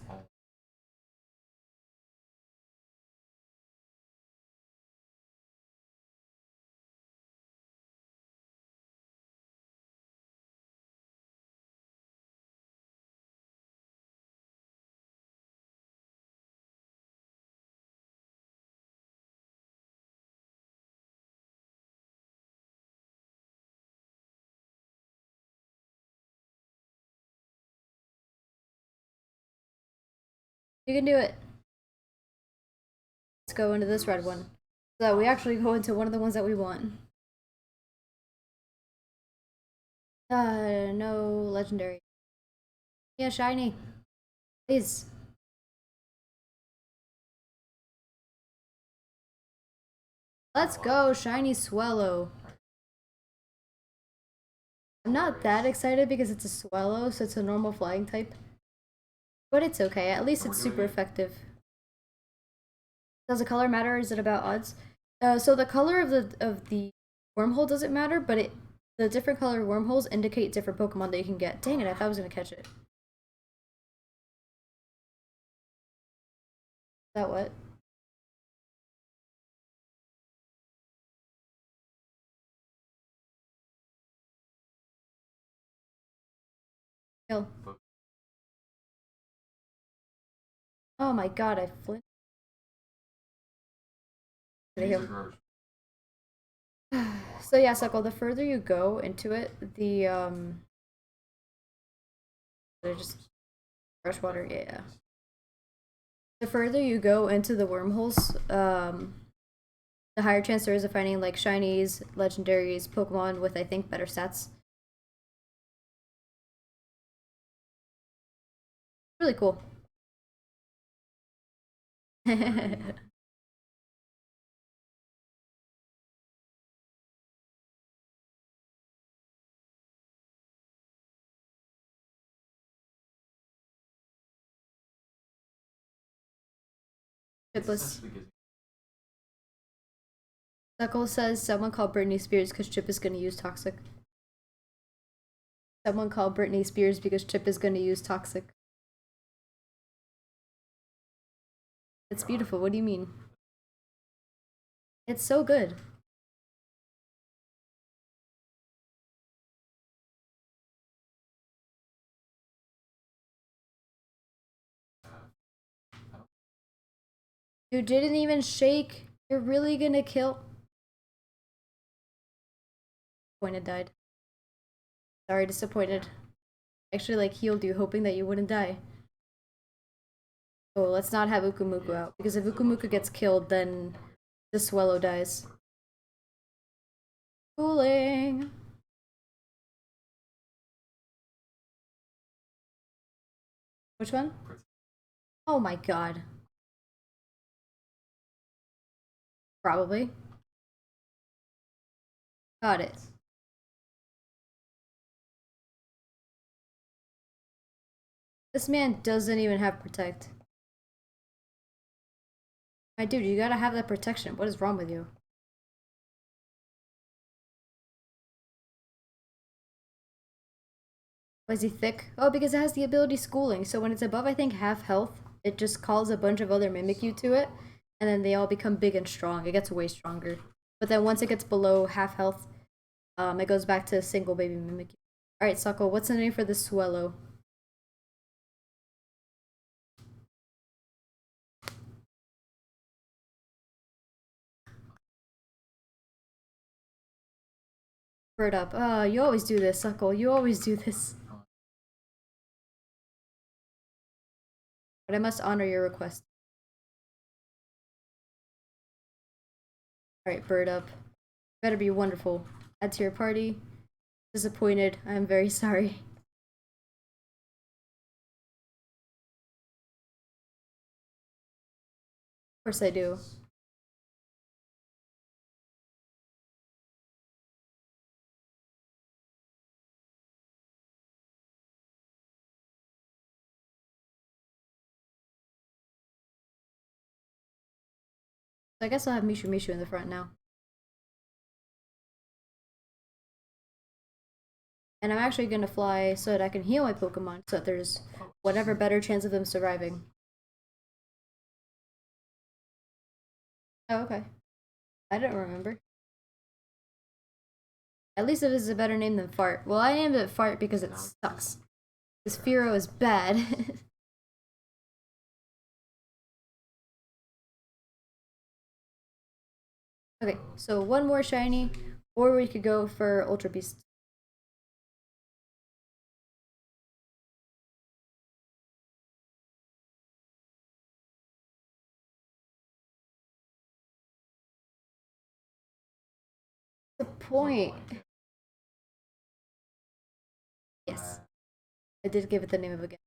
You can do it. Let's go into this red one. So we actually go into one of the ones that we want. No legendary. Yeah, shiny. Please. Let's go, shiny Swellow. I'm not that excited because it's a Swellow, so it's a normal flying type. But it's okay, at least it's super effective. Does the color matter, or is it about odds? So the color of the wormhole doesn't matter, but the different colored wormholes indicate different Pokemon that you can get. Dang it, I thought I was gonna catch it. Is that what? Kill. Oh my god, I flinched. So yeah, Suckle, the further you go into it, they're just freshwater, yeah. The further you go into the wormholes, the higher chance there is of finding like shinies, legendaries, Pokemon with I think better stats. Really cool. Ch1pless. Suckle says someone called Britney Spears because Chip is gonna use toxic. Someone called Britney Spears because Chip is gonna use toxic. It's beautiful. What do you mean? It's so good. You didn't even shake. You're really gonna kill. Disappointed died. Sorry, disappointed. Actually, like healed you, hoping that you wouldn't die. Oh, let's not have Ukumuku out because if Ukumuku gets killed, then the Swellow dies. Cooling. Which one? Oh my god. Probably. Got it. This man doesn't even have protect. My dude, you gotta have that protection. What is wrong with you? Why is he thick? Oh, because it has the ability schooling. So when it's above, I think, half health, it just calls a bunch of other Mimikyu to it. And then they all become big and strong. It gets way stronger. But then once it gets below half health, it goes back to single baby Mimikyu. Alright, Suckle, what's the name for the Swellow? Bird up. You always do this, Suckle. You always do this. But I must honor your request. Alright, bird up. Better be wonderful. Add to your party. Disappointed. I am very sorry. Of course I do. So I guess I'll have Mishu in the front now. And I'm actually gonna fly so that I can heal my Pokemon so that there's whatever better chance of them surviving. Oh, okay. I don't remember. At least if it's a better name than Fart. Well, I named it Fart because it sucks. This Fearow is bad. Okay, so one more shiny, or we could go for Ultra Beast. The point. Yes, I did give it the name of a game.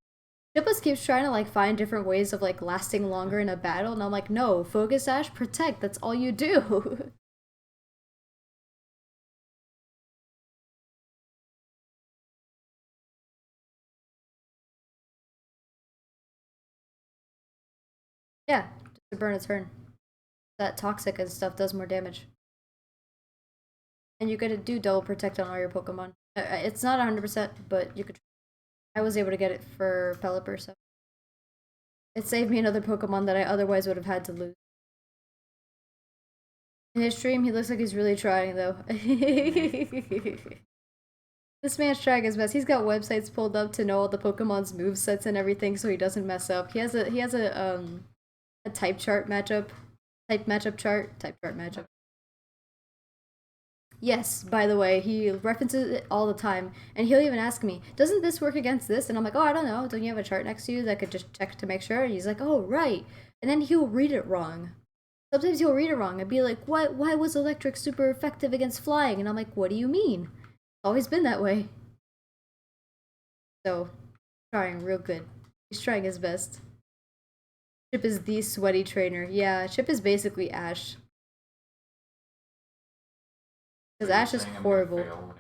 Ch1pless keeps trying to like find different ways of like lasting longer in a battle, and I'm like, no, focus Ash, protect. That's all you do. Yeah, just to burn a turn. That toxic and stuff does more damage. And you gotta do double protect on all your Pokemon. It's not 100%, but you could. I was able to get it for Pelipper, so it saved me another Pokemon that I otherwise would have had to lose. In his stream, he looks like he's really trying, though. This man's trying his best. He's got websites pulled up to know all the Pokemon's movesets and everything, so he doesn't mess up. He has a type chart matchup, type matchup chart, type chart matchup. Yes, by the way, he references it all the time, and he'll even ask me, "Doesn't this work against this?" And I'm like, "Oh, I don't know. Don't you have a chart next to you that could just check to make sure?" And he's like, "Oh, right." And then he'll read it wrong. Sometimes he'll read it wrong and be like, Why was electric super effective against flying?" And I'm like, "What do you mean? It's always been that way." So, trying real good. He's trying his best. Chip is the sweaty trainer. Yeah, Chip is basically Ash. Because Ash is horrible.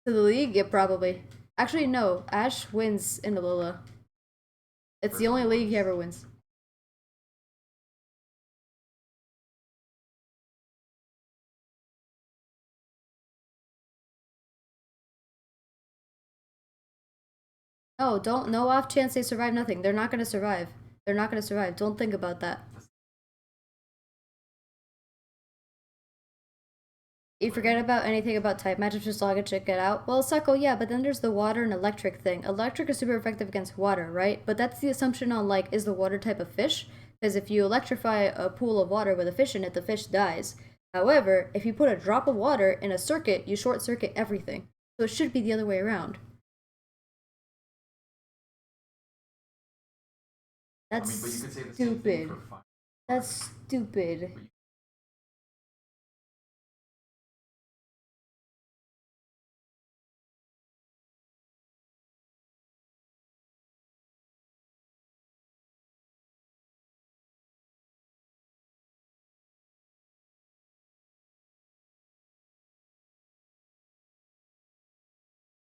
To the league? Yeah, probably. Actually, no. Ash wins in Alola. It's the only league he ever wins. Oh, don't. No off chance they survive nothing. They're not gonna survive. They're not gonna survive. Don't think about that. You forget about anything about type matchups, just log it, check it out. Well, Suckle, yeah, but then there's the water and electric thing. Electric is super effective against water, right? But that's the assumption on, like, is the water type a fish? Because if you electrify a pool of water with a fish in it, the fish dies. However, if you put a drop of water in a circuit, you short circuit everything. So it should be the other way around. That's but you could say the stupid. Same thing for fire. That's stupid.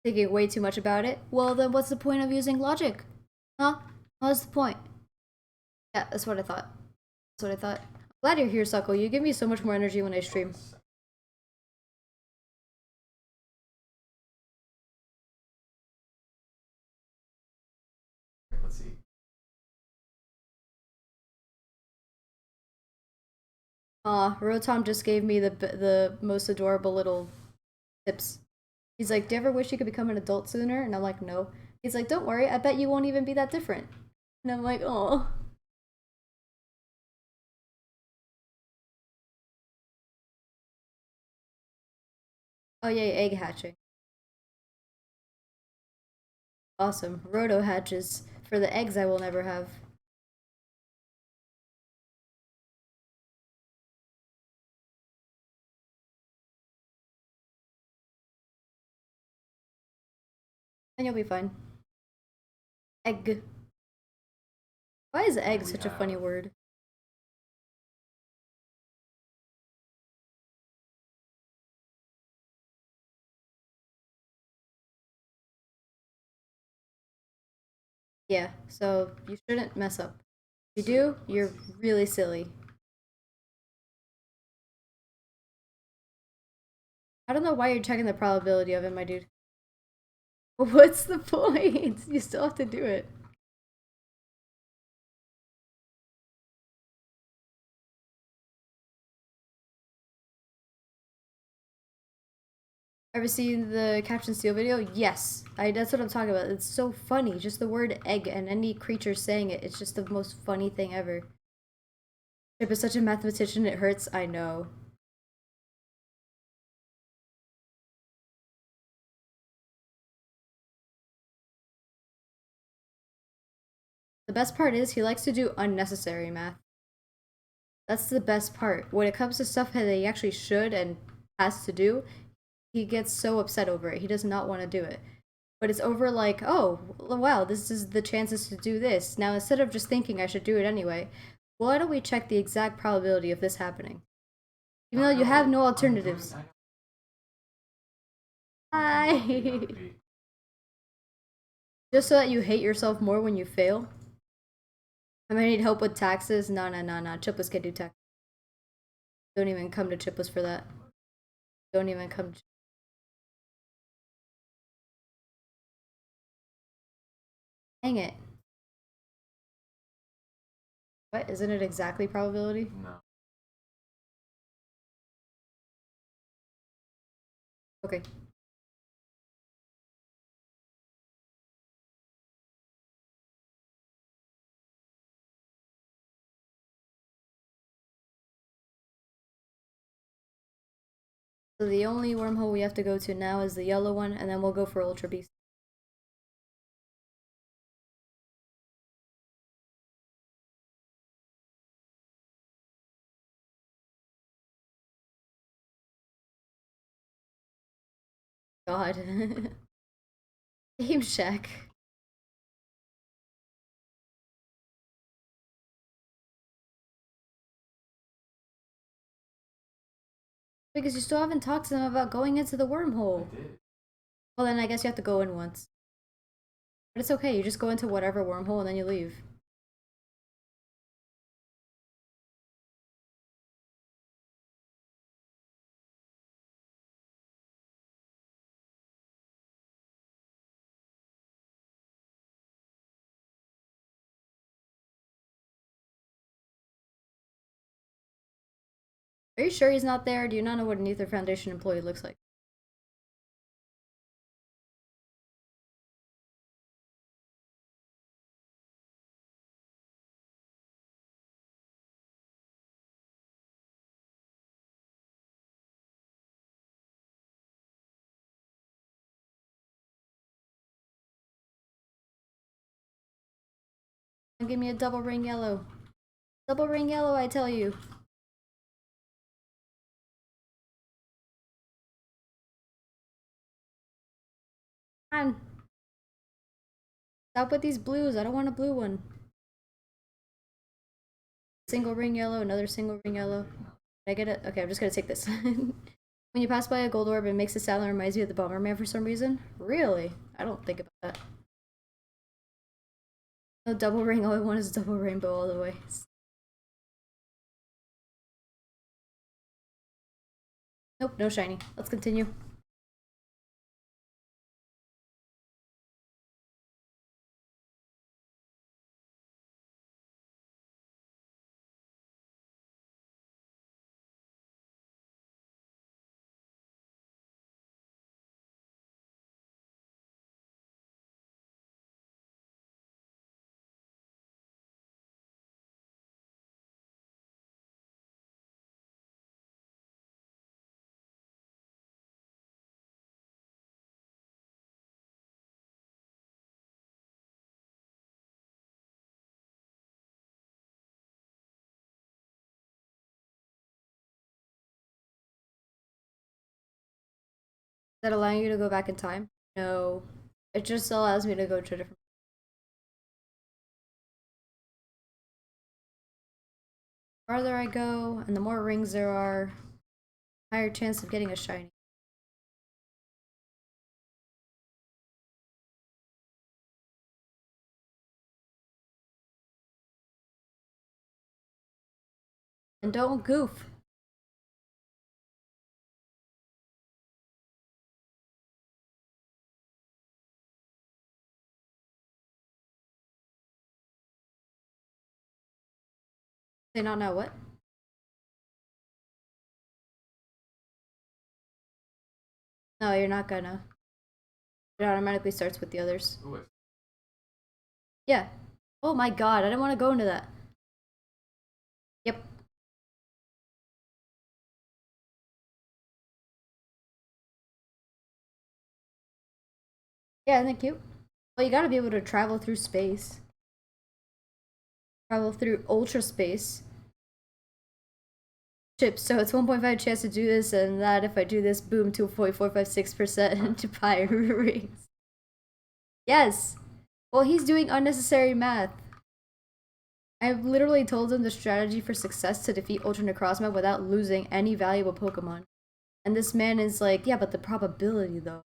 Thinking way too much about it. Well, then what's the point of using logic? Huh? What's the point? Yeah, that's what I thought. That's what I thought. Glad you're here, Suckle. You give me so much more energy when I stream. Let's see. Rotom just gave me the most adorable little tips. He's like, "Do you ever wish you could become an adult sooner?" And I'm like, "No." He's like, "Don't worry, I bet you won't even be that different." And I'm like, "Oh." Oh yeah, egg hatching. Awesome. Roto hatches. For the eggs I will never have. And you'll be fine. Egg. Why is egg such a funny word? Yeah, so you shouldn't mess up. If you do, you're really silly. I don't know why you're checking the probability of it, my dude. What's the point? You still have to do it. Ever seen the Captain Steel video? Yes. That's what I'm talking about. It's so funny. Just the word egg and any creature saying it. It's just the most funny thing ever. Chip is such a mathematician, it hurts. I know. The best part is he likes to do unnecessary math. That's the best part. When it comes to stuff that he actually should and has to do, he gets so upset over it. He does not want to do it. But it's over like, oh, wow, this is the chances to do this. Now, instead of just thinking I should do it anyway, why don't we check the exact probability of this happening? Even though you have no alternatives. Hi! Just so that you hate yourself more when you fail? I might need help with taxes. No. Ch1pless can do taxes. Don't even come to Ch1pless for that. Don't even come to Dang it. What? Isn't it exactly probability? No. Okay. So the only wormhole we have to go to now is the yellow one, and then we'll go for Ultra Beast. God. Game Shack. Because you still haven't talked to them about going into the wormhole. I did. Well, then I guess you have to go in once. But it's okay, you just go into whatever wormhole and then you leave. Are you sure he's not there? Do you not know what an Ether Foundation employee looks like? Give me a double ring yellow. Double ring yellow, I tell you. Come on. Stop with these blues. I don't want a blue one. Single ring yellow, another single ring yellow. Can I get it? Okay, I'm just gonna take this. When you pass by a gold orb, it makes a sound that reminds you of the Bomberman for some reason. Really? I don't think about that. No double ring, all I want is double rainbow all the way. Nope, no shiny. Let's continue. Is that allowing you to go back in time? No. It just allows me to go to a different. The farther I go, and the more rings there are, higher chance of getting a shiny. And don't goof. Say not now what? No, you're not gonna. It automatically starts with the others. Ooh, Yeah. Oh my god, I didn't want to go into that. Yep. Yeah, isn't it cute? Well, you gotta be able to travel through space. Travel through ultra space. Chips, so it's 1.5 chance to do this and that. If I do this, boom, 2.456% to fire rings. Yes. Well, he's doing unnecessary math. I've literally told him the strategy for success to defeat Ultra Necrozma without losing any valuable Pokemon. And this man is like, yeah, but the probability though.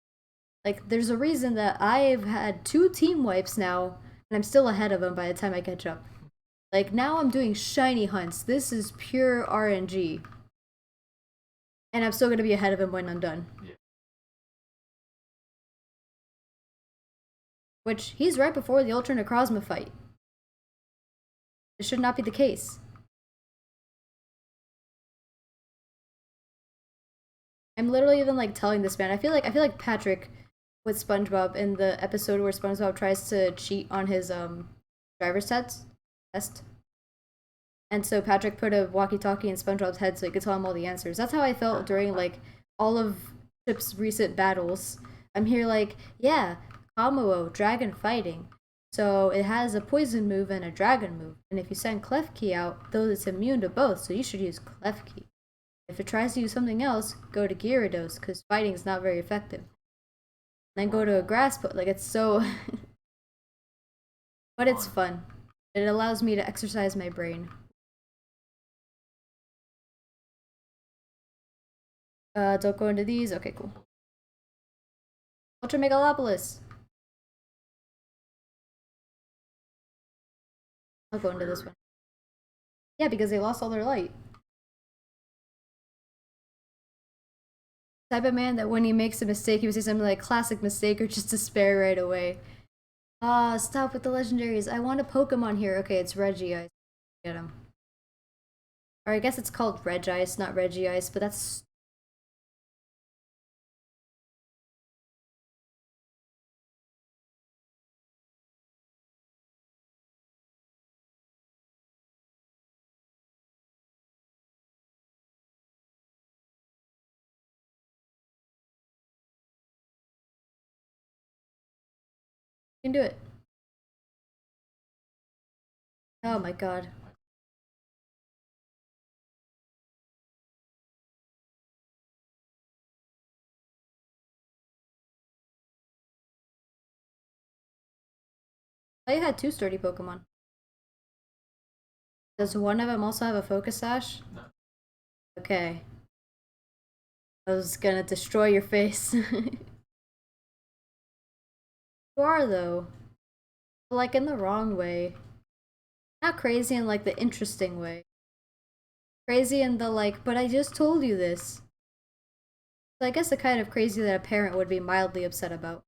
Like, there's a reason that I've had 2 team wipes now, and I'm still ahead of him by the time I catch up. Like, now I'm doing shiny hunts. This is pure RNG. And I'm still gonna be ahead of him when I'm done. yeah. Which, he's right before the Ultra Necrozma fight. This should not be the case. I'm literally even like telling this man. I feel like Patrick with SpongeBob in the episode where SpongeBob tries to cheat on his driver's test. And so Patrick put a walkie-talkie in SpongeBob's head so he could tell him all the answers. That's how I felt during like all of Chip's recent battles. I'm here like, yeah, Kamuo, dragon fighting. So it has a poison move and a dragon move. And if you send Klefki out, though it's immune to both, so you should use Klefki. If it tries to use something else, go to Gyarados, because fighting is not very effective. Then go to a grass, but like it's so... but it's fun. It allows me to exercise my brain. Don't go into these. Okay, cool. Ultra Megalopolis. I'll go into this one. Yeah, because they lost all their light. Type of man that when he makes a mistake, he would say something like classic mistake or just despair right away. Ah, stop with the legendaries. I want a Pokemon here. Okay, it's Regice. Get him. Or I guess it's called Regice, not Regice, but that's... You can do it. Oh my god. I had 2 sturdy Pokemon. Does one of them also have a Focus Sash? No. Okay. I was gonna destroy your face. You are, though. But, like, in the wrong way. Not crazy in, like, the interesting way. Crazy in the, like, but I just told you this. So I guess the kind of crazy that a parent would be mildly upset about.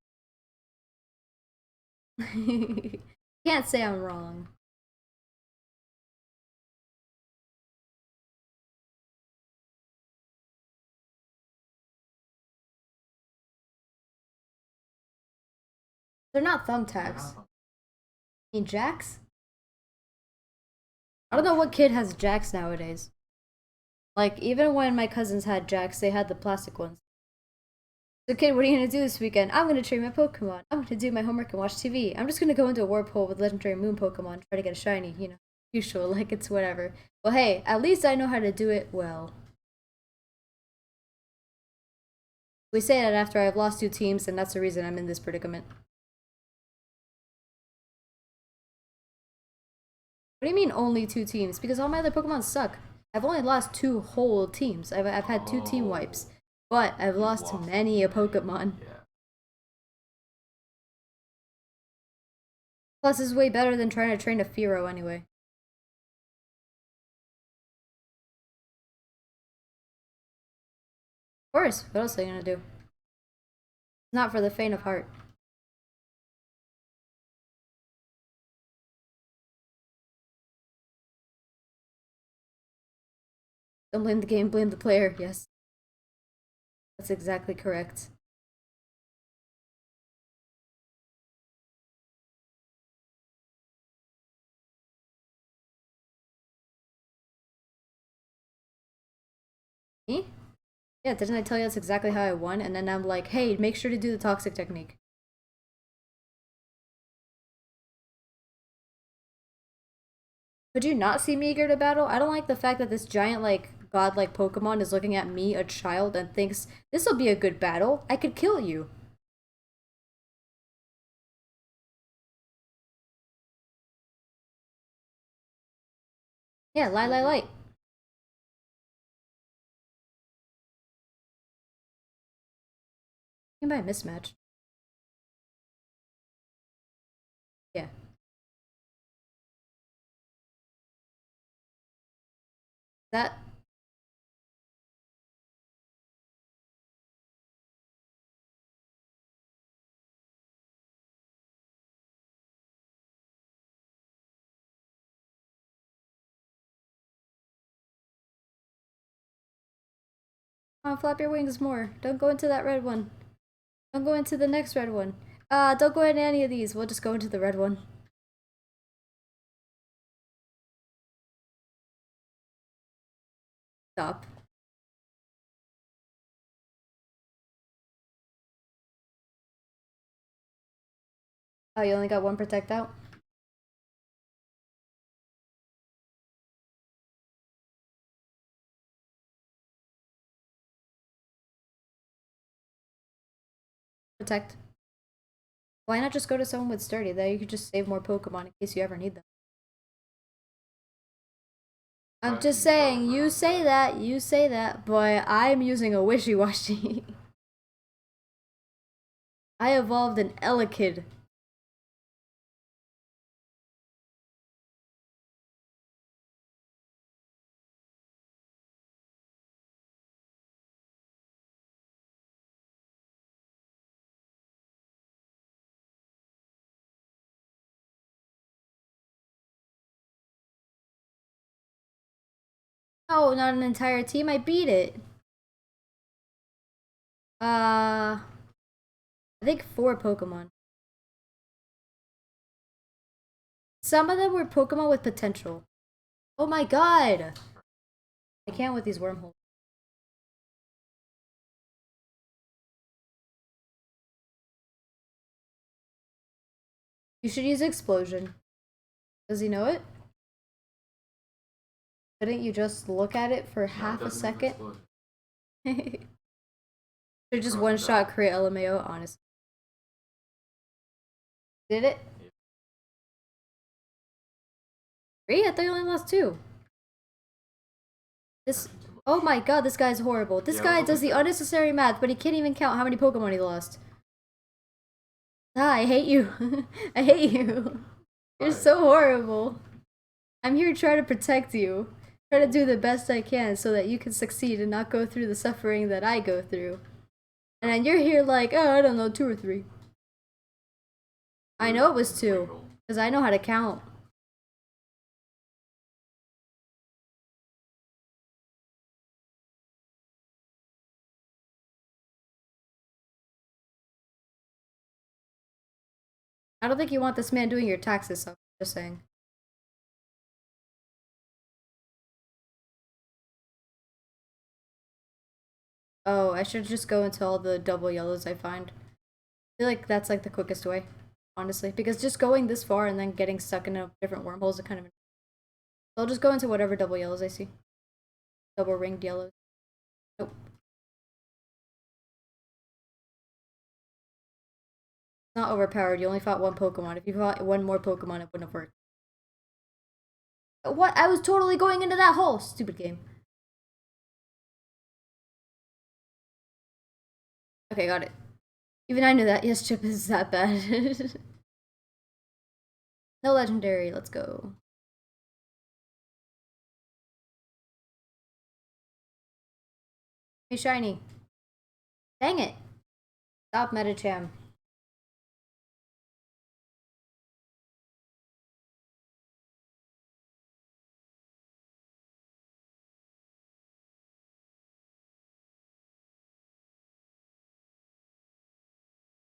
Can't say I'm wrong. They're not thumbtacks. You mean jacks? I don't know what kid has jacks nowadays. Like, even when my cousins had jacks, they had the plastic ones. So kid, what are you gonna do this weekend? I'm gonna train my Pokemon. I'm gonna do my homework and watch TV. I'm just gonna go into a Warpole with legendary moon Pokemon, try to get a shiny, you know. Usual, like it's whatever. Well hey, at least I know how to do it well. We say that after I've lost 2 teams, and that's the reason I'm in this predicament. What do you mean only 2 teams? Because all my other Pokemon suck. I've only lost 2 whole teams. I've had 2 team wipes. But I've lost many a Pokemon. Yeah. Plus, it's way better than trying to train a Fearow anyway. Of course, what else are you gonna do? It's not for the faint of heart. Don't blame the game, blame the player. Yes. That's exactly correct. Me? Yeah, didn't I tell you that's exactly how I won? And then I'm like, hey, make sure to do the toxic technique. Could you not see me eager to battle? I don't like the fact that this giant, like, godlike Pokemon is looking at me, a child, and thinks, this'll be a good battle. I could kill you. Yeah, light. You might mismatch. Yeah. That. Come on, flap your wings more. Don't go into that red one. Don't go into the next red one. Don't go into any of these. We'll just go into the red one. Stop. Oh, you only got one protect out? Protect. Why not just go to someone with sturdy? There you could just save more Pokemon in case you ever need them. I'm just saying, you say that, but I'm using a wishy-washy. I evolved an Elekid. Oh, not an entire team. I beat it. I think 4 Pokemon. Some of them were Pokemon with potential. Oh my god! I can't with these wormholes. You should use Explosion. Does he know it? Couldn't you just look at it for half a second? Should just one-shot create LMAO, honestly. Did it? 3? I thought you only lost 2. This. Oh my god, this guy's horrible. This guy does the unnecessary math, but he can't even count how many Pokemon he lost. Ah, I hate you. I hate you. You're so horrible. I'm here to try to protect you. Try to do the best I can so that you can succeed and not go through the suffering that I go through. And then you're here like, oh, I don't know, 2 or 3. I know it was 2. Because I know how to count. I don't think you want this man doing your taxes, so I'm just saying. Oh, I should just go into all the double yellows I find. I feel like that's like the quickest way, honestly. Because just going this far and then getting stuck in a different wormholes is kind of... So I'll just go into whatever double yellows I see. Double ringed yellows. Nope. Not overpowered, you only fought 1 Pokemon. If you fought 1 more Pokemon, it wouldn't have worked. What? I was totally going into that hole! Stupid game. Okay, got it. Even I knew that. Yes, Chip is that bad. No legendary, let's go. Hey, shiny. Dang it. Stop, Metacham.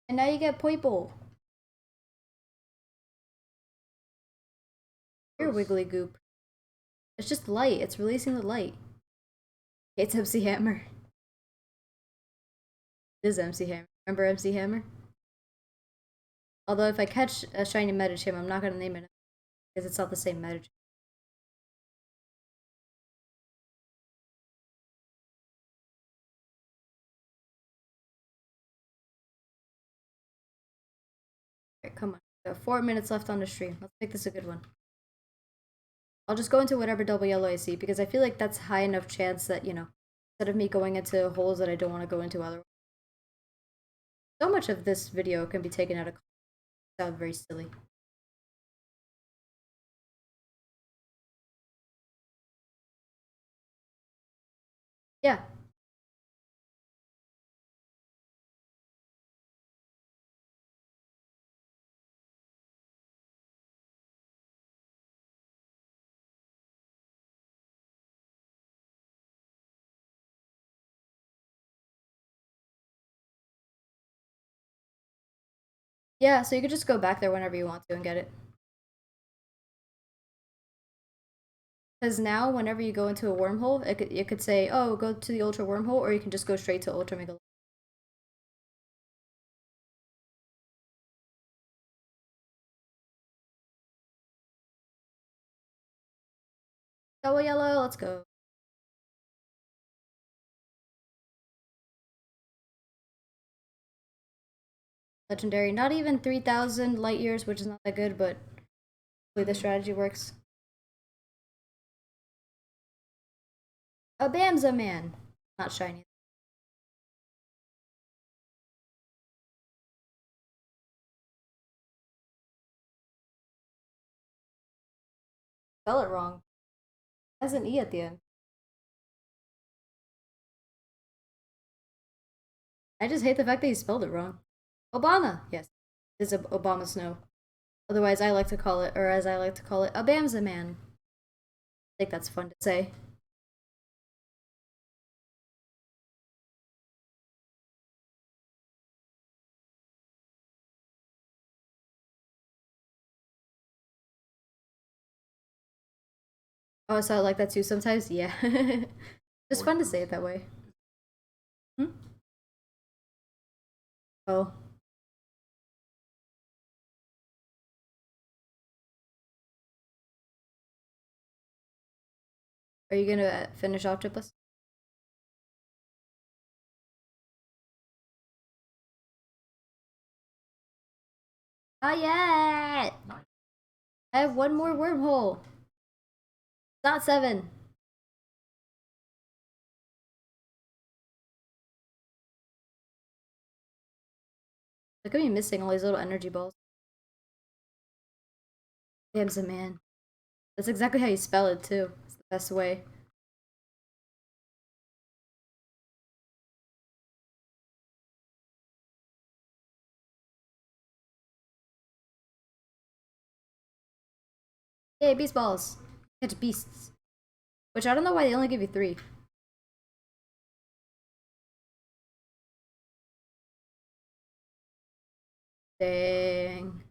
And now you get purple. Here, wiggly goop. It's just light. It's releasing the light. It's MC Hammer. It is MC Hammer. Remember MC Hammer? Although if I catch a shiny Medicham, I'm not gonna name it because it's not the same Medicham. Alright, come on. We got 4 minutes left on the stream. Let's make this a good one. I'll just go into whatever double yellow I see because I feel like that's high enough chance that, you know, instead of me going into holes that I don't want to go into otherwise. So much of this video can be taken out of context. Sounds very silly. Yeah. Yeah, so you could just go back there whenever you want to and get it. Because now, whenever you go into a wormhole, it could say, oh, go to the Ultra Wormhole, or you can just go straight to Ultra Mega. Double yellow, let's go. Legendary, not even 3,000 light years, which is not that good, but hopefully the strategy works. A Bamza Man! Not shiny. Spell it wrong. It has an E at the end. I just hate the fact that he spelled it wrong. Obama! Yes, it's a Obama Snow. Otherwise, I like to call it, or as I like to call it, a Bamza Man. I think that's fun to say. Oh, so I like that too sometimes? Yeah. Just fun to say it that way. Hmm? Oh. Are you gonna finish off Ch1pless? Not yet! I have one more wormhole. It's not 7. Look at me missing all these little energy balls. Damn's a man. That's exactly how you spell it too. It's the best way. Yay, beast balls! Catch beasts. Which I don't know why they only give you 3. Dang.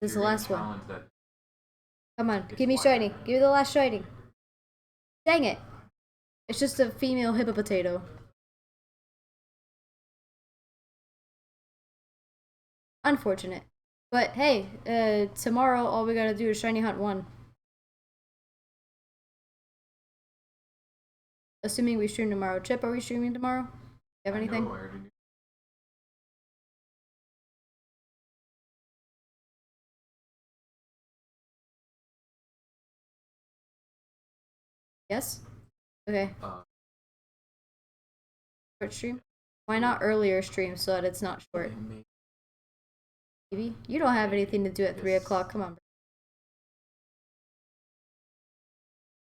This is the last one. Come on, give me shiny. Give me the last shiny. Dang it! It's just a female hippopotato. Unfortunate. But hey, tomorrow all we gotta do is shiny hunt 1. Assuming we stream tomorrow. Chip, are we streaming tomorrow? You have anything? Yes? Okay. Short stream? Why not earlier stream so that it's not short? Maybe? You don't have anything to do at 3 o'clock. Come on.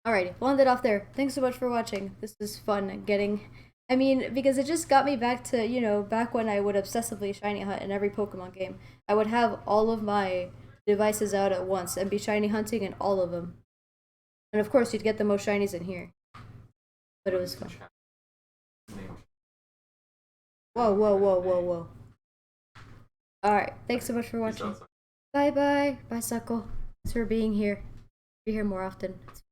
Alrighty, we'll end it off there. Thanks so much for watching. This was fun getting... I mean, because it just got me back to, you know, back when I would obsessively shiny hunt in every Pokemon game. I would have all of my devices out at once and be shiny hunting in all of them. And of course, you'd get the most shinies in here. But it was fun. Whoa, whoa, whoa, whoa, whoa. Alright, thanks so much for Peace watching. out. Bye bye. Bye, Suckle. Thanks for being here. Be here more often. It's